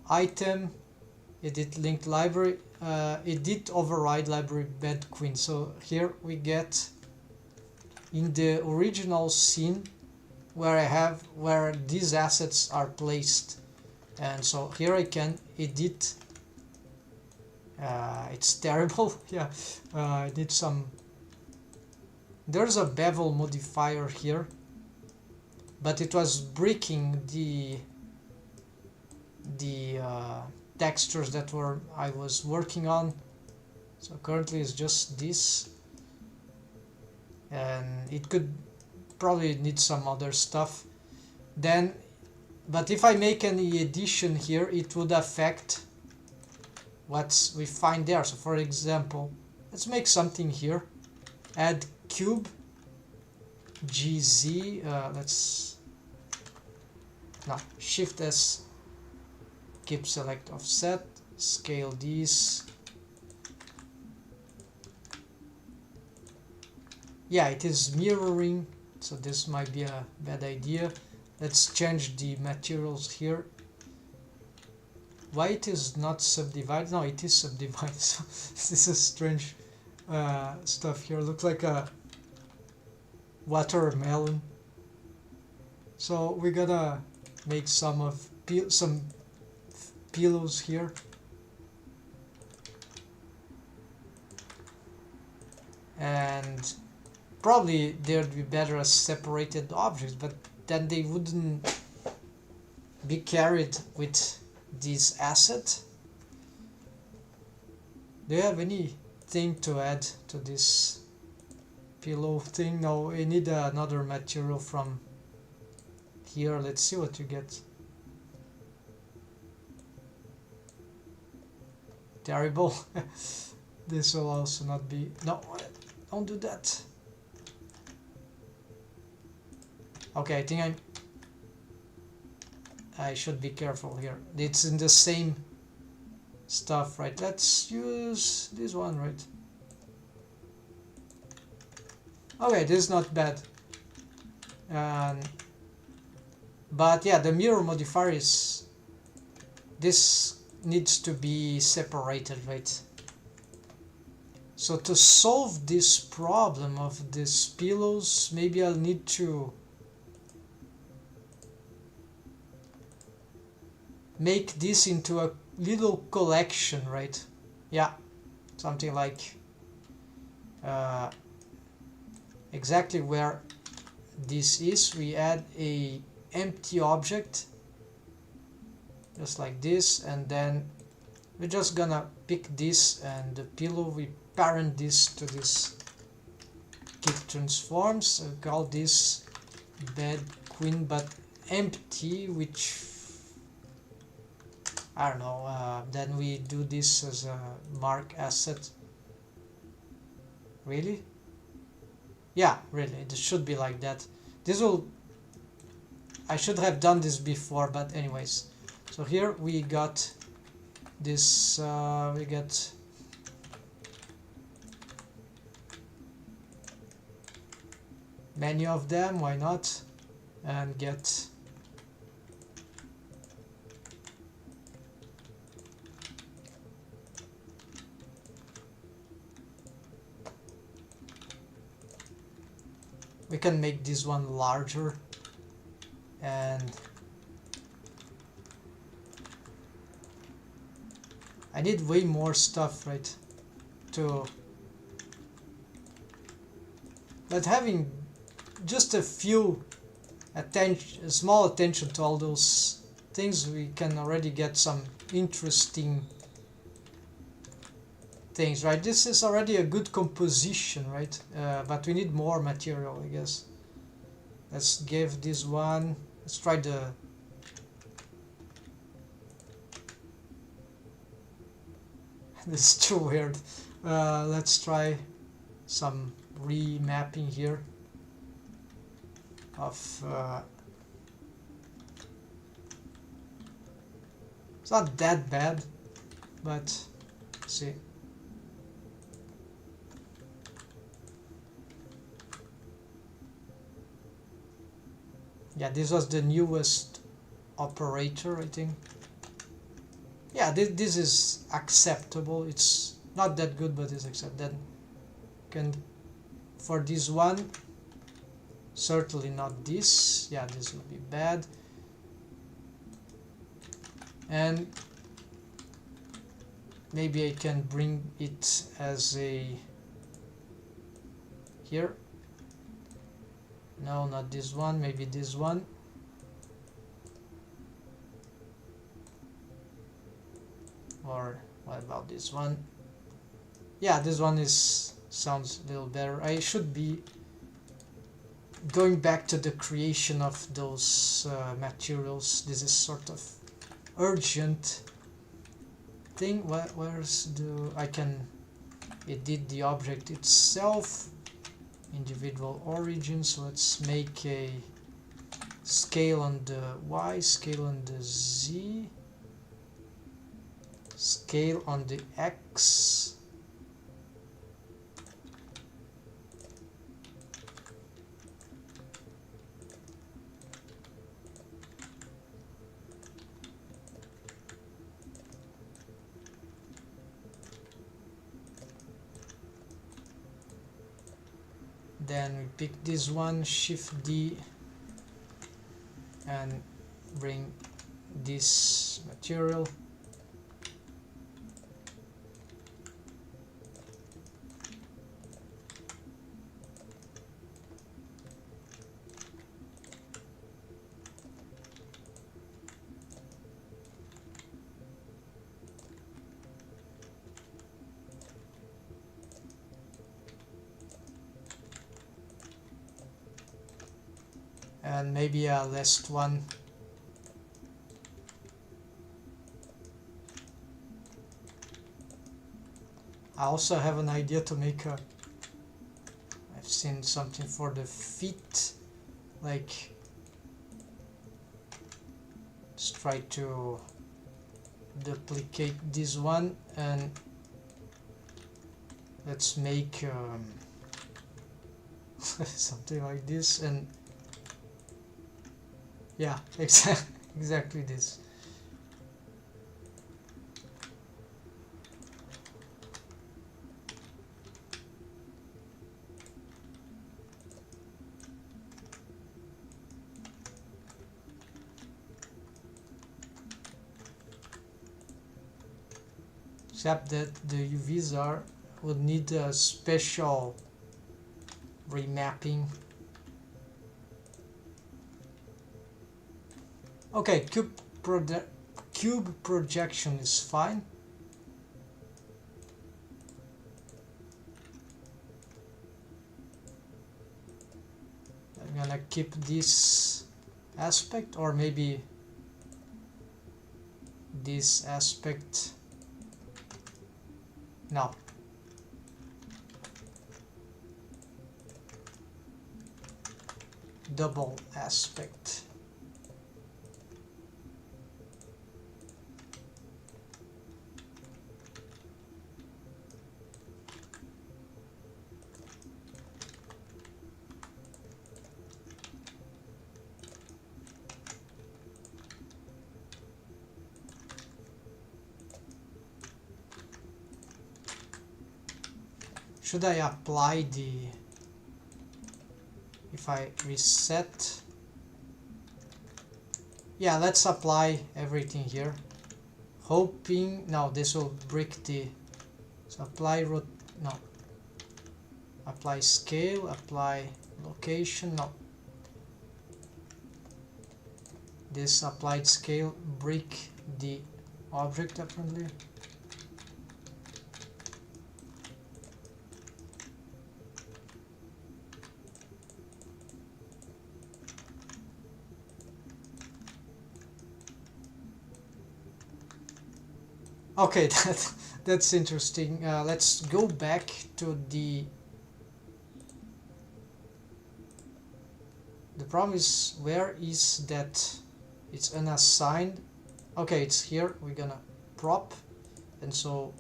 item, edit linked library, edit override library bed queen. So here we get in the original scene where these assets are placed, and so here I can edit. It's terrible. Yeah, I did some. There's a bevel modifier here, but it was breaking the textures that I was working on. So currently it's just this, and it could probably need some other stuff then, but if I make any addition here, it would affect what we find there. So for example, let's make something here, add cube GZ, let's shift S, keep select offset, scale these. Yeah, it is mirroring, so this might be a bad idea. Let's change the materials here. Why it is not subdivided? No, it is subdivided. So this is strange stuff here. Looks like a watermelon. So we're gonna make some pillows here. And probably they'd be better as separated objects, but then they wouldn't be carried with this asset. Do you have anything to add to this pillow thing? No, we need another material from here. Let's see what you get. Terrible. This will also not be... No, don't do that. Okay, I think I should be careful here. It's in the same stuff, right? Let's use this one, right? Okay, this is not bad. But yeah, the mirror modifier is... This needs to be separated, right? So to solve this problem of these pillows, maybe I'll need to make this into a little collection, right? Yeah, something like exactly where this is. We add a empty object just like this, and then we're just gonna pick this, and the pillow, we parent this to this kit transforms. So call this bed queen but empty, which I don't know. Then we do this as a mark asset. Really? Yeah, really, it should be like that. This will... I should have done this before, but anyways. So here we got this, we get many of them, why not? And get we can make this one larger, and I need way more stuff, right? But having just a few small attention to all those things, we can already get some interesting things, right? This is already a good composition, right? But we need more material, I guess. Let's give this one, let's try the this is too weird. Let's try some remapping here of it's not that bad, but see. Yeah, this was the newest operator, I think. Yeah, this is acceptable. It's not that good, but it's acceptable. Then for this one, certainly not this. Yeah, this will be bad. And maybe I can bring it as a here. No, not this one. Maybe this one. Or what about this one? Yeah, this one sounds a little better. I should be going back to the creation of those materials. This is sort of urgent thing. Where's the... I can edit the object itself. Individual origins. Let's make a scale on the Y, scale on the Z, scale on the X. Then we pick this one, Shift D, and bring this material. and maybe a last one. I also have an idea to make a, I've seen something for the feet, like, let's try to duplicate this one and let's make something like this, and yeah, exactly this. Except that the UVs would need a special remapping. Okay, cube projection is fine. I'm gonna keep this aspect, or maybe this aspect. No. Double aspect. Should I apply the, if I reset, yeah, let's apply everything here, hoping, no, this will break the, so apply no, apply scale, apply location, no, this applied scale break the object apparently. Okay, that's interesting. Let's go back to the problem is, where is that? It's unassigned. Okay, it's here. We're gonna prop, and so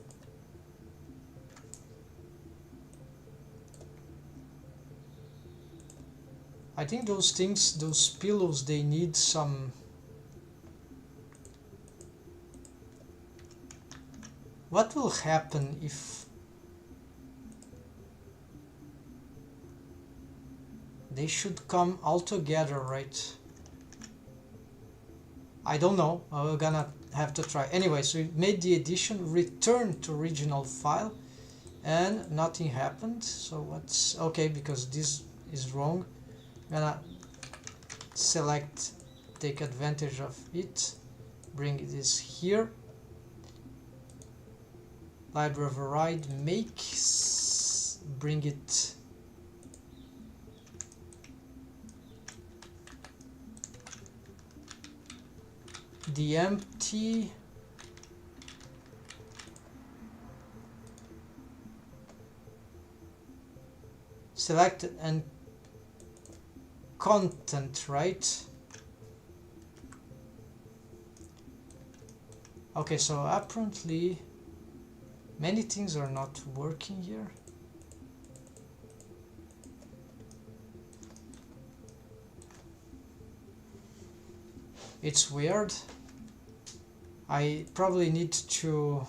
I think those things, those pillows, they need some, what will happen if they should come all together, right? I don't know. We're gonna have to try. Anyway, so we made the addition, return to original file, and nothing happened. So what's okay, because this is wrong. I'm gonna select, take advantage of it, bring this here. Library override, make, bring it the empty, select and content, right? Okay, so apparently many things are not working here. It's weird. I probably need to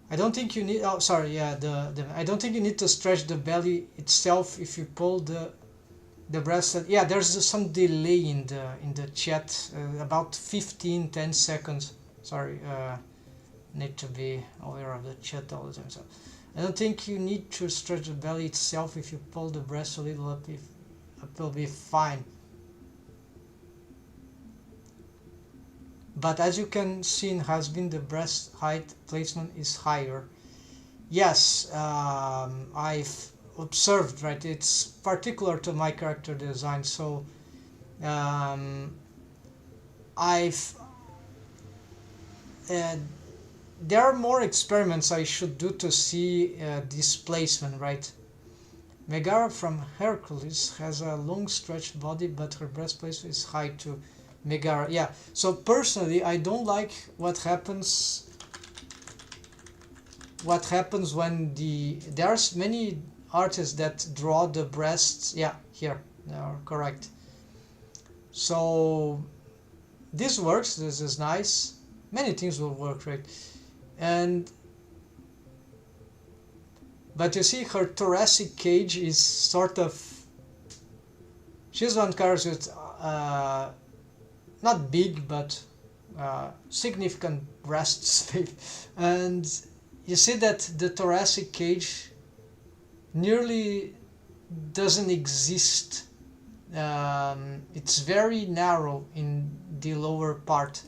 I don't think you need, oh sorry, yeah, I don't think you need to stretch the belly itself if you pull the breast. Yeah, there's some delay in the chat, about 10 seconds. Sorry, need to be aware of the chat all the time. So I don't think you need to stretch the belly itself. If you pull the breast a little up, it will be fine. but as you can see, has been the breast height placement is higher. Yes, I've observed, right? It's particular to my character design, so I've there are more experiments I should do to see displacement, right? Megara from Hercules has a long stretched body, but her breast placement is high to Megara. Yeah, so personally I don't like what happens when there's many artists that draw the breasts. Yeah, here they are correct. So this works, this is nice, many things will work, right? But you see her thoracic cage is sort of, she's one character with not big but significant breasts, and you see that the thoracic cage nearly doesn't exist. It's very narrow in the lower part.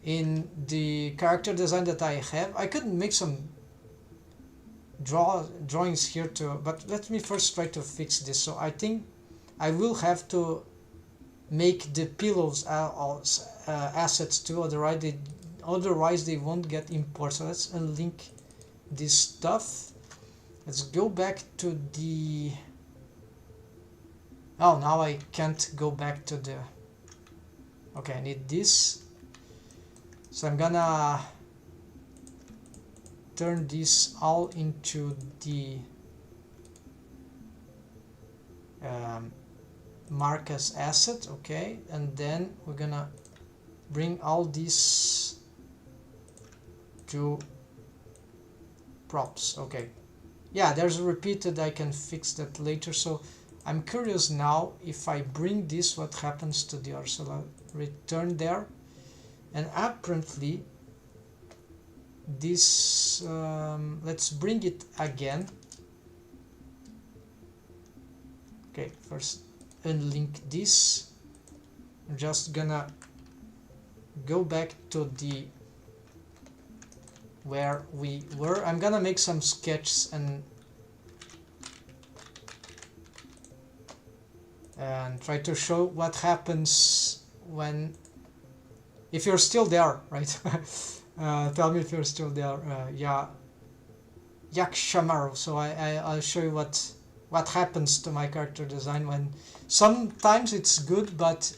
In the character design that I have, I could make some drawings here too, but let me first try to fix this. So I think I will have to make the pillows assets too, otherwise they won't get imported. So let's unlink this stuff. Let's go back to the, oh, now I can't go back to the, okay, I need this, so I'm gonna turn this all into the mark as asset. Okay, and then we're gonna bring all these to props. Okay, yeah, there's a repeated, I can fix that later. So I'm curious now, if I bring this, what happens to the Ursula? Return there, and apparently this, let's bring it again. Okay, first unlink this. I'm just gonna go back to the where we were. I'm gonna make some sketches and try to show what happens when, if you're still there, right? Tell me if you're still there. Yeah, Yakshamaru. So I'll show you what happens to my character design when sometimes it's good, but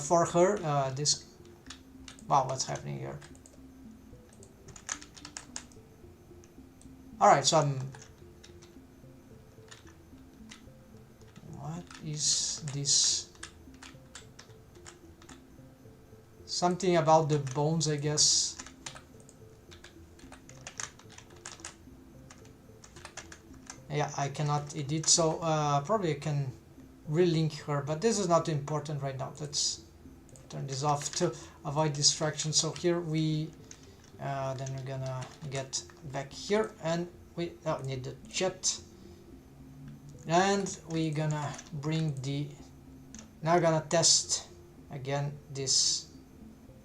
for her this, wow, what's happening here? All right, so what is this? Something about the bones, I guess. Yeah, I cannot edit, so probably I can relink her, but this is not important right now. Let's turn this off to avoid distraction. So here we then we're gonna get back here, and we need the chat, and we're gonna bring the, now we're gonna test again this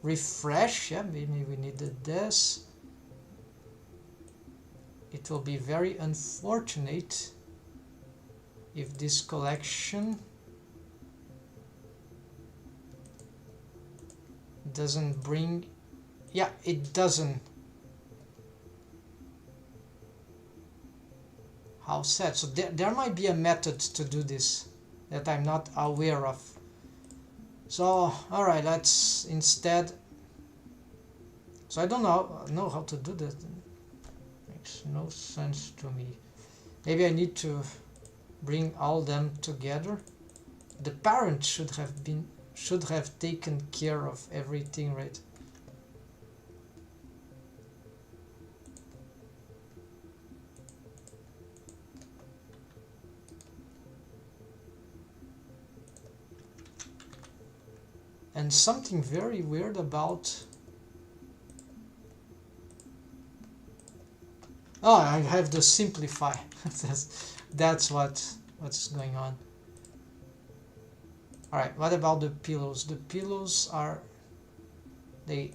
refresh. Yeah, maybe we needed this. It will be very unfortunate if this collection doesn't bring, yeah, it doesn't. How sad. So there might be a method to do this that I'm not aware of. So alright, let's instead, so I don't know how to do that. Makes no sense to me. Maybe I need to bring all them together. The parent should have taken care of everything, right? And something very weird about, oh, I have to simplify. that's what's going on. All right, what about the pillows? The pillows are, They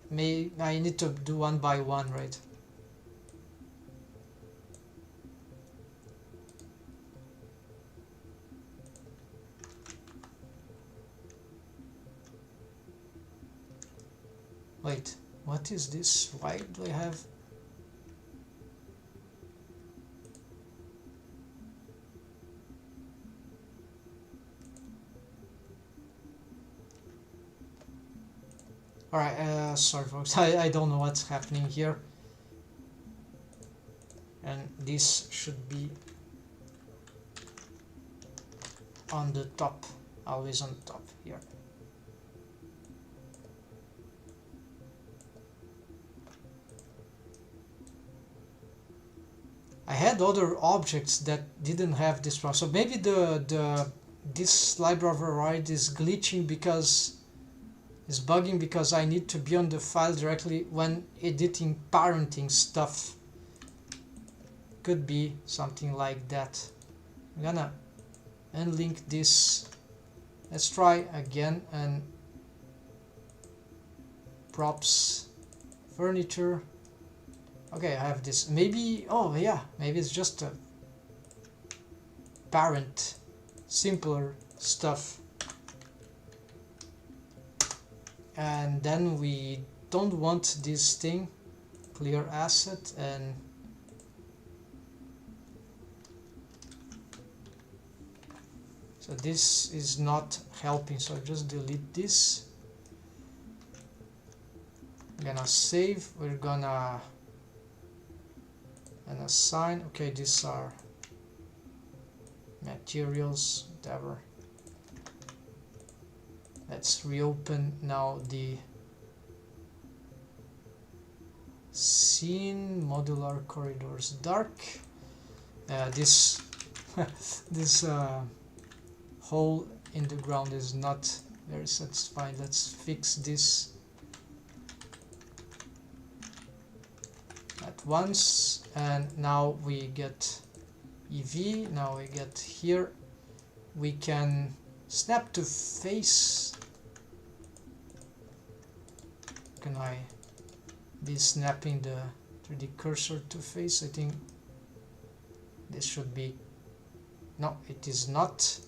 may, I need to do one by one, right? Wait, what is this? Why do I have... Alright, sorry folks, I don't know what's happening here. And this should be on the top, always on top here. I had other objects that didn't have this problem, so maybe this library override is glitching because it's bugging because I need to be on the file directly when editing parenting stuff. Could be something like that. I'm gonna unlink this. Let's try again, and props, furniture. Okay, I have this. Maybe, oh yeah, maybe it's just a parent, simpler stuff. And then we don't want this thing, clear asset, and so this is not helping, so just delete this. I'm gonna save, we're gonna and assign, okay, these are materials, whatever. Let's reopen now the scene, modular corridors dark. This this hole in the ground is not very satisfying. Let's fix this at once, and now we get EV. Now we get here, we can snap to face. Can I be snapping the 3D cursor to face? I think this should be, no, it is not.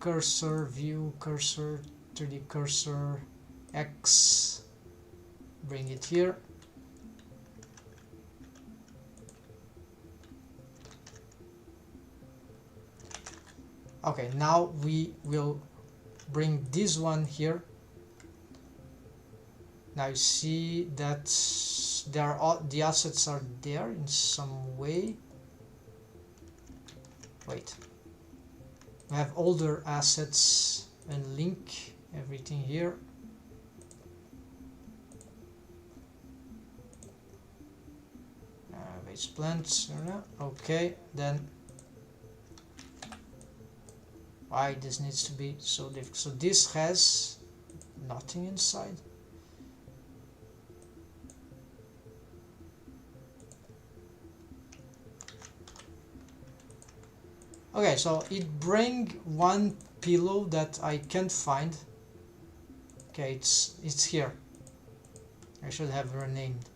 Cursor, view, cursor, 3D cursor, X, bring it here. Okay, now we will bring this one here. Now you see that there are the assets are there in some way. Wait, we have older assets and link everything here. Base plants, okay, then why this needs to be so difficult? So this has nothing inside. Okay, so it bring one pillow that I can't find. Okay, it's here. I should have renamed.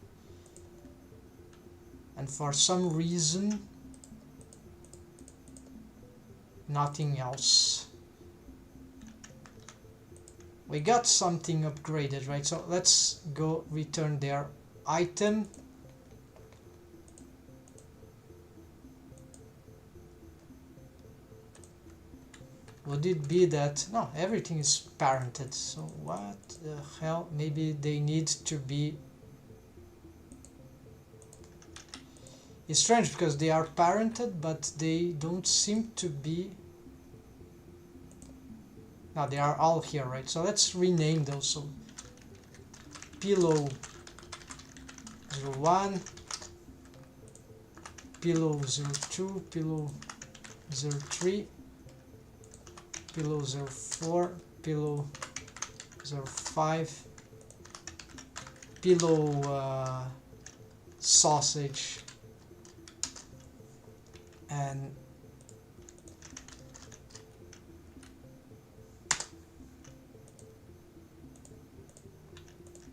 And for some reason, nothing else. We got something upgraded, right? So let's go return their item. Would it be that, no, everything is parented, so what the hell? Maybe they need to be, it's strange because they are parented but they don't seem to be. Now they are all here, right? So let's rename those. So pillow 01, pillow 02, pillow 03, pillow 04, pillow 05, pillow sausage and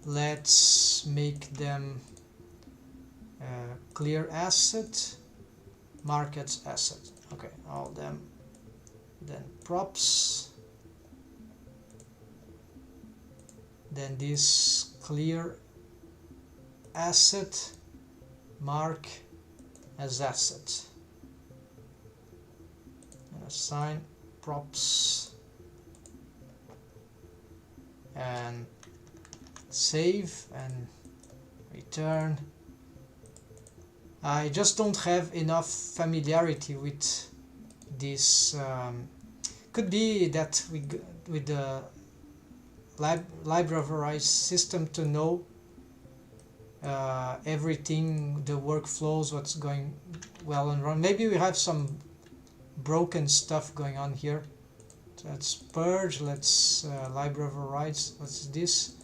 let's make them clear asset, markets asset. Okay, all them. Then props, then this clear asset mark as asset, and assign props and save and return. I just don't have enough familiarity with this. Could be that with the library system to know everything, the workflows, what's going well and wrong. Maybe we have some broken stuff going on here. So let's purge. Let's library rights. What's this?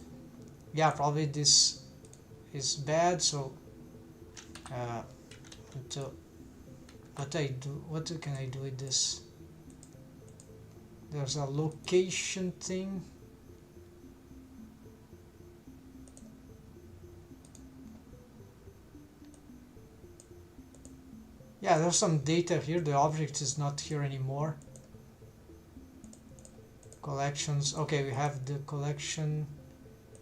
Yeah, probably this is bad. So what can I do with this? There's a location thing. Yeah, there's some data here. The object is not here anymore. Collections. Okay, we have the collection.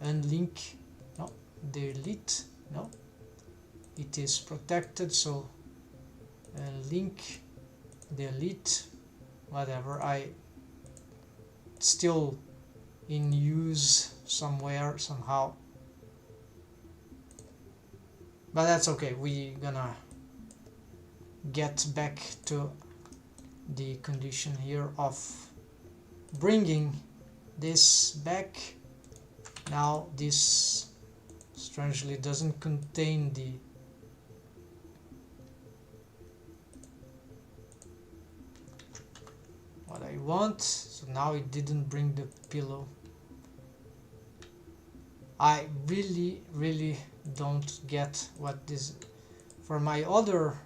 Unlink. No. Delete. No. It is protected. So link. Delete. Whatever. Still in use somewhere somehow. But that's okay. We gonna get back to the condition here of bringing this back. Now this strangely doesn't contain the what I want, so now it didn't bring the pillow. I really don't get what this for my other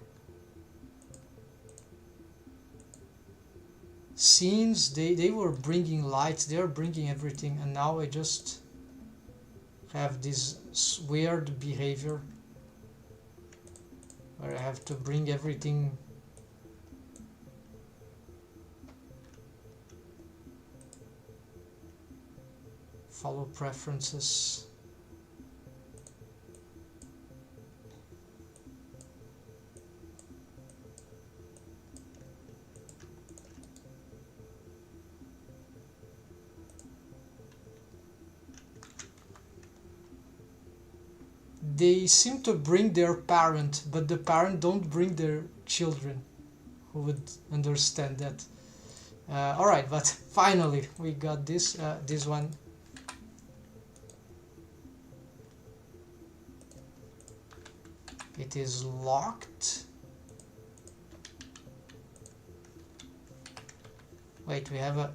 scenes. They were bringing lights, they're bringing everything, and now I just have this weird behavior where I have to bring everything. Follow preferences. They seem to bring their parent, but the parent don't bring their children. Who would understand that? Alright, but finally we got this this one. It is locked. Wait, we have a...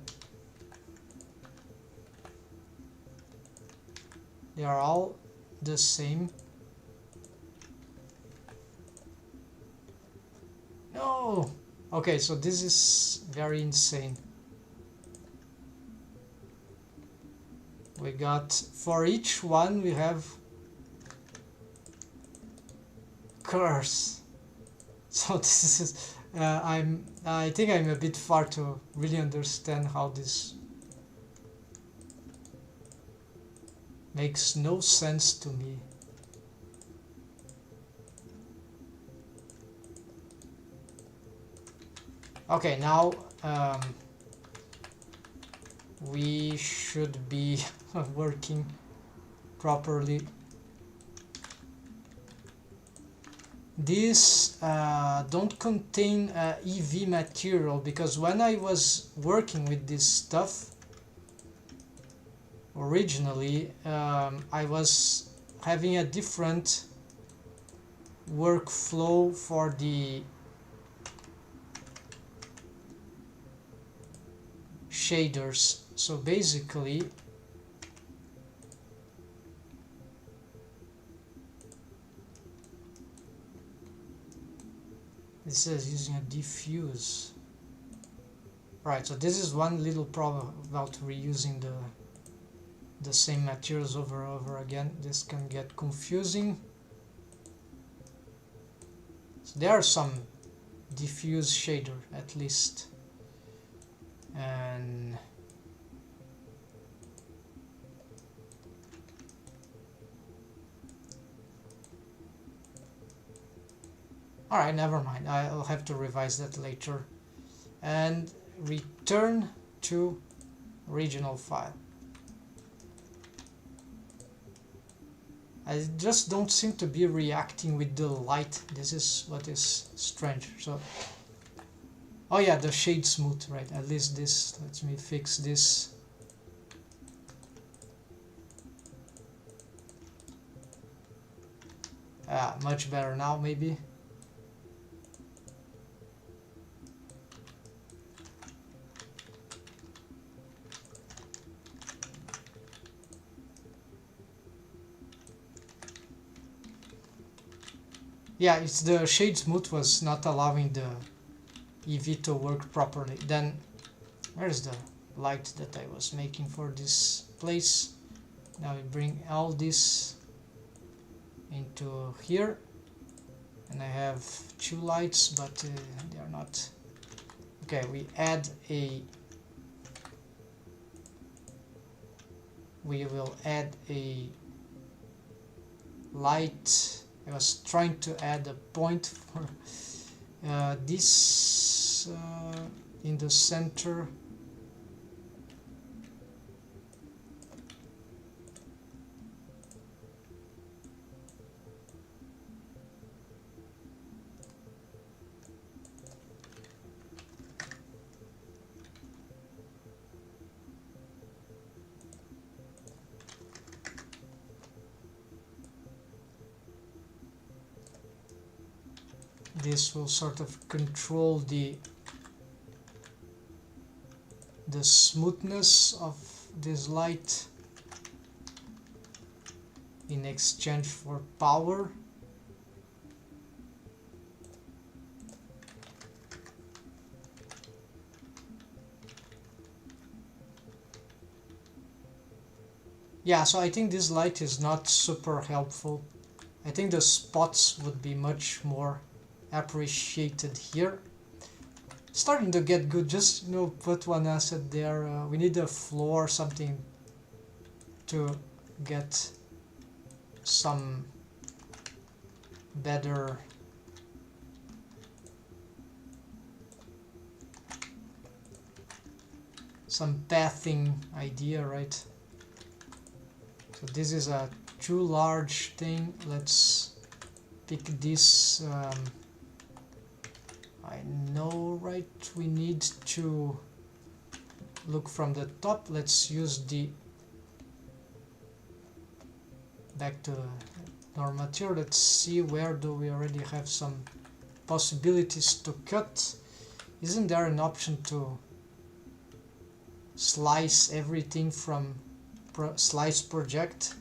They are all the same. No! Okay, so this is very insane. We got, for each one we have curse. So this is I think I'm a bit far to really understand how this makes no sense to me. Okay, now we should be working properly. These don't contain EV material, because when I was working with this stuff originally, I was having a different workflow for the shaders. So basically It says using a diffuse. Right, so this is one little problem about reusing the same materials over and over again. This can get confusing. So there are some diffuse shader at least, and alright, never mind, I'll have to revise that later. And return to original file. I just don't seem to be reacting with the light. This is what is strange. So, oh yeah, the shade smooth, right? At least this. Let me fix this. Much better now, maybe. Yeah, it's the shade smooth was not allowing the EV to work properly. Then where's the light that I was making for this place? Now we bring all this into here, and I have two lights, but they are not. Okay, we will add a light. I was trying to add a point for this in the center. This will sort of control the smoothness of this light in exchange for power. Yeah, so I think this light is not super helpful. I think the spots would be much more appreciated here. Starting to get good. Just, you know, put one asset there. We need a floor, something to get some better pathing idea, right? So this is a too large thing. Let's pick this. I know, right? We need to look from the top. Let's use the back to normal material. Let's see, where do we already have some possibilities to cut. Isn't there an option to slice everything from slice project?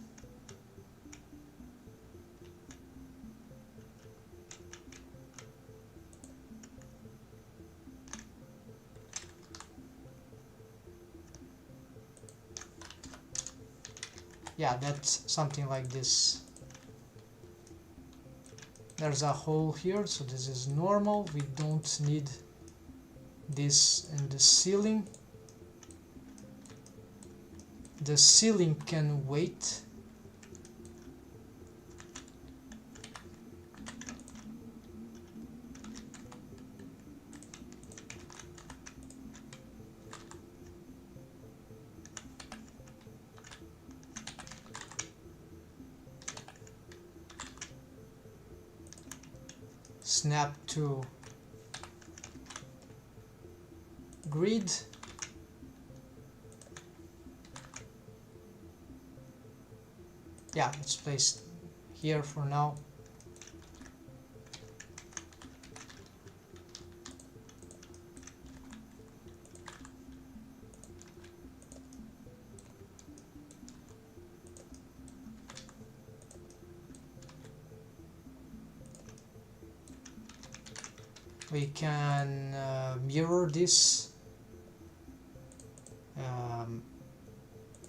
Yeah, that's something like this. There's a hole here, so this is normal. We don't need this in the ceiling. The ceiling can wait. Snap to grid. Yeah, it's placed here for now. we can mirror this,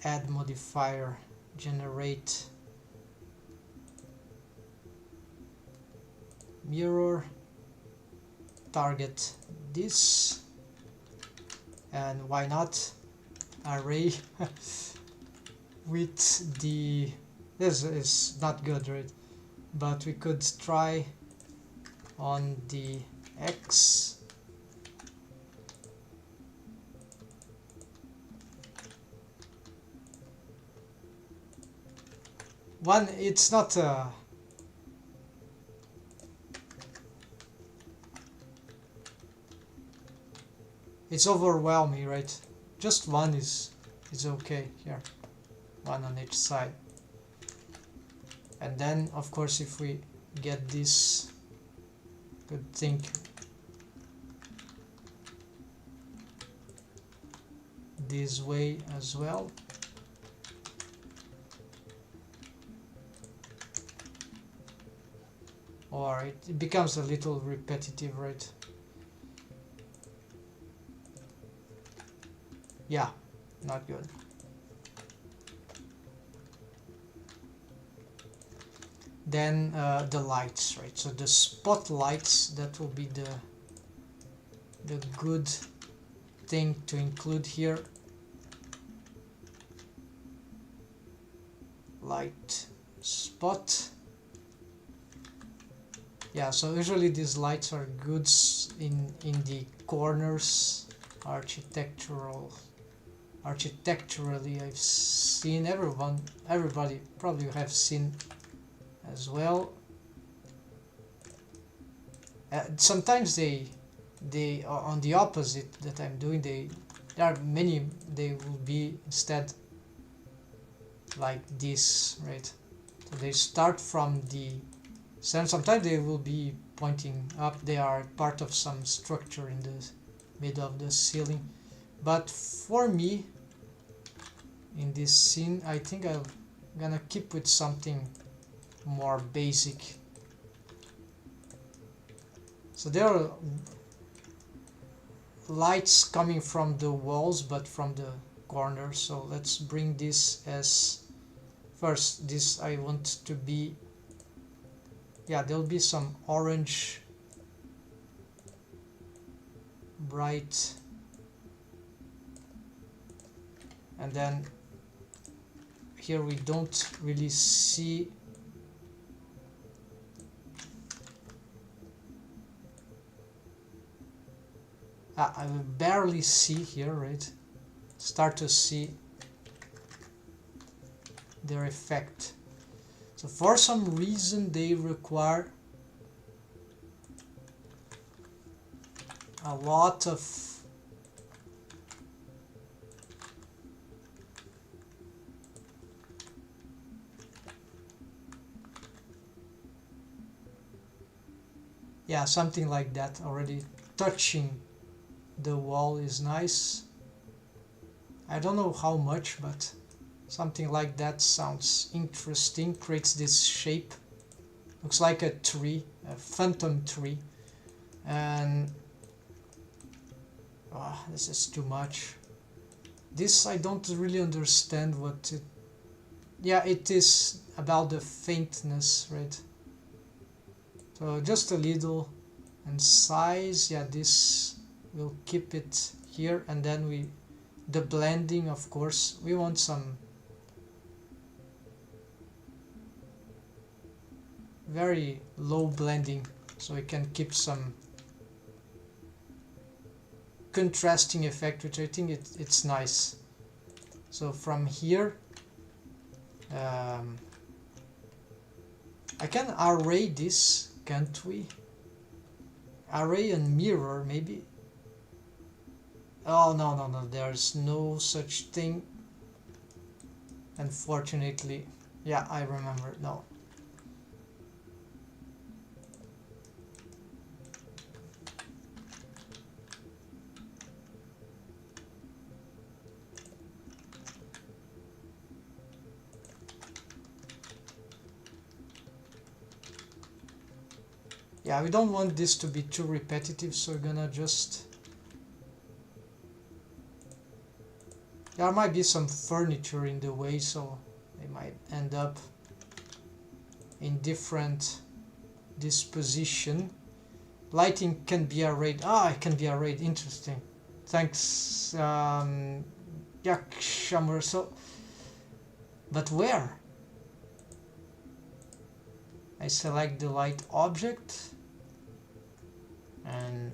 add modifier, generate mirror, target this, and why not array with the, this is not good, right? But we could try on the X. One, it's not it's overwhelming, right? Just one is okay here, one on each side. And then of course if we get this, could think this way as well. Or it becomes a little repetitive, right? Yeah, not good. Then the lights, right? So the spotlights, that will be the good thing to include here. Light spot. Yeah, so usually these lights are good in the corners, architecturally. I've seen everybody probably have seen as well. Sometimes they on the opposite that I'm doing, there are many, they will be instead like this, right? So they start from the center. Sometimes they will be pointing up, they are part of some structure in the middle of the ceiling. But for me, in this scene, I think I'm gonna keep with something more basic. So there are lights coming from the walls, but from the corners. So let's bring this as first. This I want to be, yeah, there'll be some orange, bright, and then here we don't really see. I will barely see here, right? Start to see their effect. So for some reason they require a lot of yeah, something like that. Already touching the wall is nice. I don't know how much, but something like that sounds interesting. Creates this shape, looks like a tree, a phantom tree. And this is too much. This I don't really understand what it, yeah, it is about the faintness, right? So just a little. And size, yeah, this will keep it here. And then the blending, of course, we want some very low blending, so we can keep some contrasting effect, which I think it's nice. So from here I can array this, can't we? Array and mirror, maybe. Oh, no, there's no such thing, unfortunately. Yeah, I remember. No. Yeah, we don't want this to be too repetitive, so we're gonna just... There might be some furniture in the way, so they might end up in different disposition. Lighting can be arrayed. It can be arrayed. Interesting. Thanks, Yakshammer. So, but where? I select the light object and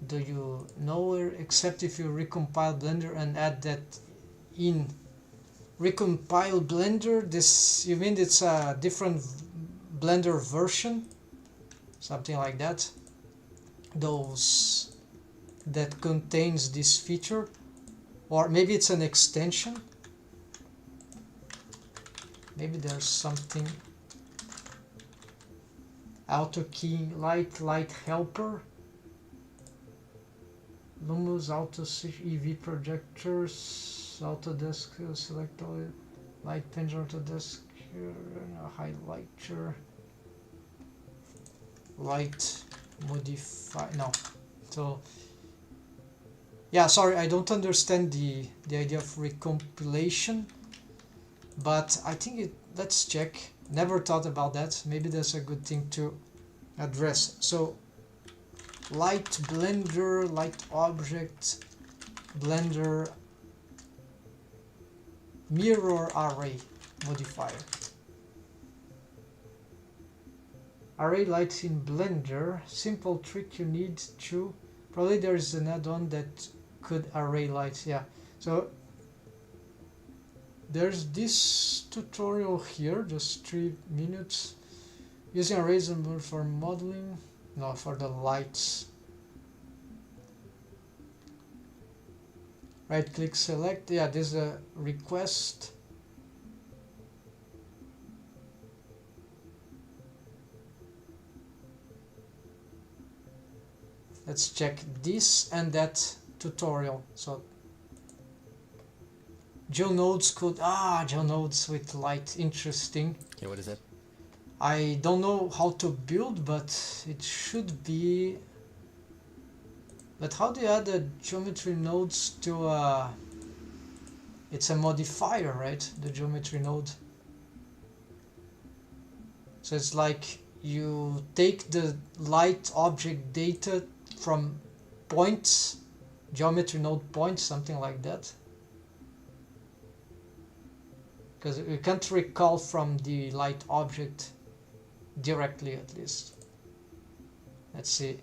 do you know where, except if you recompile Blender and add that in recompile Blender, this, you mean it's a different Blender version, something like that, those that contains this feature, or maybe it's an extension, maybe there's something, auto keying light helper, Lumos, auto EV projectors, Autodesk select all light pendulum, Autodesk highlighter, light modify, no. So yeah, sorry, I don't understand the idea of recompilation, but I think it, let's check. Never thought about that. Maybe that's a good thing to address. So light Blender, light object, Blender mirror array modifier. Array lights in Blender. Simple trick you need to, probably there's an add-on that could array lights. Yeah, so there's this tutorial here, just 3 minutes, using arrays for modeling, no, for the lights. Right click, select, yeah, there's a request. Let's check this and that tutorial. So GeoNodes could, GeoNodes with light, interesting. Yeah, what is that? I don't know how to build, but it should be. But how do you add the geometry nodes to it's a modifier, right? The geometry node. So it's like you take the light object data from points, geometry node points, something like that. Because we can't recall from the light object directly, at least. Let's see.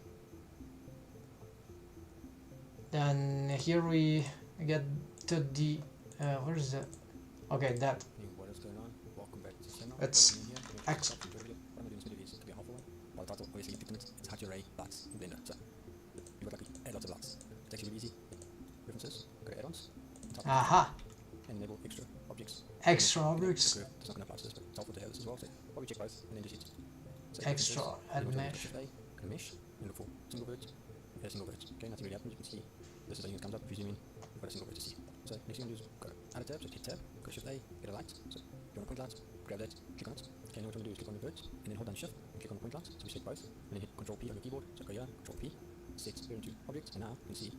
Then here we get to the where is that? Okay, that. What is going on? Welcome back to the channel. It's X. What I'm doing in this video is to be helpful. Well, that's obviously it's how to array blocks in Blender. So you got like add lots of blocks. It's actually really easy. References, go to add-ons, Aha. and enable extra objects. Extra objects. It's not going to apply to this, but it's helpful to have this as well. So probably check both and then just hit. So Extra add mesh. Shift A, go to mesh, and look for single vert. Add a single vert. Okay, nothing really happens. You can see this is the thing that comes up if you zoom in. You've got a single vert to see. So next thing you do is go add a tab, just hit tab, go Shift A, get a light. So you want a point light, grab that, click on it. Okay, now what you want to do is click on the vert, and then hold down Shift and click on the point light. So we select both, and then hit Control P on your keyboard. So go here, Control P, set parent to object, and now you can see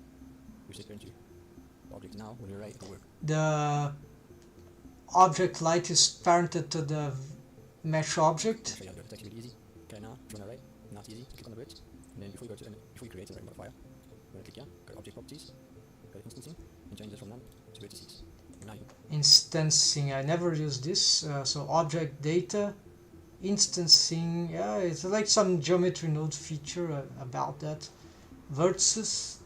we set parent to object. Now when you array, it'll work. The object light is parented to the mesh object. So yeah, it's actually really easy. Okay, now if you want to array, now it's easy. So click on the vert, and then before you create an array modifier, you want to click here, go to object properties, go to instancing, and change this from none to vertices. And now you Instancing, I never use this. So object data, instancing. Yeah, it's like some geometry node feature about that. Vertices.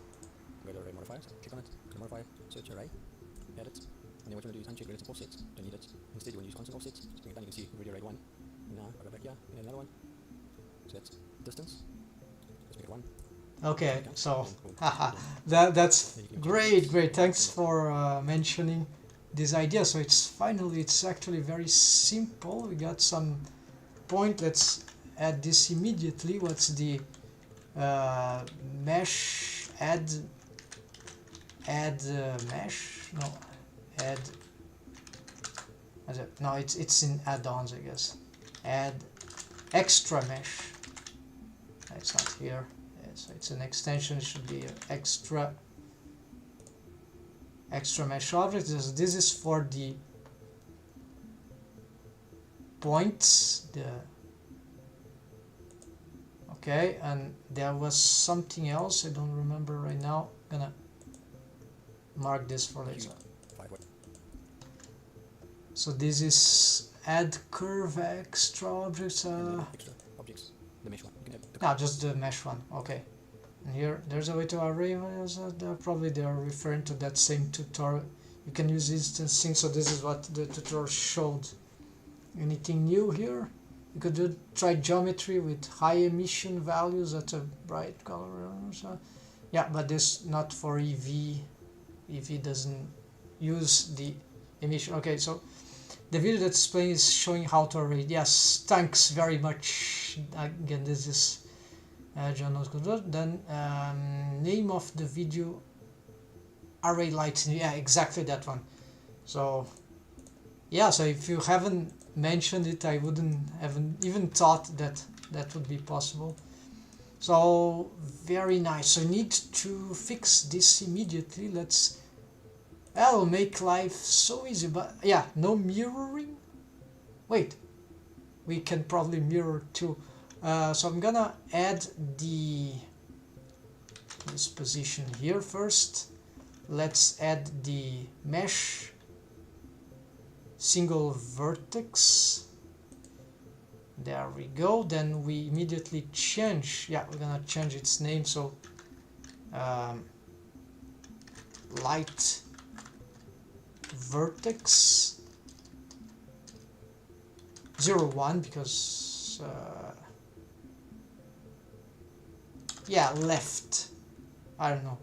go to array modifier, so click on it, go to modifier, search array, add it, and then what you want to do is uncheck relative offset, don't need it. Instead you want to use constant offset, just bring it down, you can see we already arrayed one. And now I go back here, and another one, so that's distance, let's make it 1. Okay, so haha, that's great. Thanks for mentioning this idea. So it's actually very simple. We got some point. Let's add this immediately. What's the mesh add mesh? No, add. No, it's in add-ons, I guess. Add extra mesh. It's not here. So it's an extension. It should be extra mesh object. This is for the points. Okay, and there was something else I don't remember right now. Gonna mark this for later. So this is add curve extra objects. Extra objects, the mesh one. You can have the No, just the mesh one. Okay. And here there's a way to array. Probably they are referring to that same tutorial. You can use instancing. So this is what the tutorial showed. Anything new here? You could try geometry with high emission values at a bright color. So, yeah, but this not for EV. EV doesn't use the emission. Okay, so the video that's playing is showing how to array. Yes, thanks very much. Again, this is John. Then name of the video, array lights. Yeah, exactly that one. So yeah, so if you haven't mentioned it, I wouldn't have even thought that that would be possible. So very nice. So I need to fix this immediately. That'll make life so easy. But yeah, no mirroring. Wait, we can probably mirror too. So I'm gonna add this position here first. Let's add the mesh single vertex. There we go. Then we immediately change. Yeah, we're gonna change its name. So light vertex 0, 1 because yeah, left. I don't know.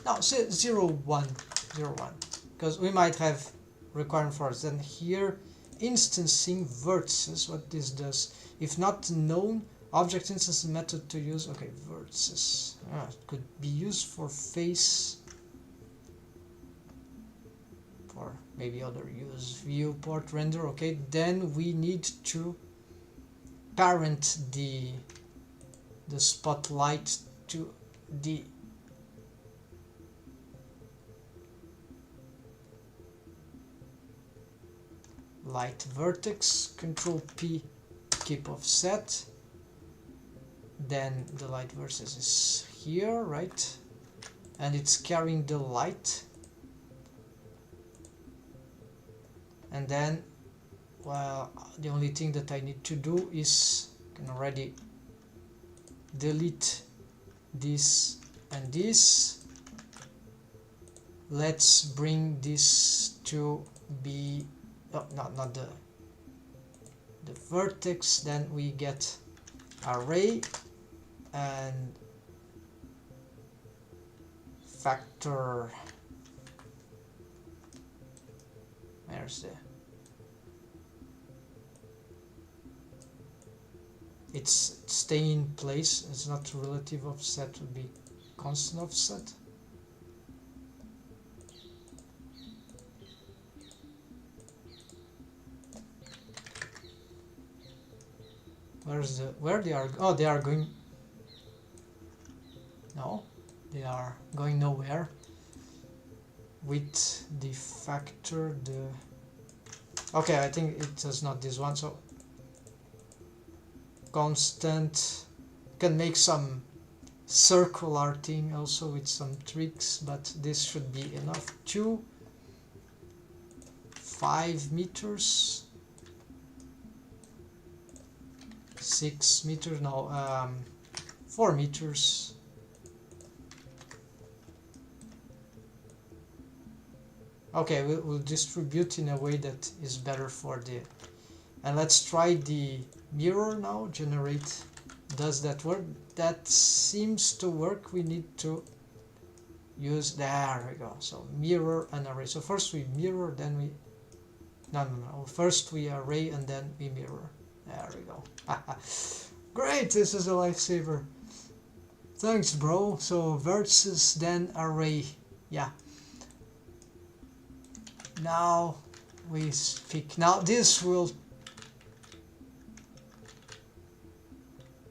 No, 0, 1. 0, 1, because we might have requirement for us. Then here, instancing vertices. What this does, if not known, object instance method to use. Okay, vertices. It could be used for face, for maybe other use, viewport, render. Okay, then we need to parent the spotlight to the light vertex. Control P, keep offset. Then the light vertex is here, right? And it's carrying the light. And then, well, the only thing that I need to do is can already delete this and this. Let's bring this to be not the vertex. Then we get array and factor. Where's the? It's staying in place. It's not relative offset. Would be constant offset. Where they are? Oh, they are going. No, they are going nowhere. With the factor, okay, I think it is not this one. So constant, can make some circular thing also with some tricks, but this should be enough. 5 meters. 6 meters, no, 4 meters. Okay, we'll distribute in a way that is better for the, and let's try the mirror now. Generate, does that work? That seems to work. We need to use, there we go. So mirror and array. So first we mirror, then we, no, first we array and then we mirror. There we go. Great, this is a lifesaver. Thanks, bro. So versus then array. Yeah. Now we speak. Now this will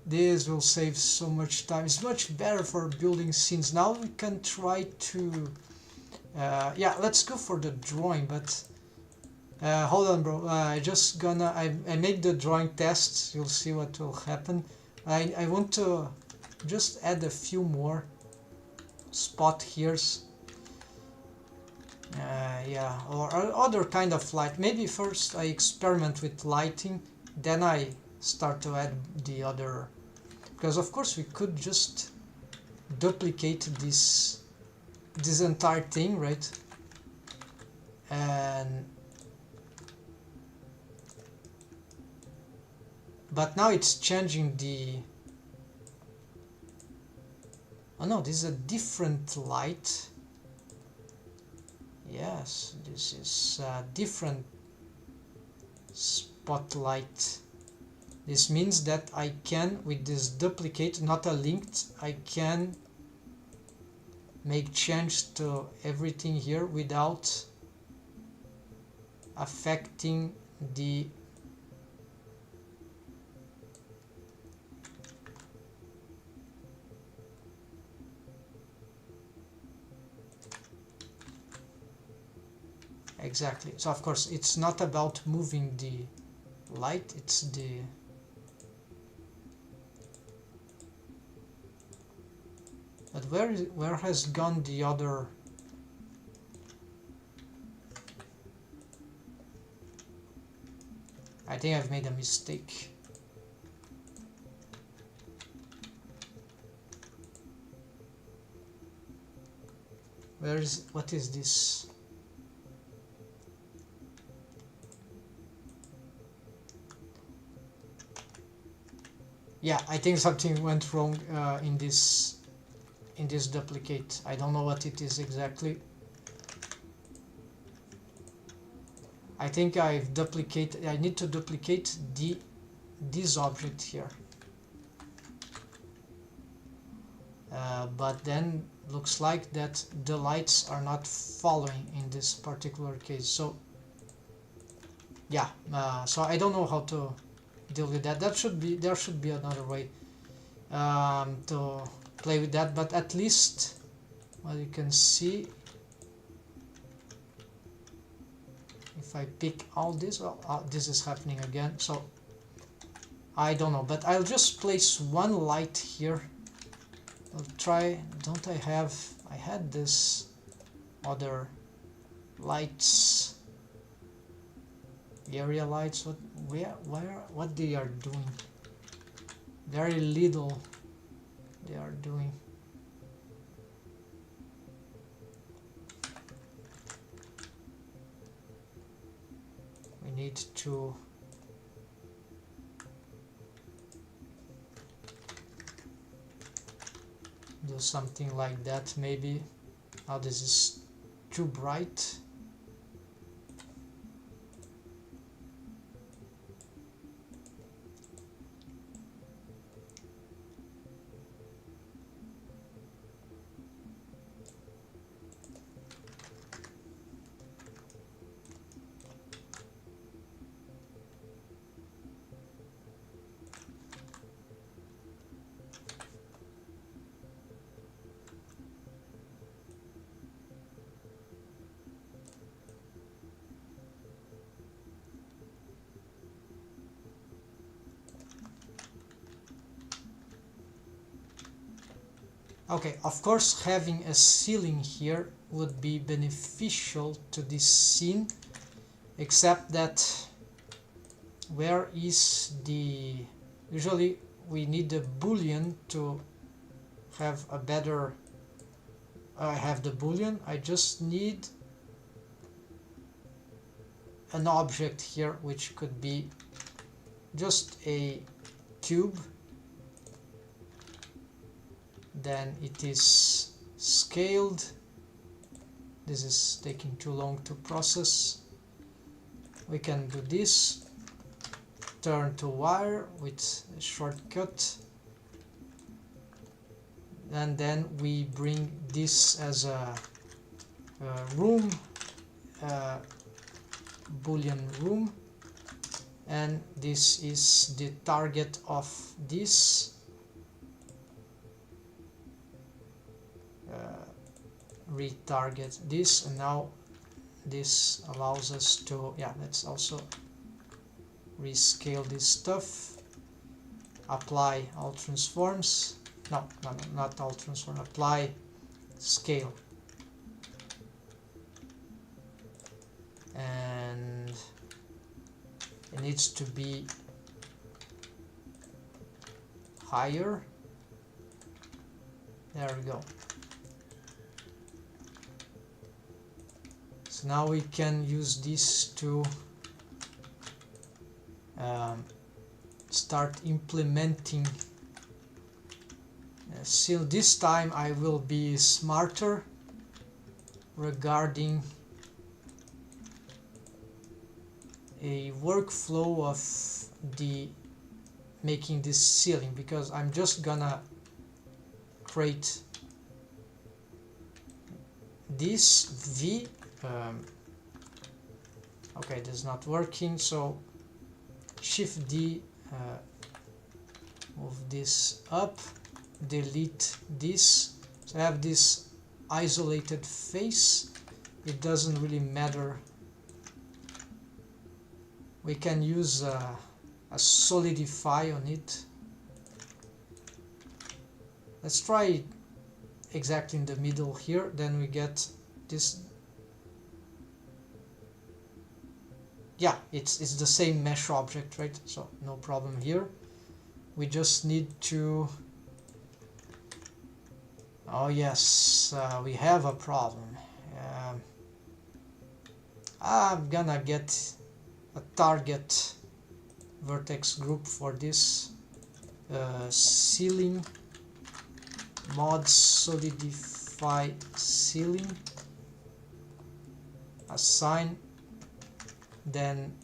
This will save so much time. It's much better for building scenes. Now we can try to yeah, let's go for the drawing, but hold on, bro. I made the drawing tests. You'll see what will happen. I want to just add a few more spot here's. Yeah, or other kind of light. Maybe first I experiment with lighting, then I start to add the other. Because of course we could just duplicate this entire thing, right? And but now it's changing the. Oh no, this is a different light. Yes, this is a different spotlight. This means that I can, with this duplicate, not a linked, I can make change to everything here without affecting the exactly. So of course it's not about moving the light, it's the but where has gone the other? I think I've made a mistake. What is this? Yeah, I think something went wrong in this duplicate. I don't know what it is exactly. I think I need to duplicate this object here. But then looks like that the lights are not following in this particular case. So yeah, so I don't know how to deal with that. There should be another way to play with that, but at least what you can see, if I pick all this, well, this is happening again, so I don't know, but I'll just place one light here. I'll try. Don't I had this other lights, area lights. What they are doing? Very little they are doing. We need to do something like that maybe. Now this is too bright. Okay, of course having a ceiling here would be beneficial to this scene, except that where is the... Usually we need a boolean to have a better... I have the boolean, I just need an object here which could be just a cube. Then it is scaled. This is taking too long to process. We can do this, turn to wire with a shortcut, and then we bring this as a room, boolean room, and this is the target of this. retarget this, and now this allows us to, yeah, let's also rescale this stuff, apply all transforms, no, not all transform, apply scale, and it needs to be higher. There we go. So now we can use this to start implementing. So this time I will be smarter regarding a workflow of the making this ceiling, because I'm just gonna create this V. Okay, this is not working, so Shift D, move this up, delete this. So I have this isolated face. It doesn't really matter. We can use a solidify on it. Let's try exactly in the middle here, then we get this. Yeah, it's the same mesh object, right? So no problem here. We just need to, oh yes, we have a problem. I'm gonna get a target vertex group for this ceiling, mod solidify ceiling, assign, then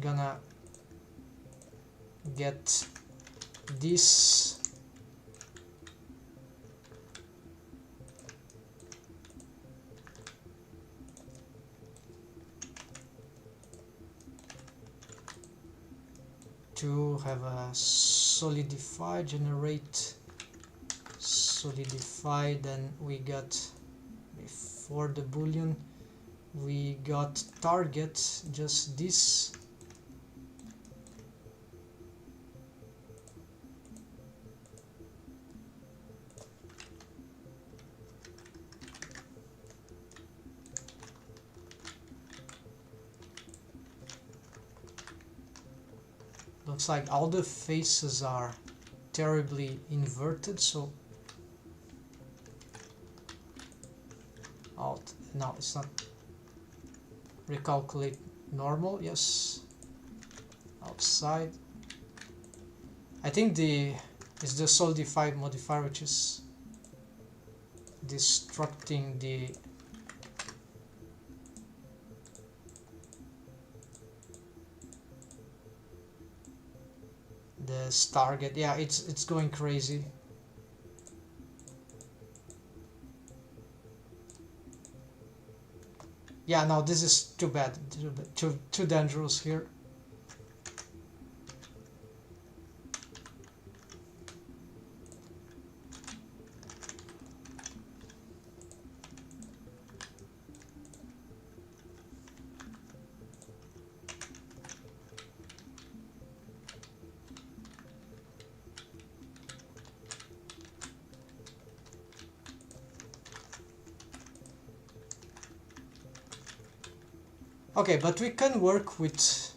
gonna get this to have a solidify, generate solidify. Then we got, before the boolean, we got target, just this. Looks like all the faces are terribly inverted, so Alt, no, it's not. Recalculate normal, yes. Outside. I think is the solidified modifier, which is destructing the target. Yeah, it's going crazy. Yeah, no, this is too bad, too dangerous here. Okay, but we can work with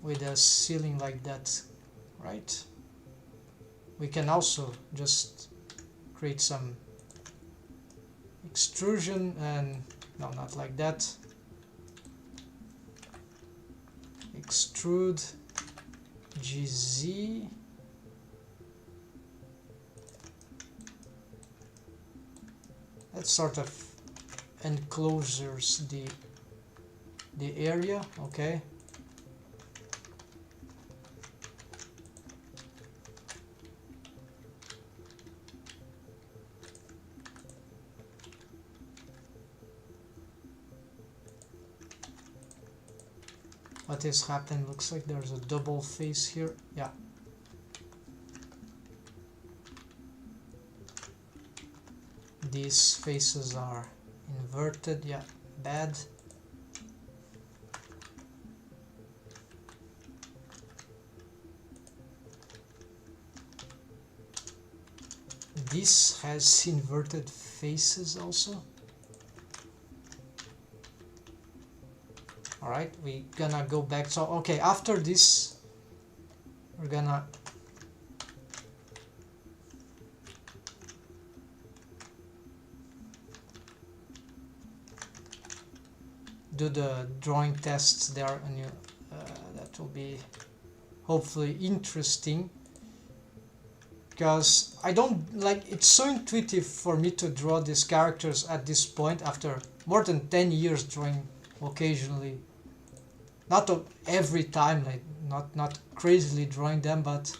a ceiling like that, right? We can also just create some extrusion, and no, not like that. Extrude GZ. That sort of encloses the area, okay. What is happening? Looks like there's a double face here. Yeah. these faces are inverted, yeah, bad. This has inverted faces also. Alright, we're gonna go back. So okay, after this we're gonna do the drawing tests there, and that will be hopefully interesting, because I don't like, it's so intuitive for me to draw these characters at this point after more than 10 years drawing occasionally, not every time, like not crazily drawing them, but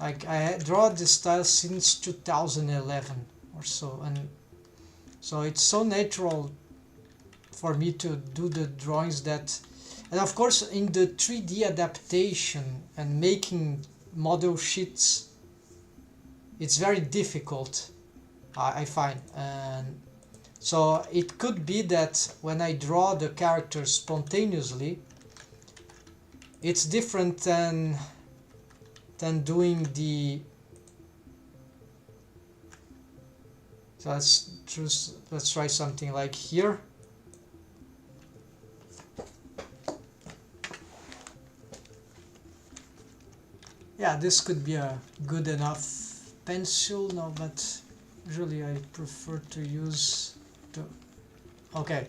like I draw this style since 2011 or so, and so it's so natural for me to do the drawings that, and of course in the 3D adaptation and making model sheets, it's very difficult, I find, and so it could be that when I draw the characters spontaneously, it's different than doing the, so let's try something like here. Yeah, this could be a good enough pencil, no, but usually I prefer to use the, okay.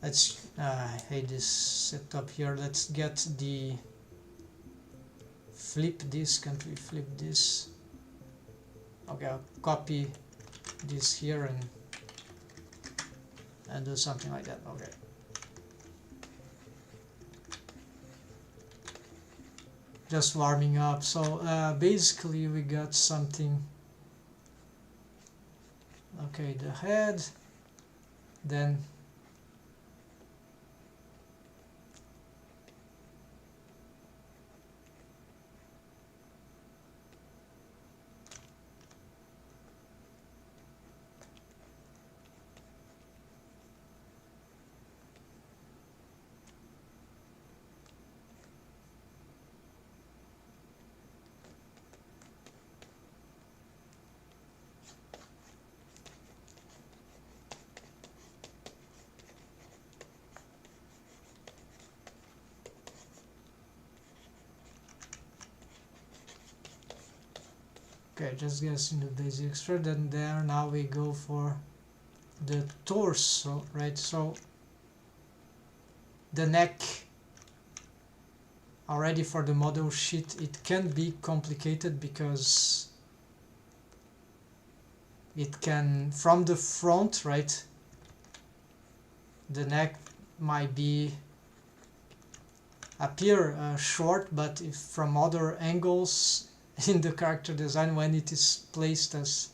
Let's, I hate this setup here, let's get the, flip this, can't we flip this? Okay, I'll copy this here and do something like that, okay. Just warming up. So basically we got something, okay, the head, then okay, just guessing the basic extrude, and there now we go for the torso, right? So the neck, already for the model sheet, it can be complicated because it can, from the front, right, the neck might be appear short, but if from other angles in the character design, when it is placed as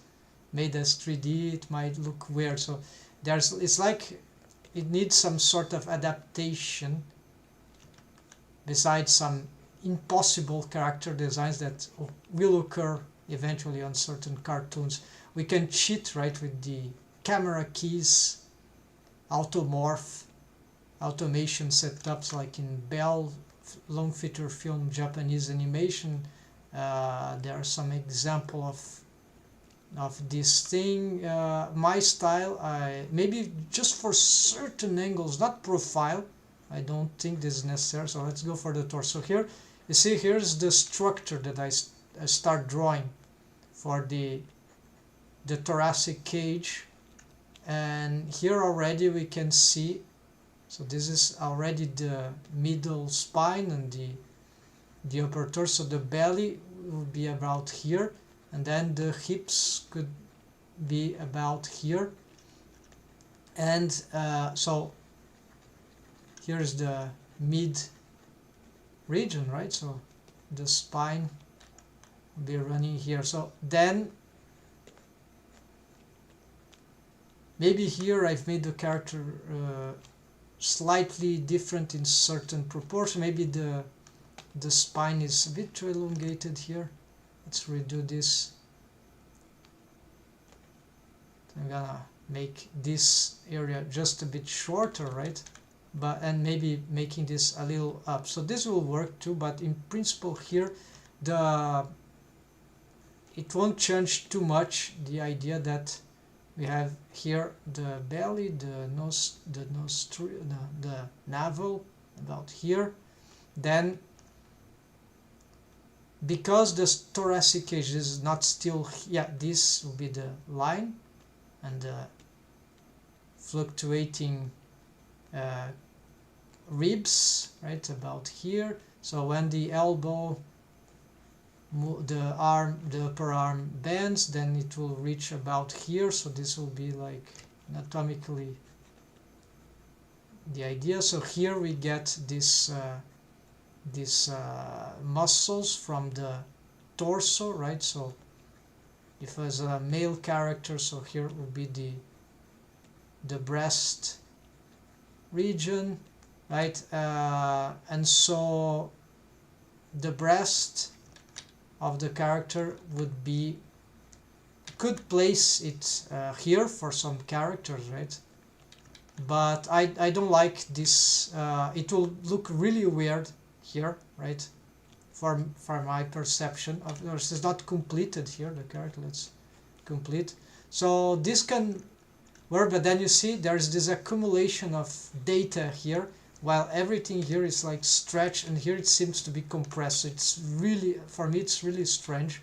made as 3D, it might look weird. So there's, it's like it needs some sort of adaptation besides some impossible character designs that will occur eventually on certain cartoons. We can cheat, right, with the camera keys, automorph, automation setups like in Bell, long feature film, Japanese animation. There are some example of this thing. My style, maybe just for certain angles, not profile, I don't think this is necessary, so let's go for the torso. Here you see, here's the structure that I start drawing for the thoracic cage, and here already we can see, so this is already the middle spine and the upper torso. The belly will be about here, and then the hips could be about here, and so here's the mid region, right? So the spine will be running here. So then maybe here I've made the character slightly different in certain proportion. Maybe the spine is a bit too elongated here. let's redo this. I'm gonna make this area just a bit shorter, right? But and maybe making this a little up, so this will work too. But in principle here, it won't change too much. The idea that we have here the belly, the navel about here. Then because the thoracic cage is not still, yeah, this will be the line and the fluctuating ribs, right, about here. So when the elbow, the upper arm bends, then it will reach about here. So this will be like anatomically the idea. So here we get this these muscles from the torso, right? So if as a male character, so here will be the breast region, right? And so the breast of the character would be, could place it here for some characters, right? But I don't like this. It will look really weird here, right? For my perception. Of course, it's not completed here, the character. Let's complete. So this can work, but then you see there's this accumulation of data here, while everything here is like stretched, and here it seems to be compressed. It's really, for me, it's really strange.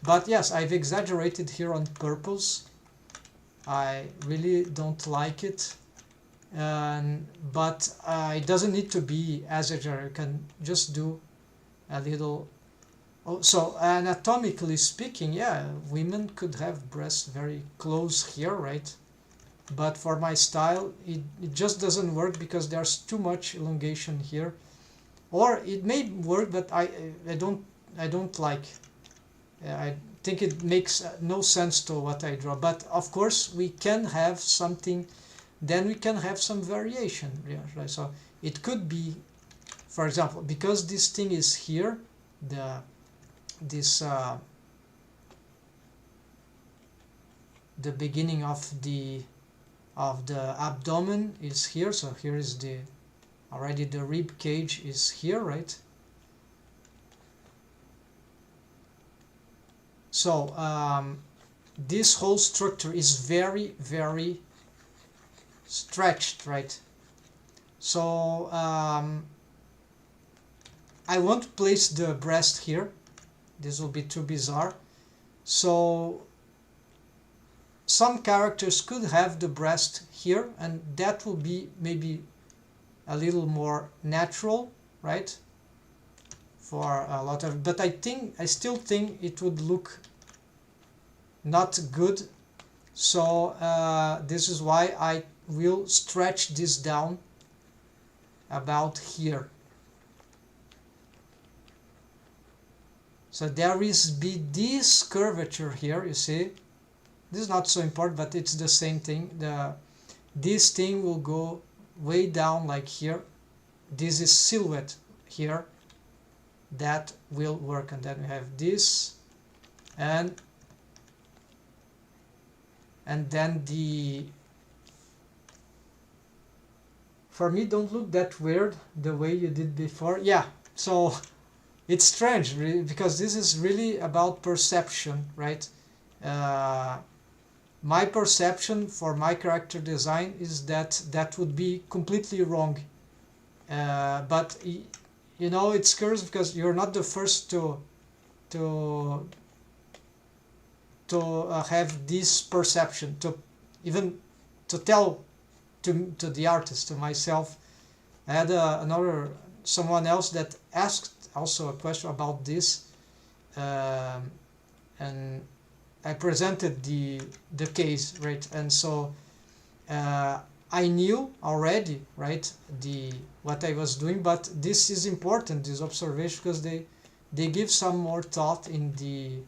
But yes, I've exaggerated here on purpose. I really don't like it. But it doesn't need to be as exaggerated. You can just do a little. Oh, so anatomically speaking, yeah, women could have breasts very close here, right? But for my style, it just doesn't work because there's too much elongation here. Or it may work, but I don't like. I think it makes no sense to what I draw. But of course, we can have something. Then we can have some variation, yeah, right? So it could be, for example, because this thing is here, the beginning of the abdomen is here. So here is already the rib cage is here, right? So this whole structure is very, very stretched, right? So I won't place the breast here. This will be too bizarre. So some characters could have the breast here, and that will be maybe a little more natural, right? For a lot of, but I still think it would look not good. So this is why I will stretch this down about here. So there is this curvature here, you see. This is not so important, but it's the same thing. This thing will go way down like here. This is silhouette here. That will work. And then we have this, and then for me, don't look that weird the way you did before. Yeah, so it's strange really, because this is really about perception, right? My perception for my character design is that would be completely wrong. But you know, it's curious because you're not the first to have this perception, to even to tell to the artist, to myself. I had someone else that asked also a question about this, and I presented the case, right? And so I knew already, right, what I was doing, but this is important, this observation, because they give some more thought in the.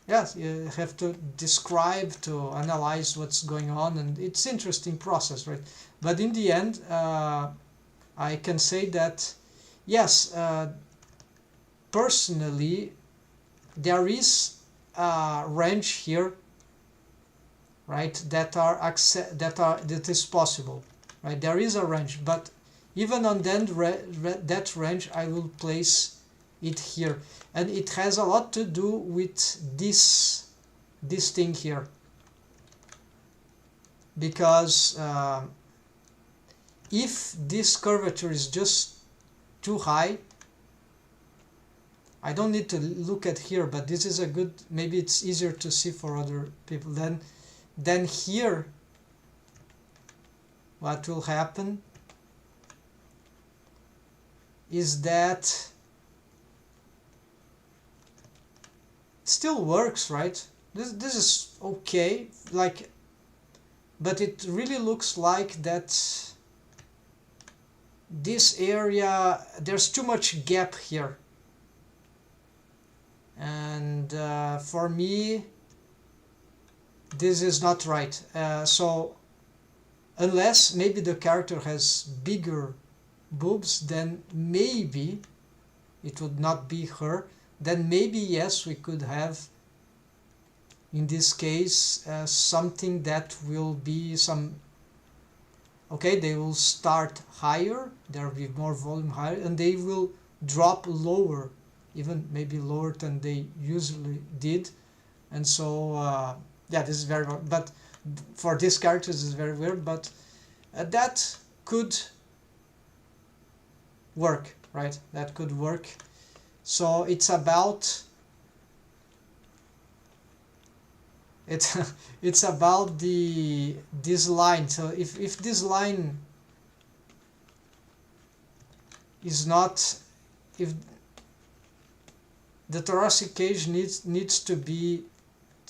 Yes, you have to describe, to analyze what's going on, and it's interesting process, right? But in the end, I can say that yes, personally, there is a range here, right, that is possible, right? There is a range, but even on that range I will place it here, and it has a lot to do with this thing here, because if this curvature is just too high, I don't need to look at here, but this is a good, maybe it's easier to see for other people. Then here what will happen is that still works, right? This is okay, like, but it really looks like that this area, there's too much gap here, and for me this is not right. So unless maybe the character has bigger boobs, then maybe it would not be her. Then maybe yes, we could have in this case something that will be some, okay, they will start higher, there will be more volume higher, and they will drop lower, even maybe lower than they usually did. And so yeah, this is very, but for these characters this is very weird, but that could work, right? That could work. So it's about it's about this line. So if this line is not, if the thoracic cage needs to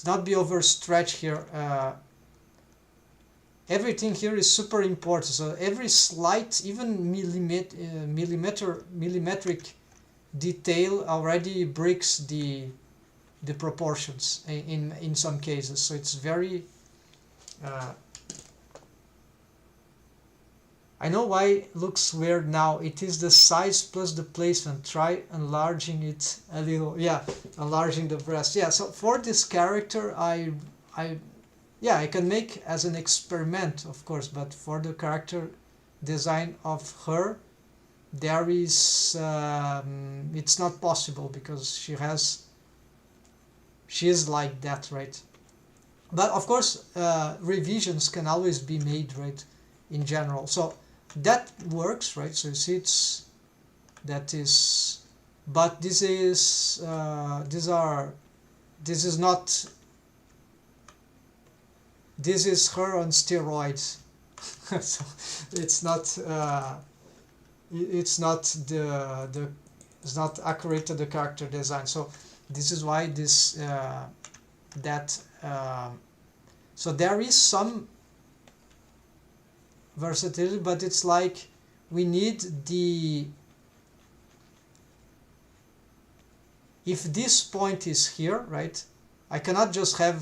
not be overstretched here. Everything here is super important. So every slight, even millimetric detail already breaks the proportions in some cases. So it's very I know why it looks weird now. It is the size plus the placement. Try enlarging it a little. Yeah, enlarging the breast. Yeah, so for this character I can make as an experiment, of course, but for the character design of her, there is it's not possible because she is like that, right? But of course revisions can always be made, right, in general. So that works, right? So you see but this is this is her on steroids. So it's not it's not accurate to the character design. So this is why this so there is some versatility, but it's like we need if this point is here, right, I cannot just have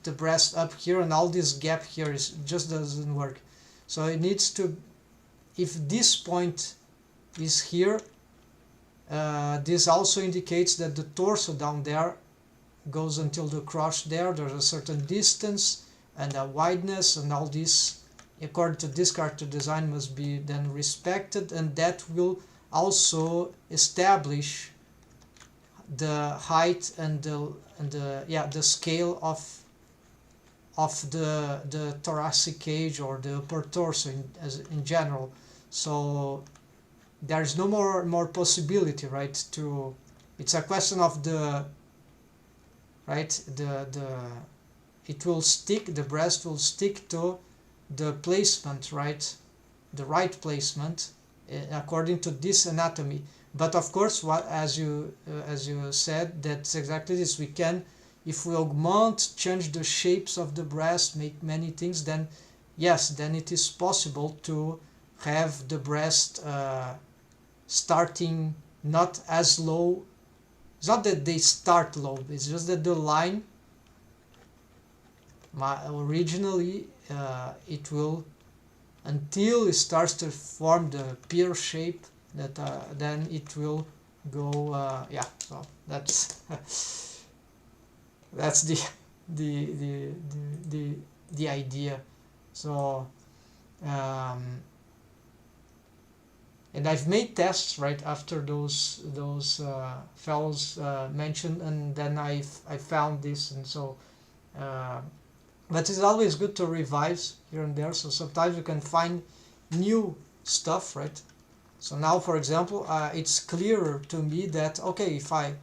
the breast up here and all this gap here just doesn't work. So it needs to, if this point is here, this also indicates that the torso down there goes until the crotch there. There's a certain distance and a wideness, and all this according to this character design must be then respected, and that will also establish the height and the scale of the thoracic cage or the upper torso in general. So there's no more possibility, right, to, it's a question of the, right, it will stick, the breast will stick to the placement, right, the right placement according to this anatomy. But of course, what as you said, that's exactly this. We can, if we augment, change the shapes of the breast, make many things, then yes, then it is possible to have the breast starting not as low. It's not that they start low, it's just that the line originally it will, until it starts to form the pear shape, that then it will go yeah, so that's that's the the the the idea. So and I've made tests right after those fellows mentioned, and then I found this, and so but it's always good to revise here and there. So sometimes you can find new stuff, right? So now, for example, it's clearer to me that okay, if I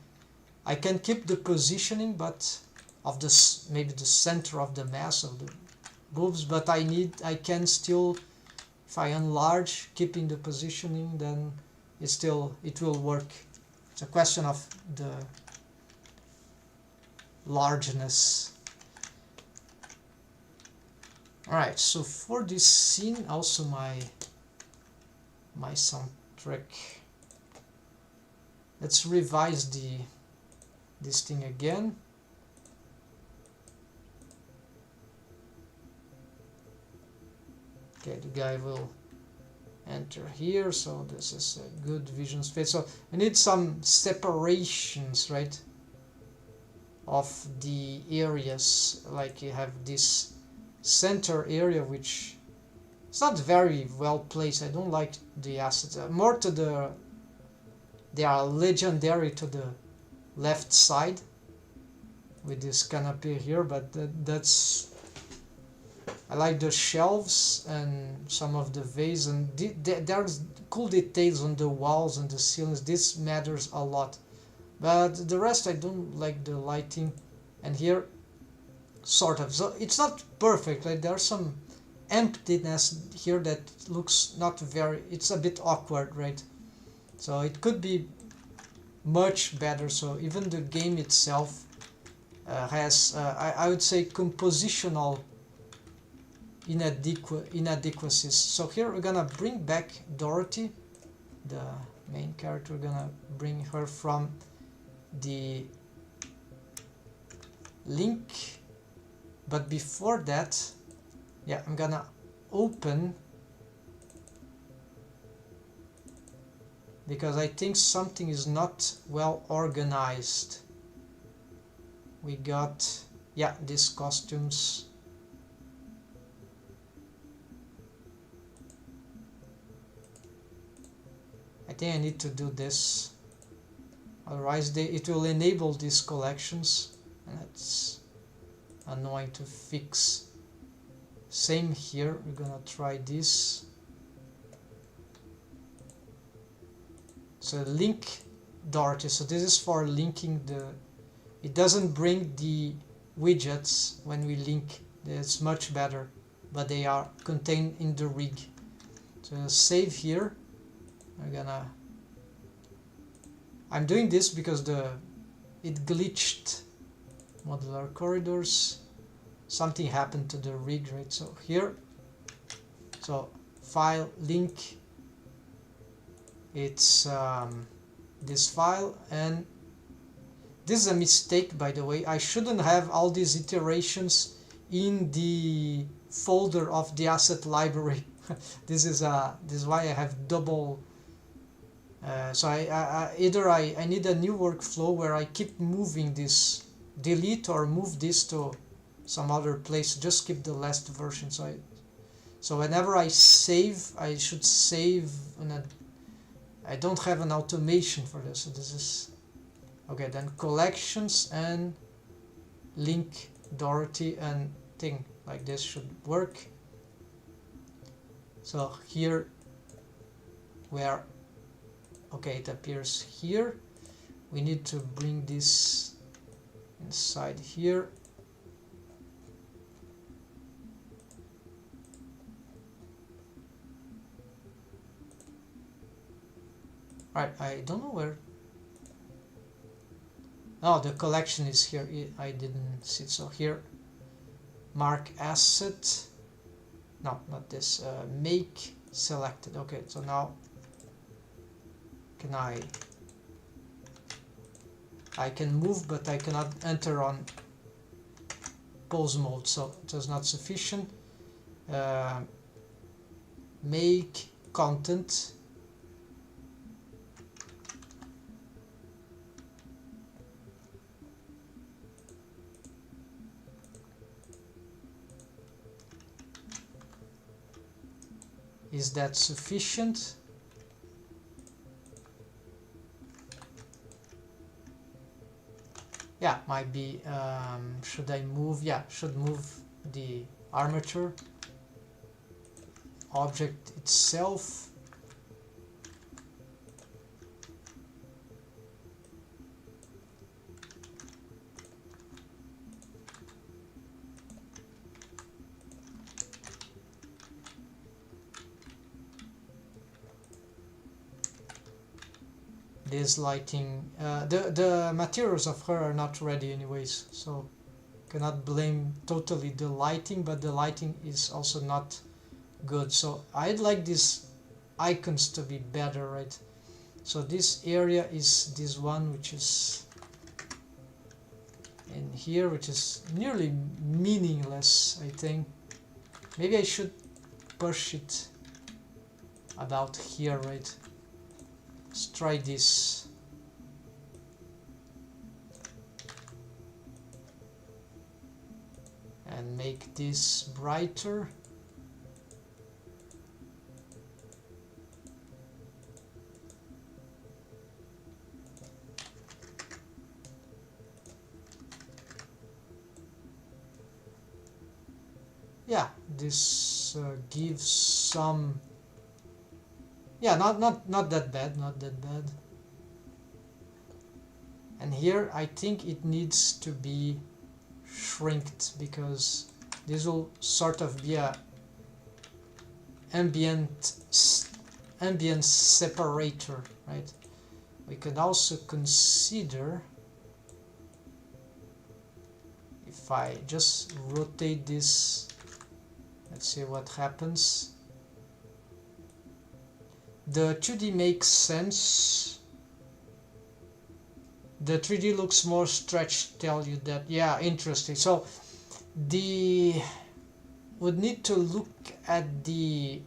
can keep the positioning, but of this maybe the center of the mass of the moves, but I can still, if I enlarge keeping the positioning, then it will work. It's a question of the largeness. Alright, so for this scene, also my soundtrack. Let's revise this thing again. Okay, the guy will enter here, so this is a good vision space. So we need some separations, right, of the areas. Like you have this center area, which it's not very well placed. I don't like the assets. More to the, they are legendary to the left side with this canopy here, but that's, I like the shelves and some of the vase, and there's cool details on the walls and the ceilings. This matters a lot, but the rest I don't like the lighting. And here sort of, so it's not perfect, right? There's some emptiness here that looks not very, it's a bit awkward, right? So it could be much better. So even the game itself has I would say compositional inadequacies. So here we're gonna bring back Dorothy, the main character. We're gonna bring her from the link, but before that, yeah, I'm gonna open, because I think something is not well organized. We got, yeah, these costumes. I think I need to do this, otherwise it will enable these collections, and it's annoying to fix. Same here, we're gonna try this. So link Dorothy, so this is for linking the, it doesn't bring the widgets when we link, it's much better, but they are contained in the rig. So save here. I'm doing this because it glitched modular corridors. Something happened to the rig, right? So here, so file link, it's this file, and this is a mistake, by the way. I shouldn't have all these iterations in the folder of the asset library. This is why I have double. So either I need a new workflow where I keep moving this, delete or move this to some other place, just keep the last version. So whenever I save, I should save I don't have an automation for this, so this is okay. Then collections and link Dorothy and thing like this should work. So here where, okay, it appears here, we need to bring this inside here. Right, I don't know where. Oh, the collection is here. I didn't see it. So here, mark asset. No, not this. Make selected. Okay, so now can I can move, but I cannot enter on pose mode, so it is not sufficient. Make content. Is that sufficient? Yeah, might be. Should I move? Yeah, should move the armature object itself. This lighting, the materials of her are not ready anyways, so cannot blame totally the lighting, but the lighting is also not good. So I'd like these icons to be better, right? So this area is this one, which is in here, which is nearly meaningless, I think. Maybe I should push it about here, right? Let's try this. And make this brighter. Yeah, this gives some. Yeah, not that bad, not that bad. And here I think it needs to be shrinked, because this will sort of be a ambient separator, right? We could also consider if I just rotate this. Let's see what happens. The 2D makes sense. The 3D looks more stretched, tell you that. Yeah, interesting. So the would need to look at the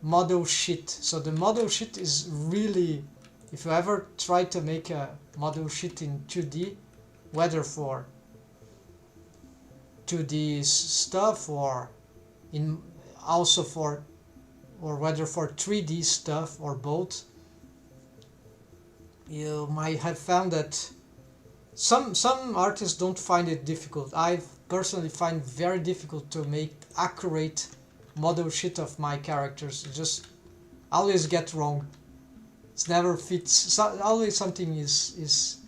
model sheet. So the model sheet is really, if you ever try to make a model sheet in 2D, whether for 2D stuff or in also for, or whether for 3D stuff or both, you might have found that some artists don't find it difficult. I personally find it very difficult to make accurate model sheet of my characters. It just always get wrong. It never fits. So, always something is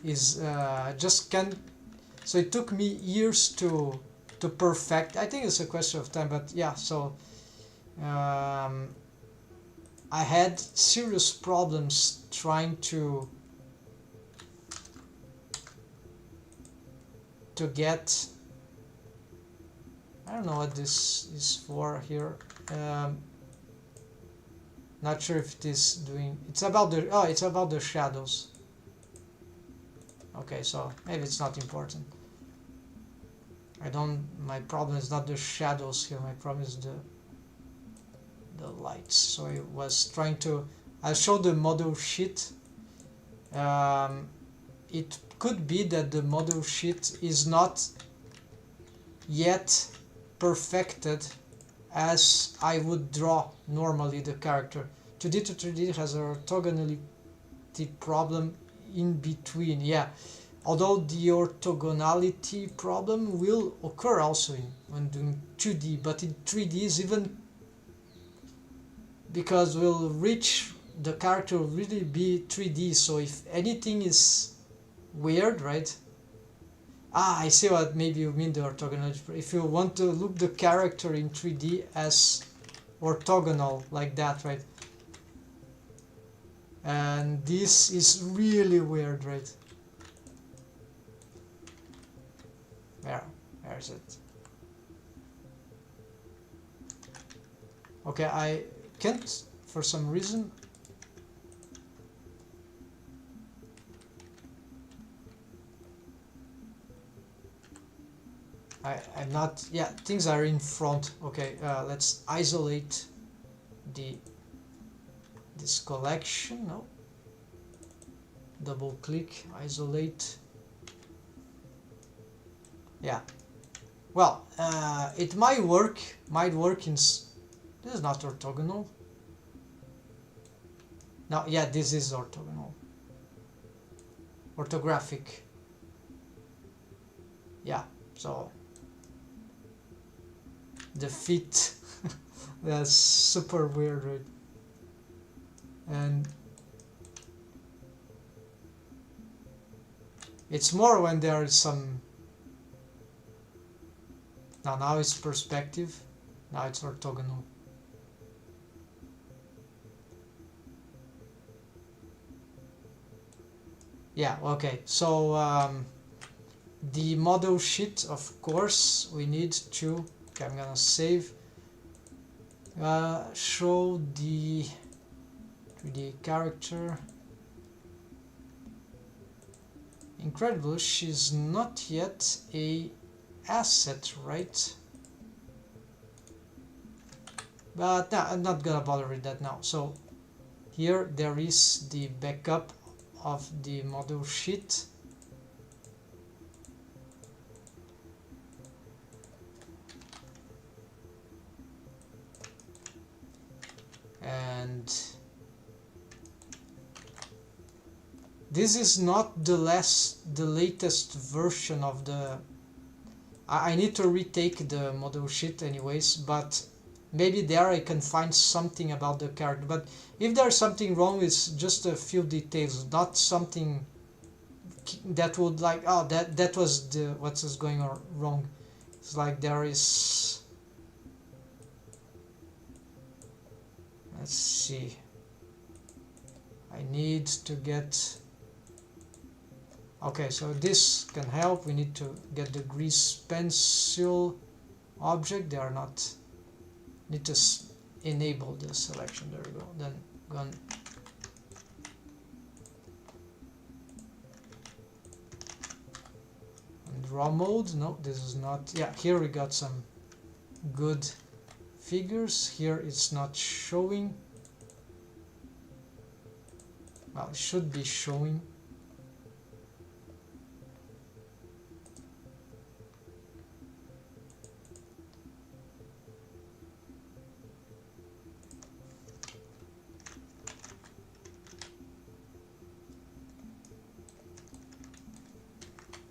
just can. So it took me years to perfect. I think it's a question of time, but yeah. So I had serious problems trying to get. I don't know what this is for here. Not sure if it is doing. It's about the. Oh, it's about the shadows. Okay, so maybe it's not important. I don't. My problem is not the shadows here. My problem is the lights. So I was trying to. I showed the model sheet. It could be that the model sheet is not yet perfected as I would draw normally the character. 2D to 3D has a orthogonality problem in between. Yeah, although the orthogonality problem will occur also when doing 2D, but in 3D is even, because we'll reach the character will really be 3D. So if anything is weird, right? I see what maybe you mean, the orthogonality. If you want to look the character in 3D as orthogonal like that, right? And this is really weird, right? Where is it? Okay, I can't for some reason. I'm not. Yeah, things are in front. Okay, let's isolate this collection. No. Double click, isolate. Yeah. Well, it might work in This is not orthogonal. No, yeah, this is orthogonal. Orthographic. Yeah, so the fit that's super weird, right? And it's more when there is some. Now it's perspective. Now it's orthogonal. Yeah, okay. So the model sheet, of course, we need to. Okay, I'm gonna save. Show the 3D character. Incredible, she's not yet a asset, right? But no, I'm not gonna bother with that now. So here there is the backup of the model sheet. And this is not the latest version of the. I need to retake the model sheet anyways, but maybe there I can find something about the character. But if there's something wrong, it's just a few details, not something that would like, oh, that was the what is going on wrong. It's like there is. Let's see. I need to get. Okay, so this can help. We need to get the grease pencil object. They are not. Need to enable the selection. There we go. Then go on. And raw mode. No, this is not. Yeah, here we got some good figures. Here it's not showing. Well, it should be showing.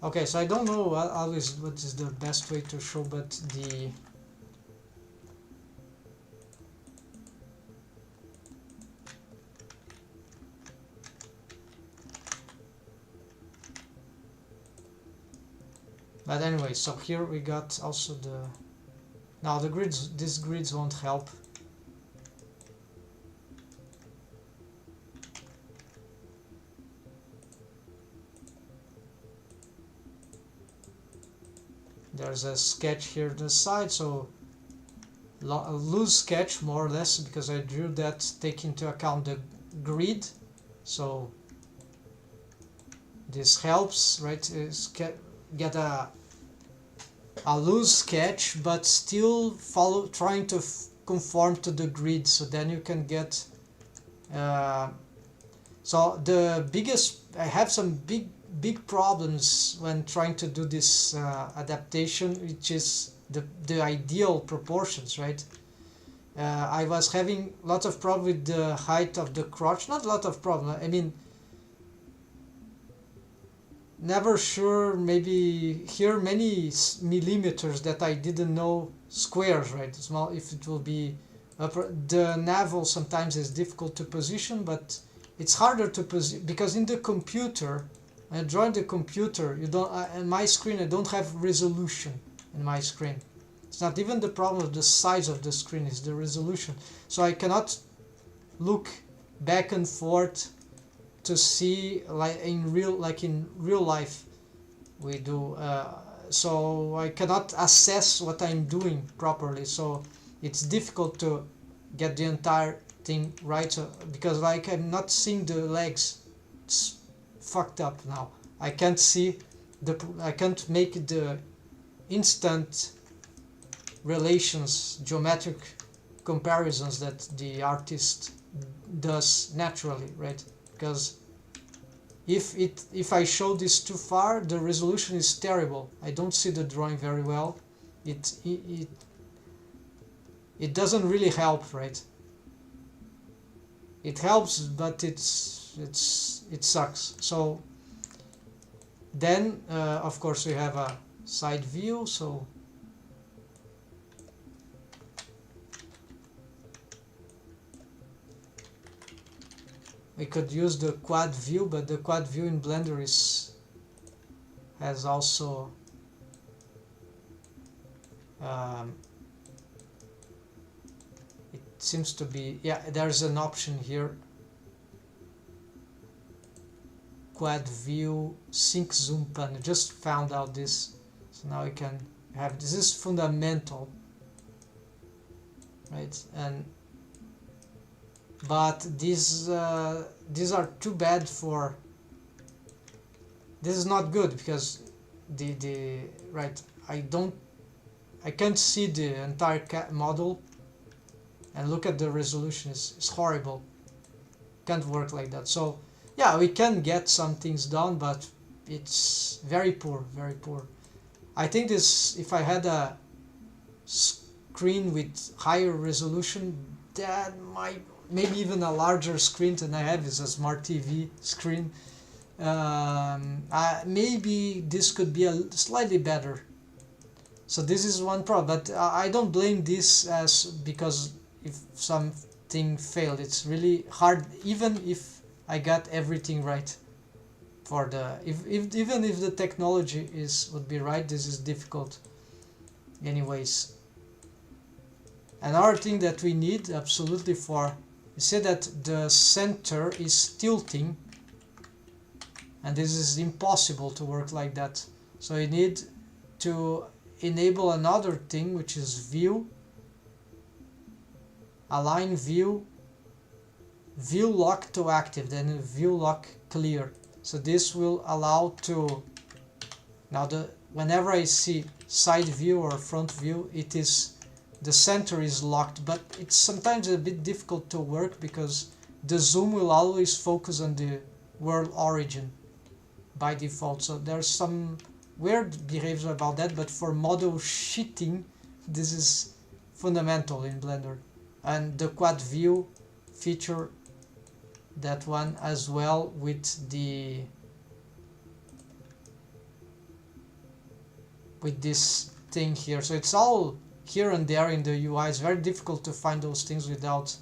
Okay, so I don't know always what is the best way to show, but the but anyway, so here we got also the now the grids. These grids won't help. There's a sketch here on the side, so a loose sketch more or less, because I drew that taking into account the grid. So this helps, right? Is get a loose sketch, but still trying to conform to the grid. So then you can get. So the biggest, I have some big problems when trying to do this adaptation, which is the ideal proportions, right? I was having lots of problem with the height of the crotch. Not a lot of problem. I mean, never sure. Maybe here many millimeters that I didn't know squares, right? Small if it will be upper. The navel sometimes is difficult to position, but it's harder to position because in the computer. I draw the computer. You don't. In my screen, I don't have resolution in my screen. It's not even the problem of the size of the screen; it's the resolution. So I cannot look back and forth to see like in real life we do. So I cannot assess what I'm doing properly. So it's difficult to get the entire thing right because like I'm not seeing the legs. It's fucked up now. I can't see I can't make the instant relations, geometric comparisons that the artist does naturally, right? Because if I show this too far, the resolution is terrible. I don't see the drawing very well. it doesn't really help, right? It helps, but it sucks. So then of course we have a side view, so we could use the quad view, but the quad view in Blender has also it seems to be, yeah, there's an option here, quad view sync zoom panel. Just found out this, so now we can have this. Is fundamental, right? And but these are too bad for, this is not good because the right, I can't see the entire model, and look at the resolution, it's horrible, can't work like that. So yeah, we can get some things done, but it's very poor, very poor. I think this, if I had a screen with higher resolution, that might, maybe even a larger screen than I have, is a smart TV screen, maybe this could be a slightly better. So this is one problem, but I don't blame this as because if something failed. It's really hard, even if I got everything right. For the even if the technology would be right, this is difficult anyways. Another thing that we need absolutely for, you see that the center is tilting, and this is impossible to work like that. So you need to enable another thing, which is view, align view, view lock to active, then view lock clear. So this will allow to, now whenever I see side view or front view, it is, the center is locked, but it's sometimes a bit difficult to work because the zoom will always focus on the world origin by default. So there's some weird behavior about that, but for model sheeting, this is fundamental in Blender. And the quad view feature, that one as well, with this thing here. So it's all here and there in the UI. It's very difficult to find those things without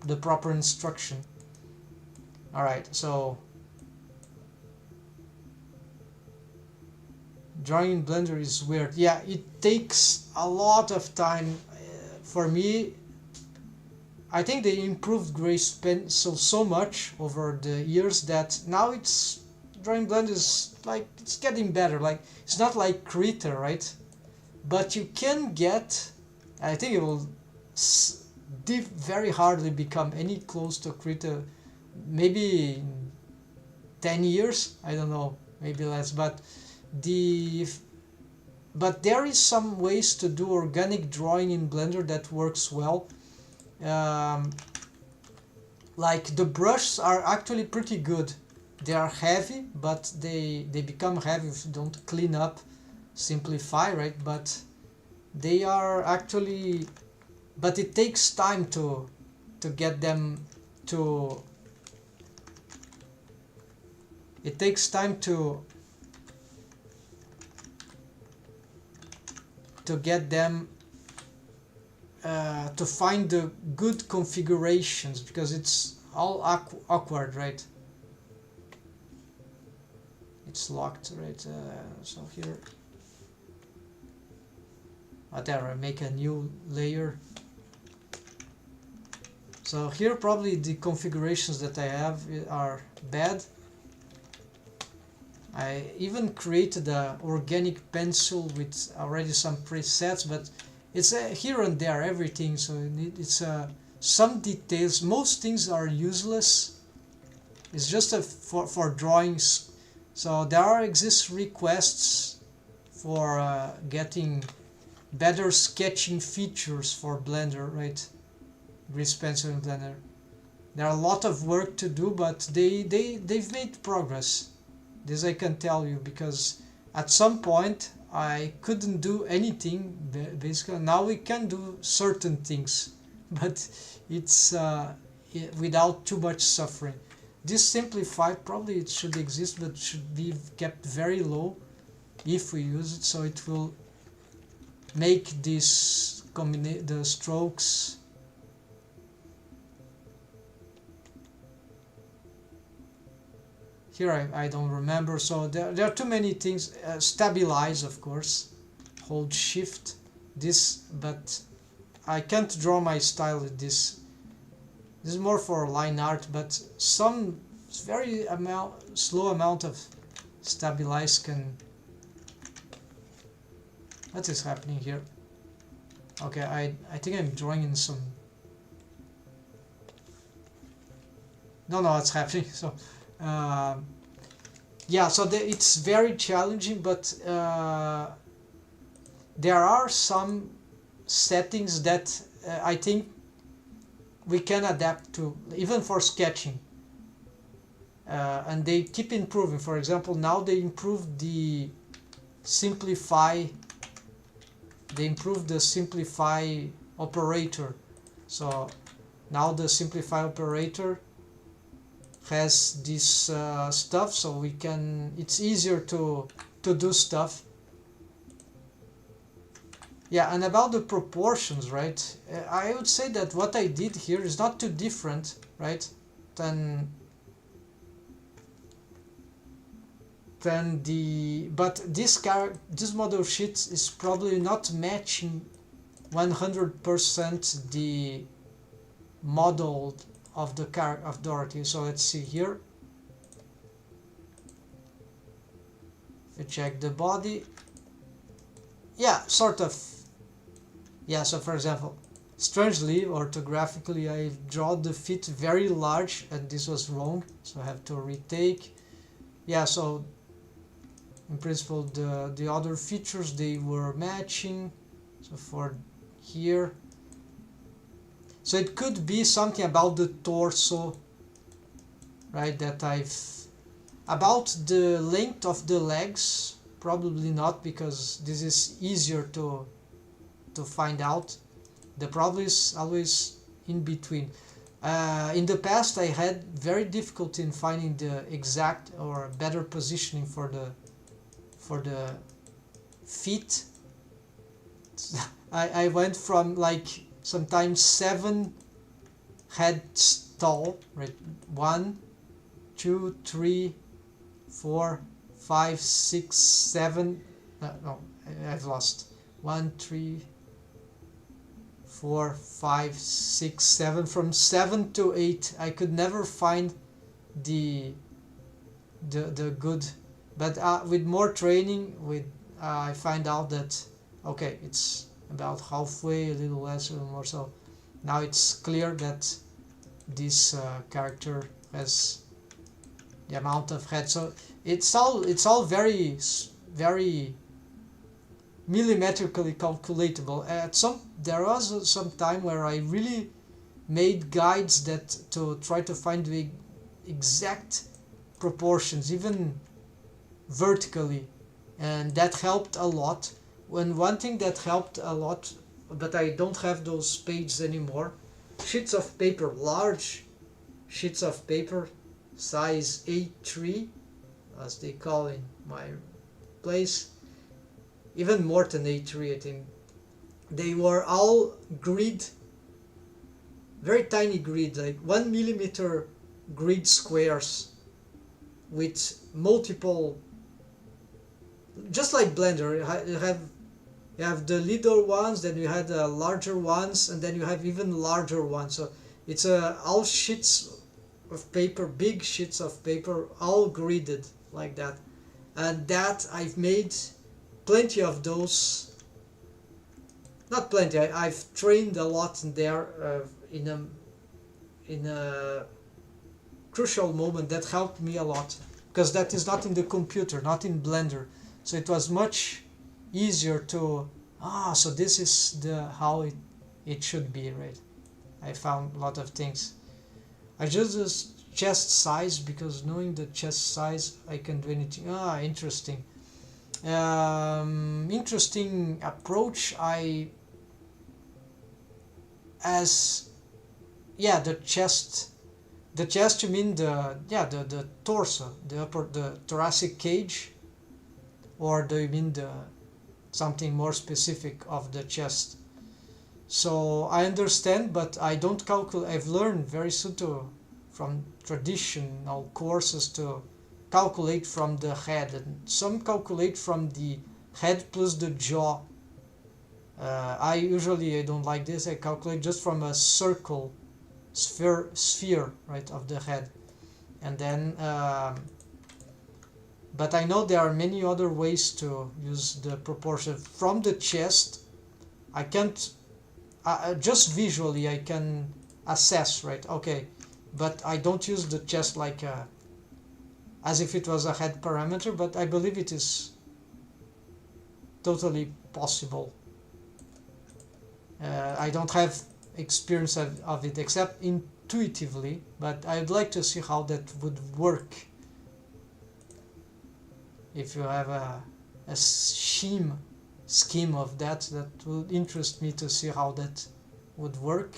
the proper instruction. Alright, so drawing in Blender is weird. Yeah, it takes a lot of time. For me, I think they improved Grace Pencil so much over the years that now it's, drawing Blender is like, it's getting better. Like, it's not like Krita, right? But you can get, I think it will very hardly become any close to Krita, maybe in 10 years, I don't know, maybe less, but there is some ways to do organic drawing in Blender that works well. Like the brushes are actually pretty good. They are heavy, but they become heavy if you don't clean up, simplify, right? But they are actually, but it takes time to get them to, it takes time to get them to find the good configurations, because it's all awkward, right? It's locked, right? So here, there I make a new layer. So here probably the configurations that I have are bad. I even created a organic pencil with already some presets, but it's here and there everything, so it's some details. Most things are useless. It's just for drawings. So there exist requests for getting better sketching features for Blender, right? Grease Pencil in Blender. There are a lot of work to do, but they've made progress. This I can tell you, because at some point I couldn't do anything basically. Now we can do certain things, but it's without too much suffering. This simplified, probably it should exist, but should be kept very low if we use it, so it will make this the strokes here. I don't remember, so there are too many things. Stabilize, of course, hold shift this, but I can't draw my style with this. This is more for line art, but some very slow amount of stabilize can... What is happening here? Okay, I think I'm drawing in some... Don't know what's happening, so... yeah, so it's very challenging, but there are some settings that I think we can adapt to, even for sketching, and they keep improving. For example, now they improved the simplify. They improved the simplify operator, so now the simplify operator has this stuff, so we can... It's easier to do stuff. Yeah, and about the proportions, right? I would say that what I did here is not too different, right? Than the... But this model sheet is probably not matching 100% the model of the of Dorothy. So let's see here. We check the body. Yeah, sort of. Yeah, so for example, strangely, orthographically, I draw the feet very large, and this was wrong, so I have to retake. Yeah, so in principle, the other features, they were matching. So for here, so it could be something about the torso, right, that I've... About the length of the legs, probably not, because this is easier to find out. The problem is always in between. In the past, I had very difficulty in finding the exact or better positioning for the feet. I went from like sometimes 7 heads tall, right? 1, 2, 3, 4, 5, 6, 7. No, I've lost. 1, 3, 4, 5, 6, 7. From 7 to 8, I could never find the good. But with more training, I find out that okay, it's about halfway, a little less, a little more. So now it's clear that this character has the amount of head. So it's all very millimetrically calculatable. There was some time where I really made guides that to try to find the exact proportions, even vertically, and that helped a lot. One thing that helped a lot, but I don't have those pages anymore, sheets of paper, large sheets of paper, size A3, as they call in my place, even more than A3, I think. They were all grid, very tiny grid, like 1 millimeter grid squares with multiple, just like Blender. You have the little ones, then you had the larger ones, and then you have even larger ones. So it's all sheets of paper, big sheets of paper, all gridded like that. And that I've made plenty of those. Not plenty. I've trained a lot in there in a crucial moment that helped me a lot, because that is not in the computer, not in Blender. So it was much easier to so this is how it should be, right? I found a lot of things. I just use chest size, because knowing the chest size I can do anything. Interesting. interesting approach. The chest, you mean the torso, the thoracic cage, or do you mean the something more specific of the chest? So I understand, but I don't calculate. I've learned very soon from traditional courses to calculate from the head, and some calculate from the head plus the jaw. I don't like this. I calculate just from a circle, sphere, right, of the head, and then. But I know there are many other ways to use the proportion from the chest. I can't just visually I can assess, right? Okay, but I don't use the chest like as if it was a head parameter, but I believe it is totally possible. I don't have experience of it except intuitively, but I'd like to see how that would work. If you have a scheme of that would interest me to see how that would work,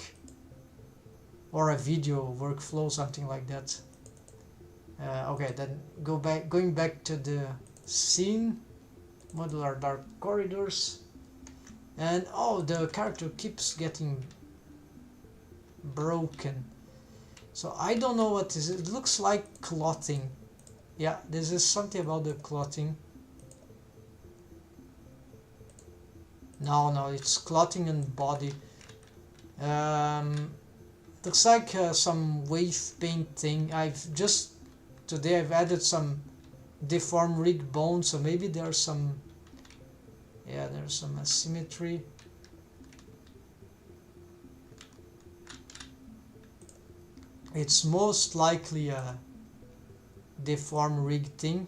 or a video workflow, something like that. Okay, then going back to the scene, modular dark corridors, and the character keeps getting broken, so I don't know what is it. It looks like clothing. Yeah, this is something about the clothing. No, it's clothing and body. Looks like some wave paint thing. Today I've added some deformed rig bones, so maybe there's some asymmetry. It's most likely a deformed rig thing.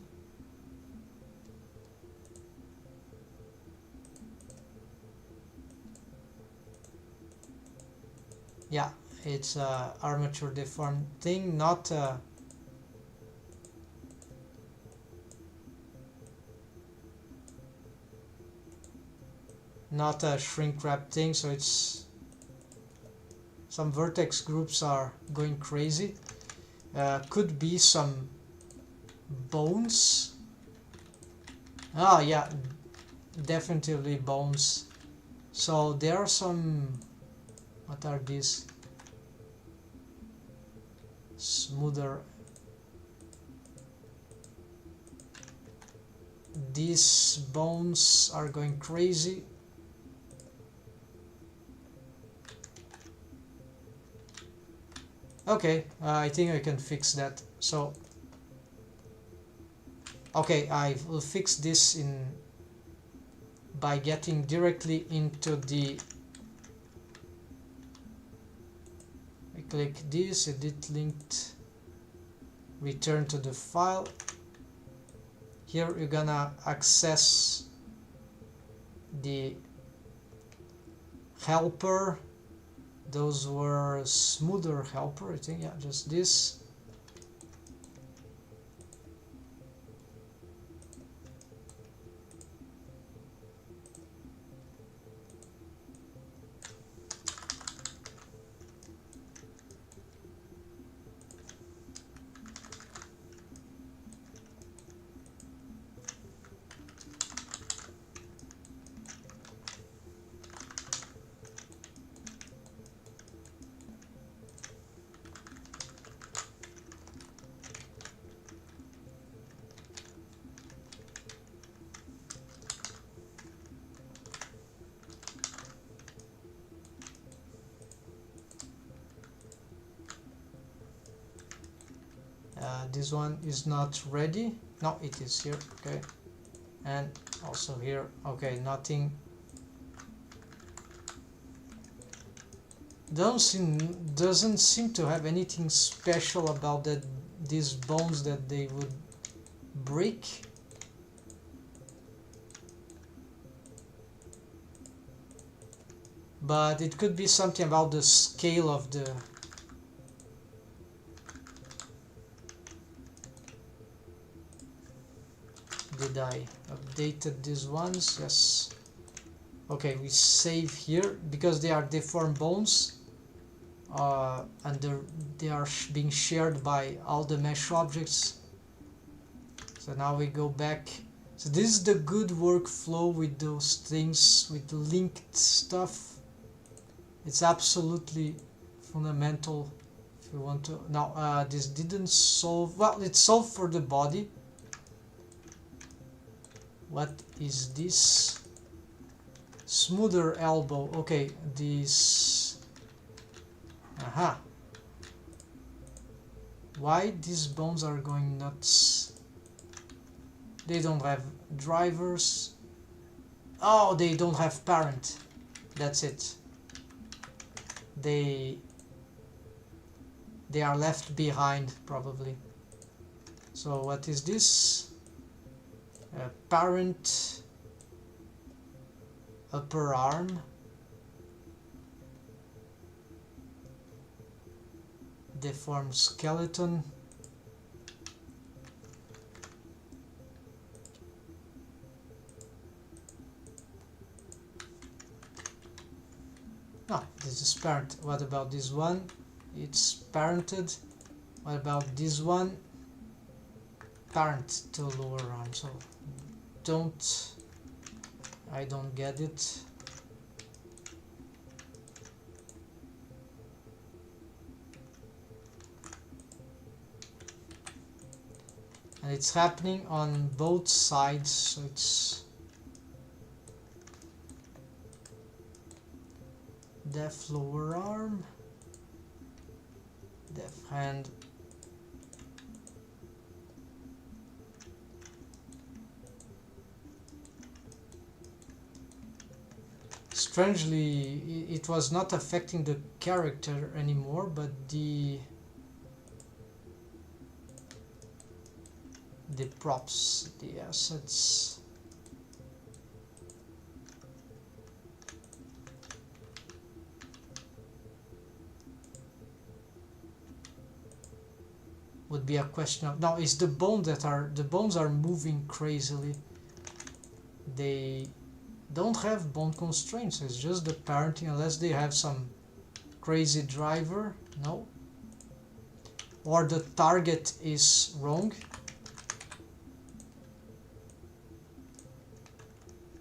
Yeah, it's a armature deformed thing, not a shrink wrap thing. So it's some vertex groups are going crazy. Could be some bones. Yeah, definitely bones. So there are some, what are these? Smoother. These bones are going crazy. Okay, I think I can fix that. So okay, I will fix this by getting directly into the, I click this, edit linked, return to the file. Here you're gonna access the helper. Those were smoother helper, I think. Yeah, just this. This one is not ready. No, it is here. Okay, and also here. Okay, nothing. Doesn't seem to have anything special about these bones that they would break. But it could be something about the scale of the did I updated these ones? Yes. Okay, we save here because they are deformed bones, and they are being shared by all the mesh objects. So now we go back. So this is the good workflow with those things, with linked stuff. It's absolutely fundamental if you want to. Now this didn't solve. Well, it solved for the body. What is this? Smoother elbow. Okay, this. Aha. Why these bones are going nuts? They don't have drivers. Oh, they don't have parent. That's it. They are left behind probably. So what is this? Parent upper arm. Deformed skeleton. No, this is parent. What about this one? It's parented. What about this one? Parent to lower arm. So I don't get it. And it's happening on both sides, so it's def lower arm, def hand, strangely it was not affecting the character anymore, but the props, the assets. Would be a question of now is the bones are moving crazily. They don't have bone constraints, it's just the parenting, unless they have some crazy driver. No, or the target is wrong.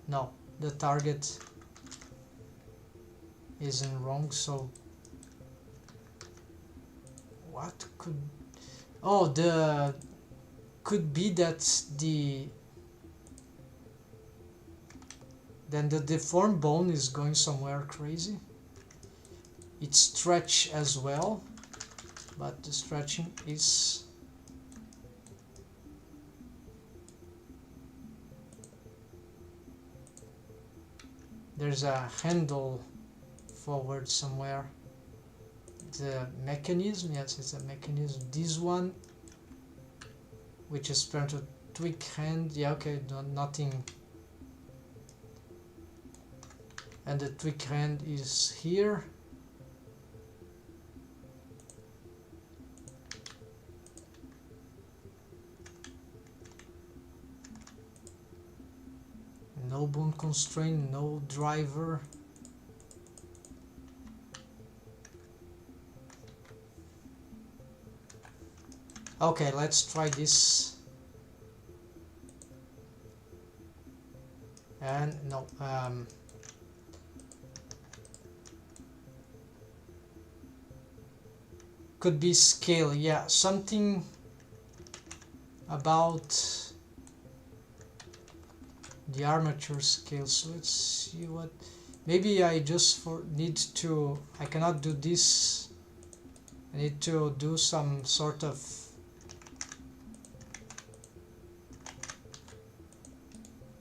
No, the target isn't wrong, so what could... Oh, could be that then the deformed bone is going somewhere crazy. It's stretch as well, but the stretching is... There's a handle forward somewhere. The mechanism, yes, it's a mechanism. This one, which is trying to tweak hand, yeah, okay, no, nothing. And the tweak hand is here. No bone constraint, no driver. Okay, let's try this. And no, could be scale, yeah, something about the armature scale. So let's see what, maybe I just need to, I cannot do this, I need to do some sort of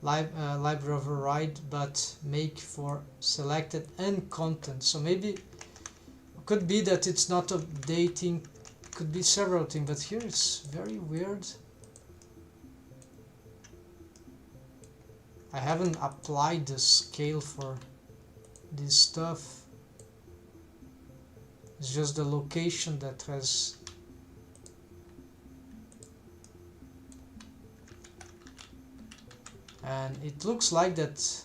library override, but make for selected and content. So maybe could be that it's not updating, could be several things, but here it's very weird. I haven't applied the scale for this stuff. It's just the location that has... and it looks like that.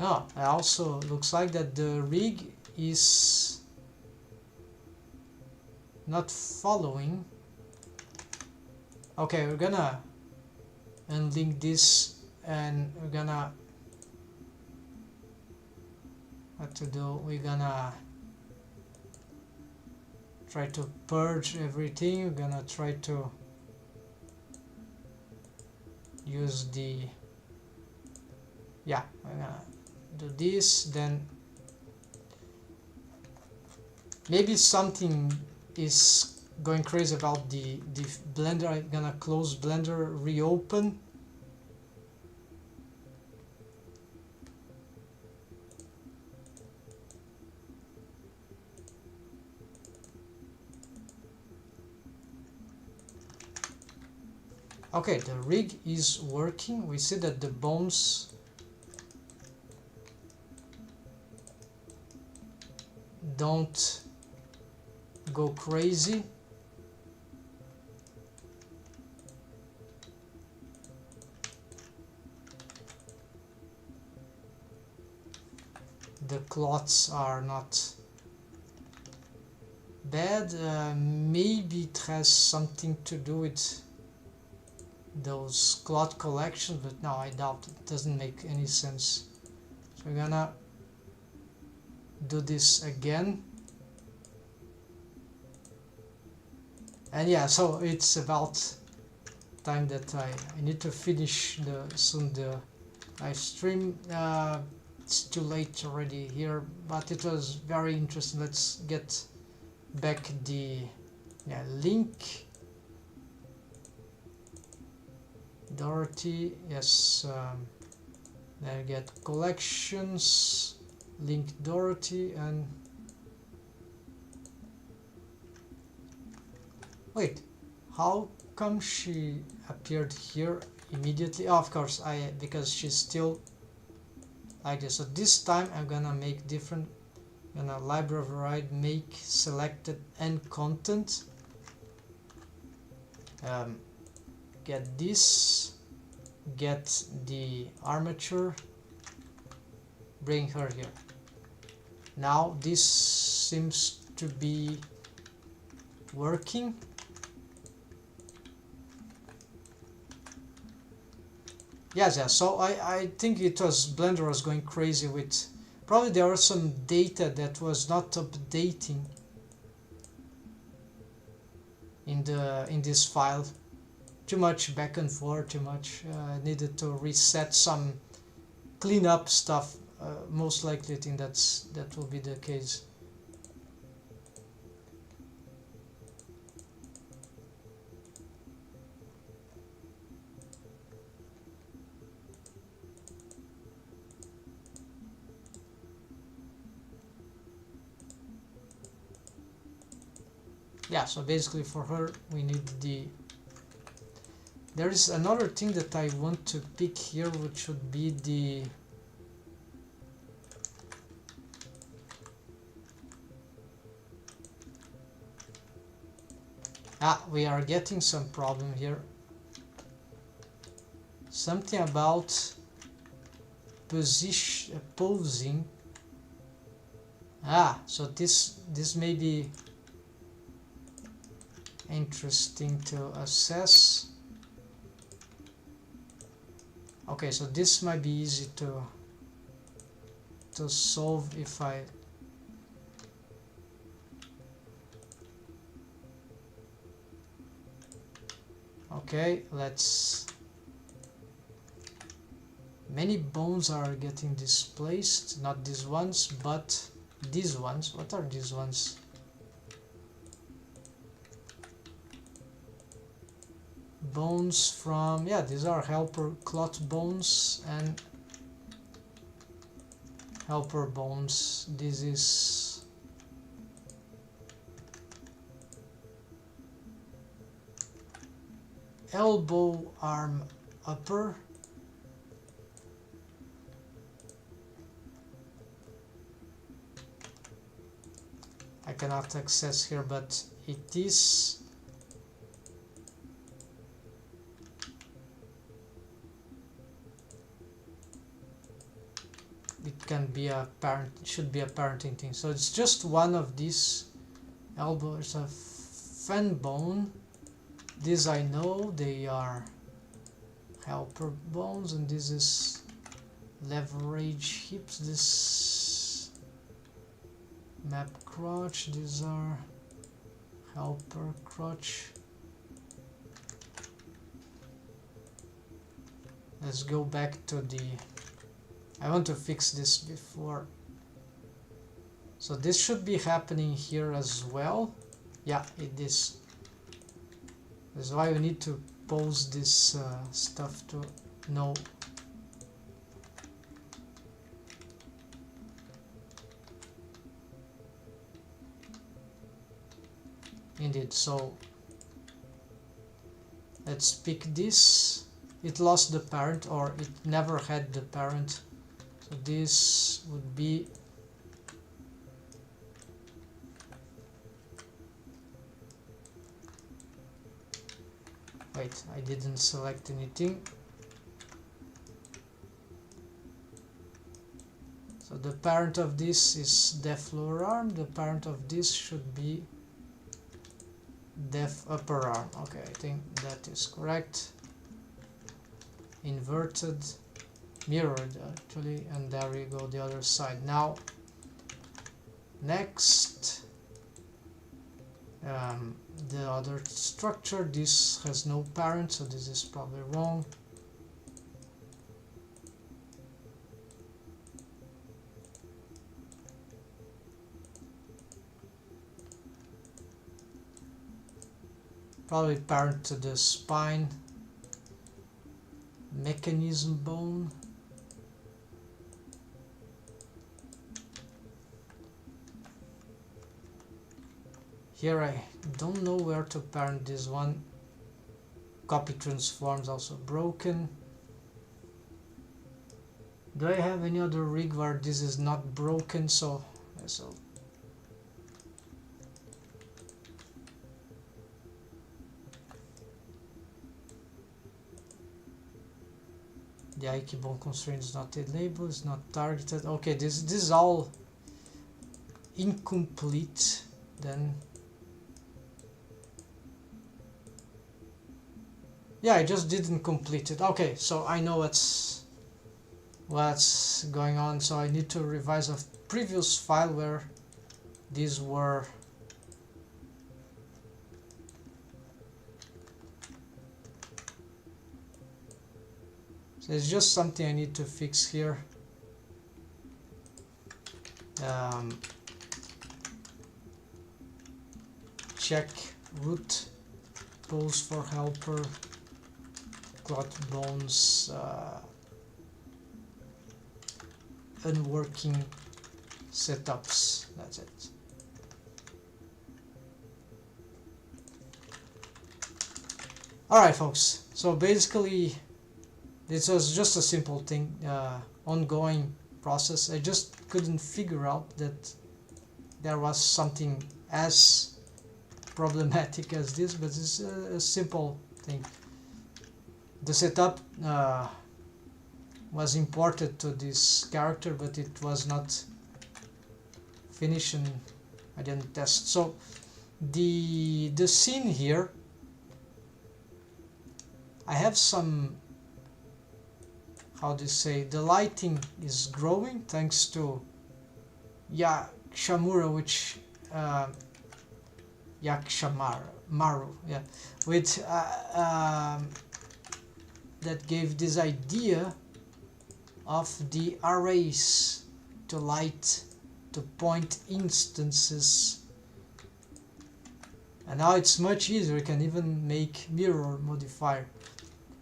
Oh, it also looks like that the rig is not following. Okay, we're gonna unlink this and we're gonna what to do, we're gonna try to purge everything. We're gonna try to use the, yeah, we're gonna do this, then maybe something is going crazy about the Blender. I'm gonna close Blender, reopen. Okay, the rig is working. We see that the bones don't go crazy. The clots are not bad. Maybe it has something to do with those clot collections, but no, I doubt it. Doesn't make any sense. So we're gonna do this again. And yeah, so it's about time that I need to finish soon the live stream. It's too late already here, but it was very interesting. Let's get back the link. Dorothy, yes. Then I get collections, link Dorothy, and wait, how come she appeared here immediately? Oh, of course, because she's still like this. So this time I'm gonna make different. Gonna library override, make selected and content. Get this, get the armature, bring her here. Now this seems to be working. Yes, yeah, so I think it was Blender was going crazy with, probably there was some data that was not updating in this file. Too much back and forth, too much needed to reset some, clean up stuff. Most likely I think that will be the case. Yeah, so basically for her we need the, there is another thing that I want to pick here, which would be the we are getting some problem here. Something about posing. So this may be interesting to assess. Okay, so this might be easy to solve if I okay, let's, many bones are getting displaced, not these ones but these ones. What are these ones? Bones from, yeah, these are helper clot bones and helper bones. This is elbow, arm, upper. I cannot access here, but it is it can be a parent, should be a parenting thing. So it's just one of these elbows, a fan bone. These I know they are helper bones, and this is leverage hips. This map crotch. These are helper crotch. Let's go back to the, I want to fix this before. So this should be happening here as well. Yeah, it is. That's why we need to pause this stuff to know. Indeed, so let's pick this. It lost the parent, or it never had the parent. So this would be wait, I didn't select anything. So the parent of this is deaf lower arm, the parent of this should be deaf upper arm. Okay, I think that is correct. Inverted, mirrored actually, and there we go, the other side. Now next, the other structure, this has no parent, so this is probably wrong. Probably parent to the spine, mechanism bone. Here I don't know where to parent this one. Copy transforms also broken. Do I have any other rig where this is not broken? So the IK bone constraint is not enabled, is not targeted. Okay, this is all incomplete then. Yeah, I just didn't complete it. Okay, so I know what's going on. So I need to revise a previous file where these were. So it's just something I need to fix here. Check root pose for helper. Clot bones, unworking setups. That's it. Alright folks, so basically this was just a simple thing, ongoing process. I just couldn't figure out that there was something as problematic as this, but it's a simple thing. The setup was imported to this character, but it was not finished and I didn't test. So the scene here, I have some, how do you say, the lighting is growing thanks to Yakshamura, which Yakshamara, yeah, which that gave this idea of the arrays to light to point instances, and now it's much easier. We can even make mirror modifier.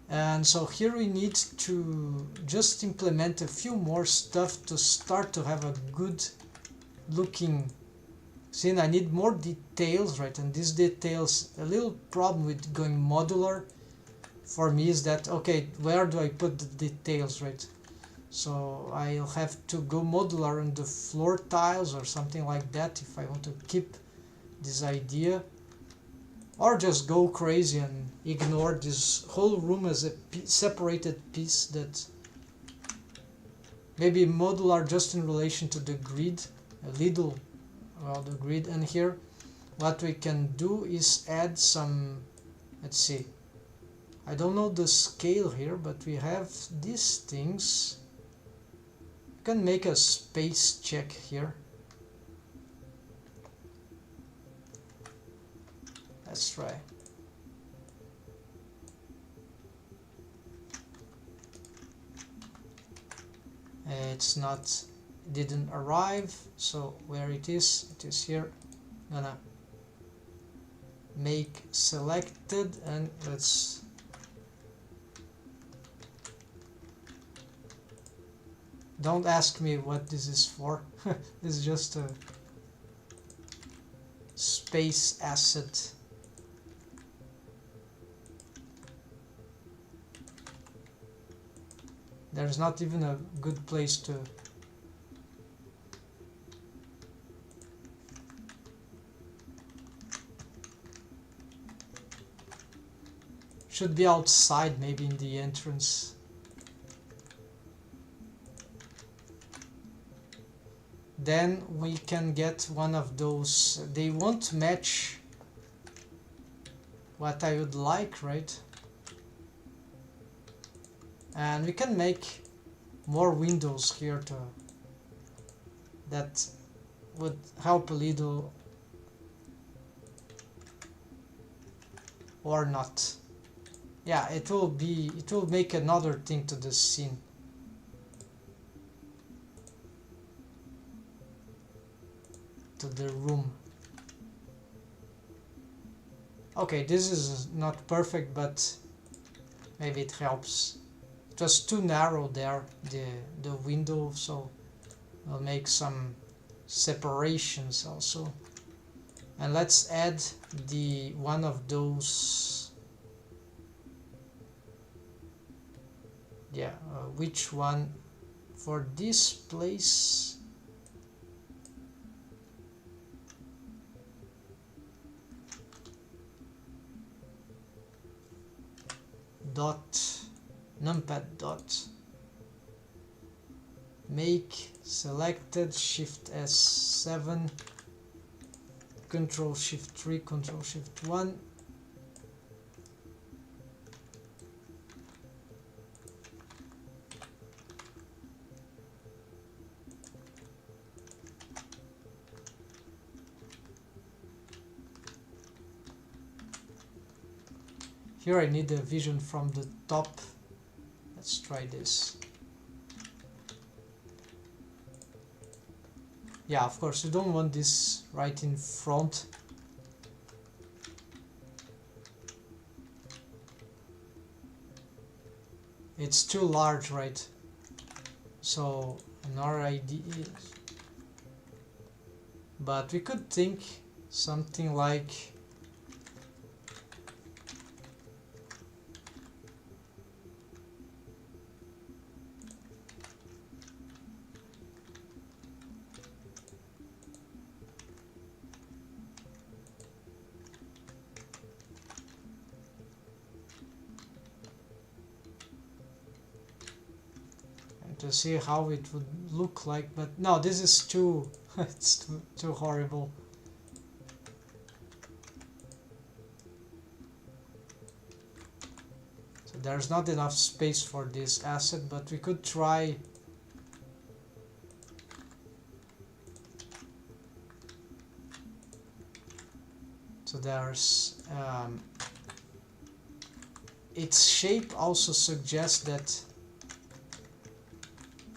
And so here we need to just implement a few more stuff to start to have a good looking scene. I need more details, right? And these details, a little problem with going modular for me is that, okay, where do I put the details, right? So I'll have to go modular on the floor tiles or something like that if I want to keep this idea, or just go crazy and ignore this whole room as a separated piece. That maybe modular just in relation to the grid, a little, well, the grid. And here what we can do is add some, let's see, I don't know the scale here, but we have these things. We can make a space check here. Let's try. It's not, didn't arrive, so where it is here. Gonna make selected, and let's don't ask me what this is for. This is just a space asset. There's not even a good place to should be outside, maybe in the entrance. Then we can get one of those. They won't match what I would like, right? And we can make more windows here to that would help a little, or not. Yeah, it will make another thing to the scene. To the room. Okay, this is not perfect, but maybe it helps. It was too narrow there, the window, so we'll make some separations also. And let's add the one of those. Yeah, which one for this place? Dot numpad dot make selected, shift S7, control shift 3, control shift 1. Here I need a vision from the top. Let's try this. Yeah, of course, you don't want this right in front. It's too large, right? So another idea is, but we could think something like to see how it would look like, but no, this is too it's too horrible. So there's not enough space for this asset, but we could try so there's its shape also suggests that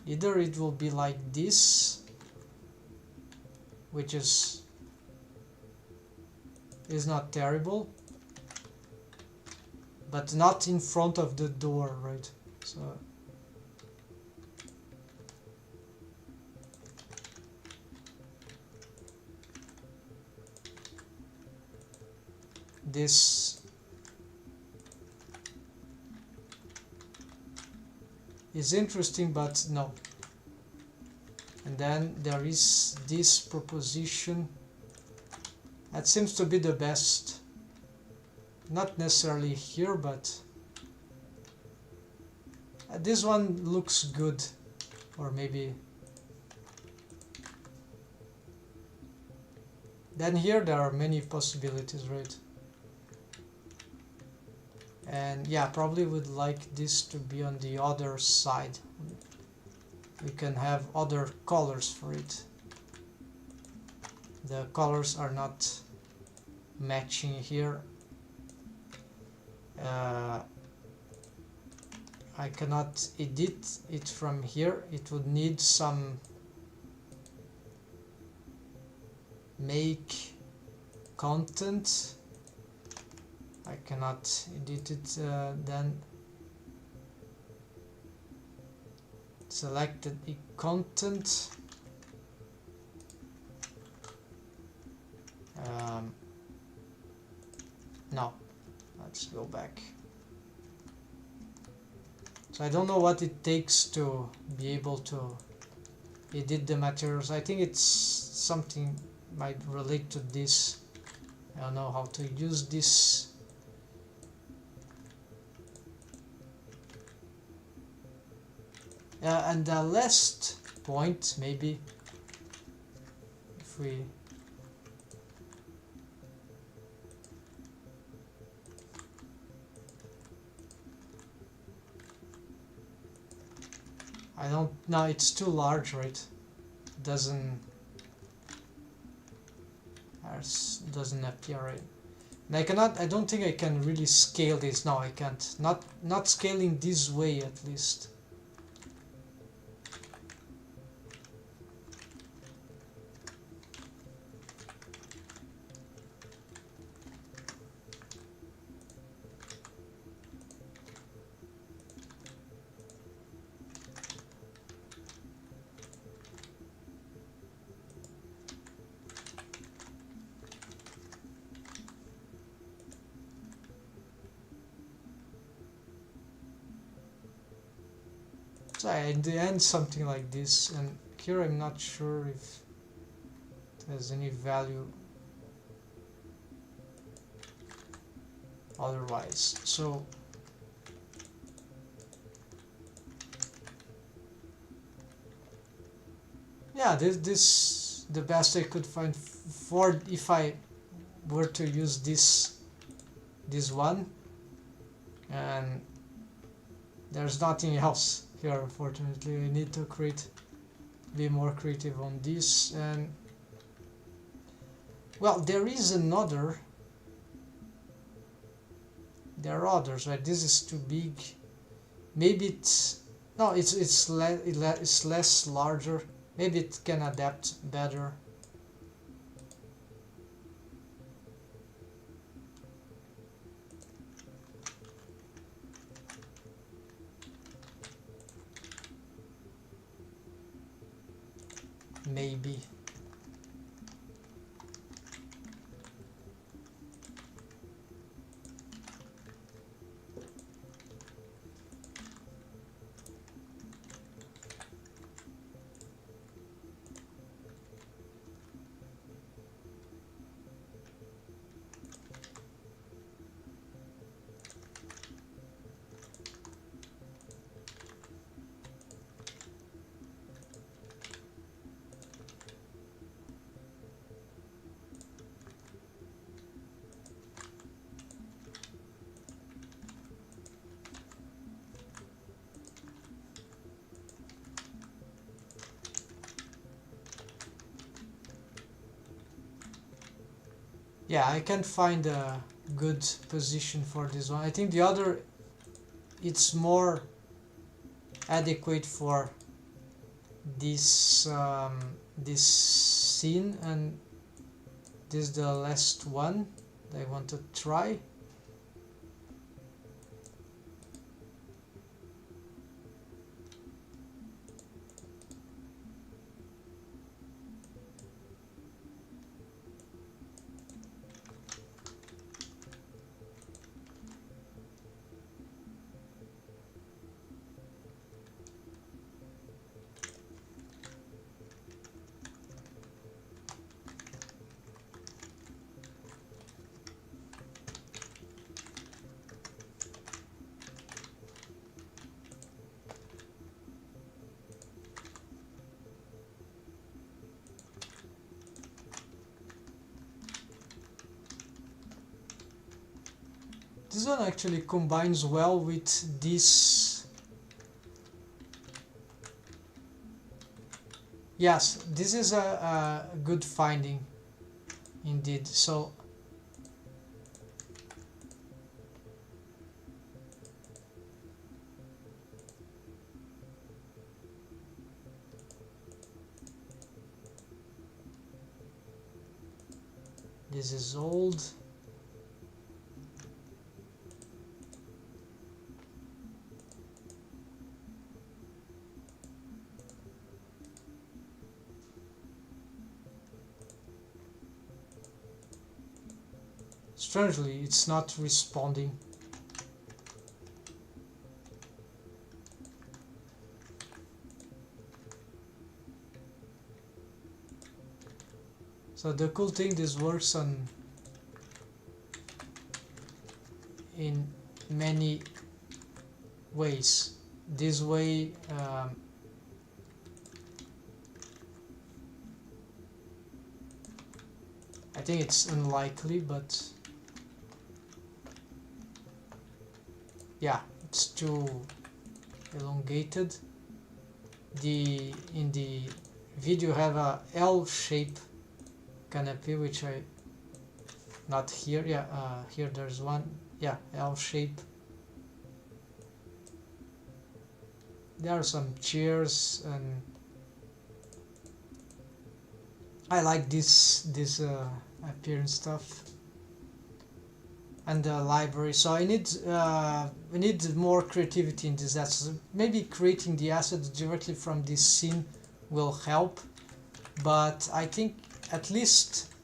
either it will be like this, which is not terrible, but not in front of the door, right? So this is interesting, but no. And then there is this proposition that seems to be the best, not necessarily here, but this one looks good, or maybe then here there are many possibilities, right? And yeah, probably would like this to be on the other side. We can have other colors for it. The colors are not matching here. I cannot edit it from here. It would need some make content. I cannot edit it then. Selected content. No, let's go back. So I don't know what it takes to be able to edit the materials. I think it's something might relate to this. I don't know how to use this. And the last point, maybe, if we I don't, no, it's too large, right? Doesn't appear right. And I don't think I can really scale this. No, I can't. Not scaling this way, at least. So in the end, something like this, and here I'm not sure if it has any value otherwise. So yeah, this the best I could find for if I were to use this one, and there's nothing else here, unfortunately. I need to be more creative on this. And well, there are others, right? This is too big. Maybe it's less larger. Maybe it can adapt better. Maybe. Yeah, I can't find a good position for this one. I think the other, it's more adequate for this this scene, and this is the last one that I want to try. This one actually combines well with this. Yes, this is a good finding indeed. So this is old. Strangely, it's not responding. So the cool thing, this works on in many ways. This way, I think it's unlikely, but yeah, it's too elongated. In the video have a L shape canopy, which I not here. Yeah, here there's one. Yeah, L shape. There are some chairs, and I like this appearance stuff. And the library. So I need we need more creativity in this asset. Maybe creating the assets directly from this scene will help, but I think at least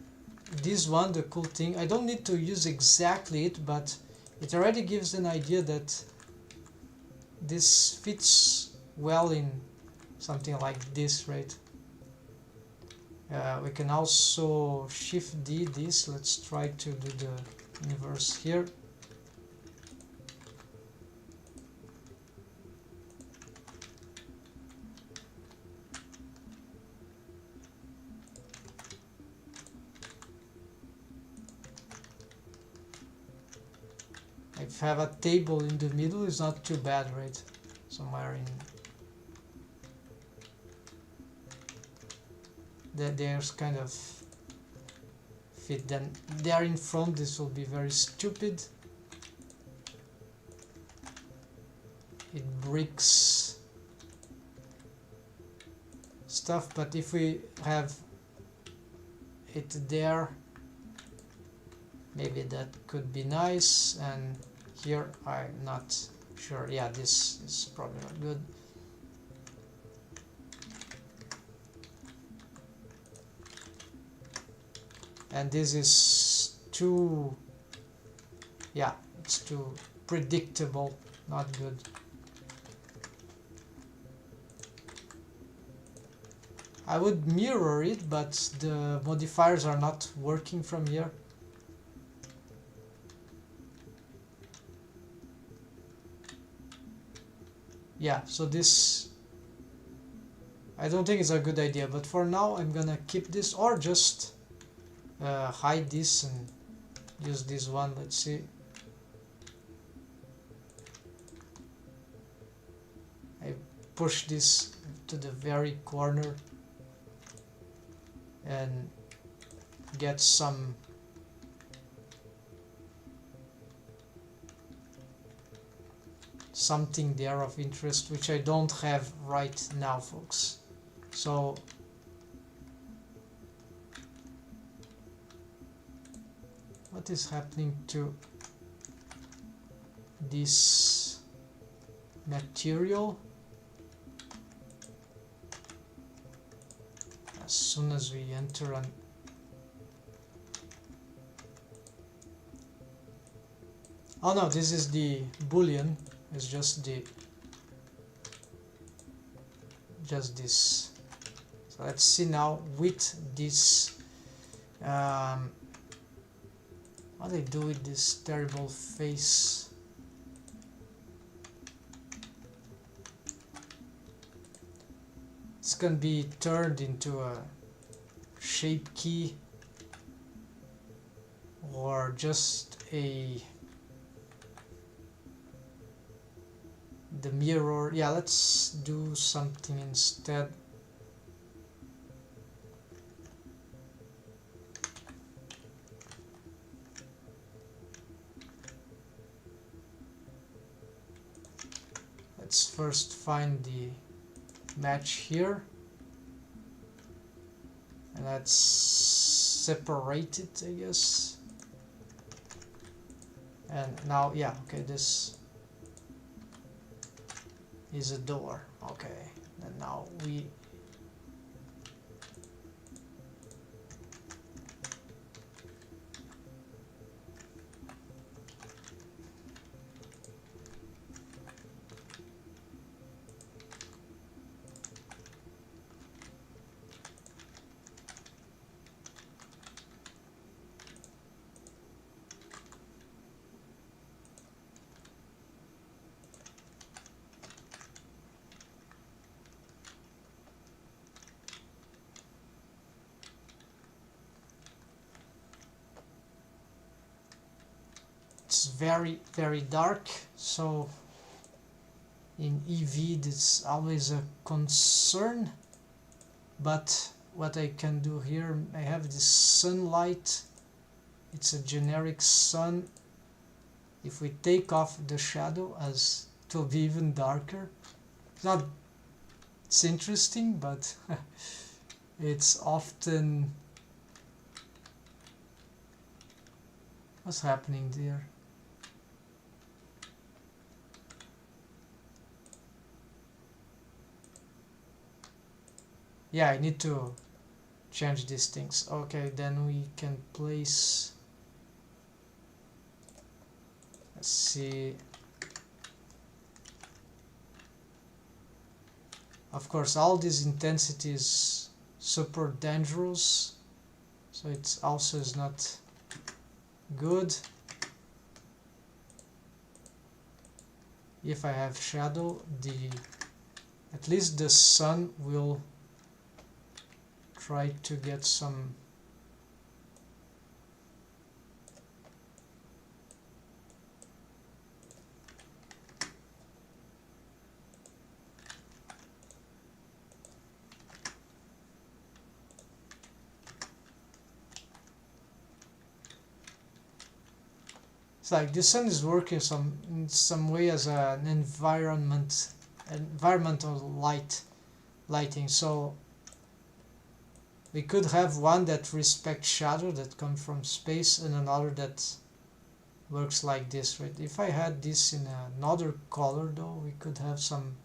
this one, the cool thing, I don't need to use exactly it, but it already gives an idea that this fits well in something like this, right? We can also shift D this. Let's try to do the inverse here. If I have a table in the middle, it's not too bad, right? Somewhere in there's kind of fit. Then there in front, this will be very stupid. It breaks stuff, but if we have it there, maybe that could be nice. And here I'm not sure. Yeah, this is probably not good. And this is too, yeah, it's too predictable, not good. I would mirror it, but the modifiers are not working from here. Yeah, so this, I don't think it's a good idea, but for now I'm gonna keep this, or just hide this and use this one. Let's see. I push this to the very corner and get some something there of interest, which I don't have right now, folks. So what is happening to this material? As soon as we enter an oh no, this is the boolean. It's just this. So let's see now with this what they do with this terrible face. This can be turned into a shape key or just a the mirror. Yeah, let's do something instead. Let's first find the match here, and let's separate it, I guess. And now, yeah, okay, this is a door. Okay, and now we it's very, very dark, so in EV this is always a concern. But what I can do here, I have this sunlight, it's a generic sun. If we take off the shadow, as it will be even darker. It's interesting, but it's often... What's happening there? Yeah, I need to change these things. Okay, then we can place... Let's see. Of course, all this intensity is super dangerous, so it also is not good. If I have shadow, at least the sun will try to get some it's like the sun is working in some way as an environmental lighting, so we could have one that respects shadow that comes from space and another that works like this, right? If I had this in another color though, we could have some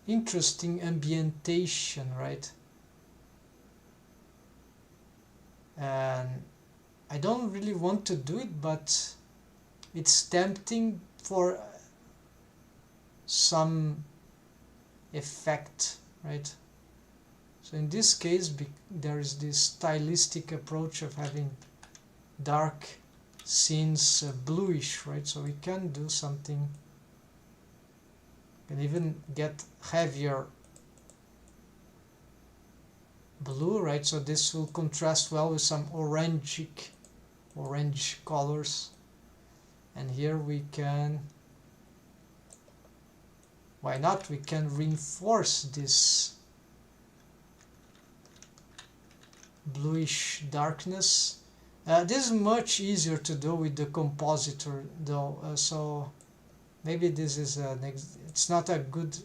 interesting ambientation, right? And I don't really want to do it, but it's tempting for some effect, right? So in this case, there is this stylistic approach of having dark scenes bluish, right? So we can do something, can even get heavier blue, right? So this will contrast well with some orange colors. And here we can, why not, we can reinforce this bluish darkness. This is much easier to do with the compositor though, so maybe this is it's not a good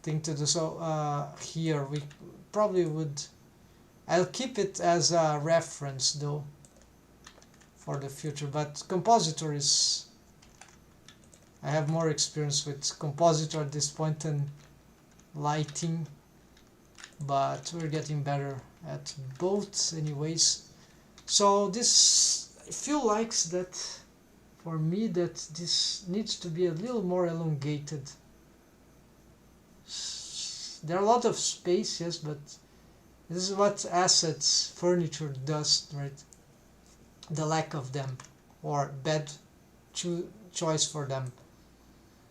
thing to do. So here we probably would, I'll keep it as a reference though for the future, but compositor is, I have more experience with compositor at this point than lighting, but we're getting better at both anyways. So this, I feel like that for me that this needs to be a little more elongated. There are a lot of space, yes, but this is what assets, furniture does, right? The lack of them, or bad choice for them.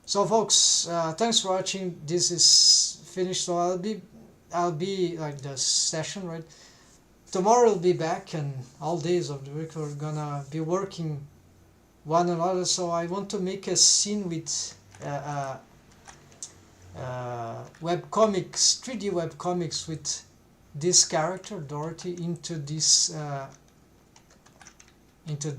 So folks, thanks for watching. This is finished, so I'll be like the session, right? Tomorrow I'll be back, and all days of the week we're gonna be working one another. So I want to make a scene with webcomics, 3D webcomics with this character Dorothy into this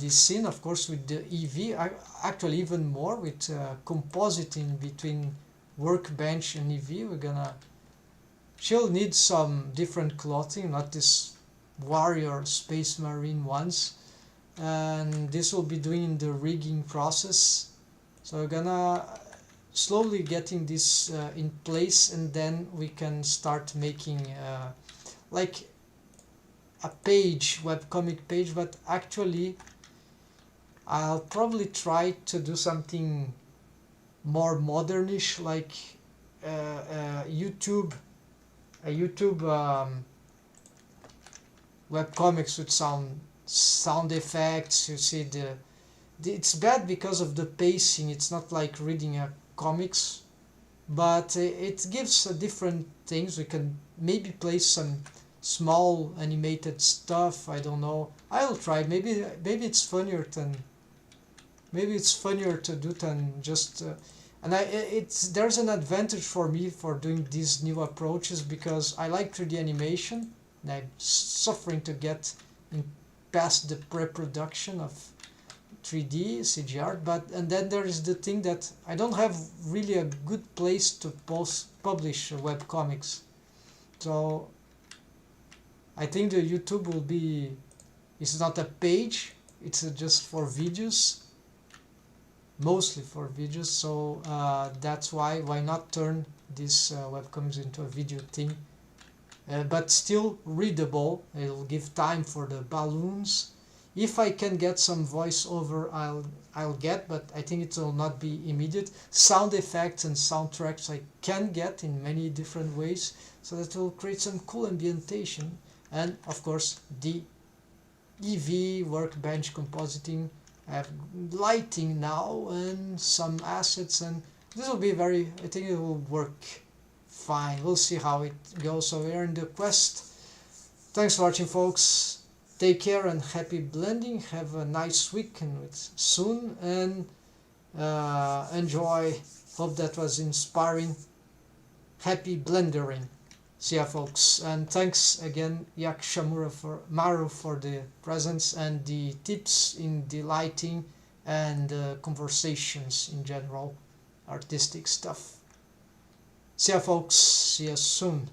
scene, of course with the EV, actually even more with compositing between workbench and EV. She'll need some different clothing, not this warrior space marine ones, and this will be doing the rigging process. So we're gonna slowly getting this in place, and then we can start making like a page, webcomic page. But actually I'll probably try to do something more modernish, like YouTube webcomics with sound effects. You see it's bad because of the pacing. It's not like reading a comics, but it gives different things. We can maybe play some small animated stuff. I don't know. I'll try. Maybe it's funnier to do than just. And there's an advantage for me for doing these new approaches, because I like 3D animation, and I'm suffering to get past the pre-production of 3D CGR. And then there is the thing that I don't have really a good place to publish webcomics. So I think the YouTube will be, it's not a page, it's just for videos, mostly for videos. So that's why not turn this webcomics into a video thing, but still readable. It'll give time for the balloons. If I can get some voiceover, I'll get, but I think it will not be immediate. Sound effects and soundtracks I can get in many different ways, so that will create some cool ambientation. And of course the EV workbench compositing. I have lighting now and some assets, and this will be I think it will work fine. We'll see how it goes. So we're in the quest. Thanks for watching, folks. Take care and happy blending. Have a nice weekend soon, and enjoy. Hope that was inspiring. Happy blendering. See ya, folks, and thanks again Yak Shamura Maru for the presence and the tips in the lighting and conversations in general, artistic stuff. See ya, folks. See ya soon.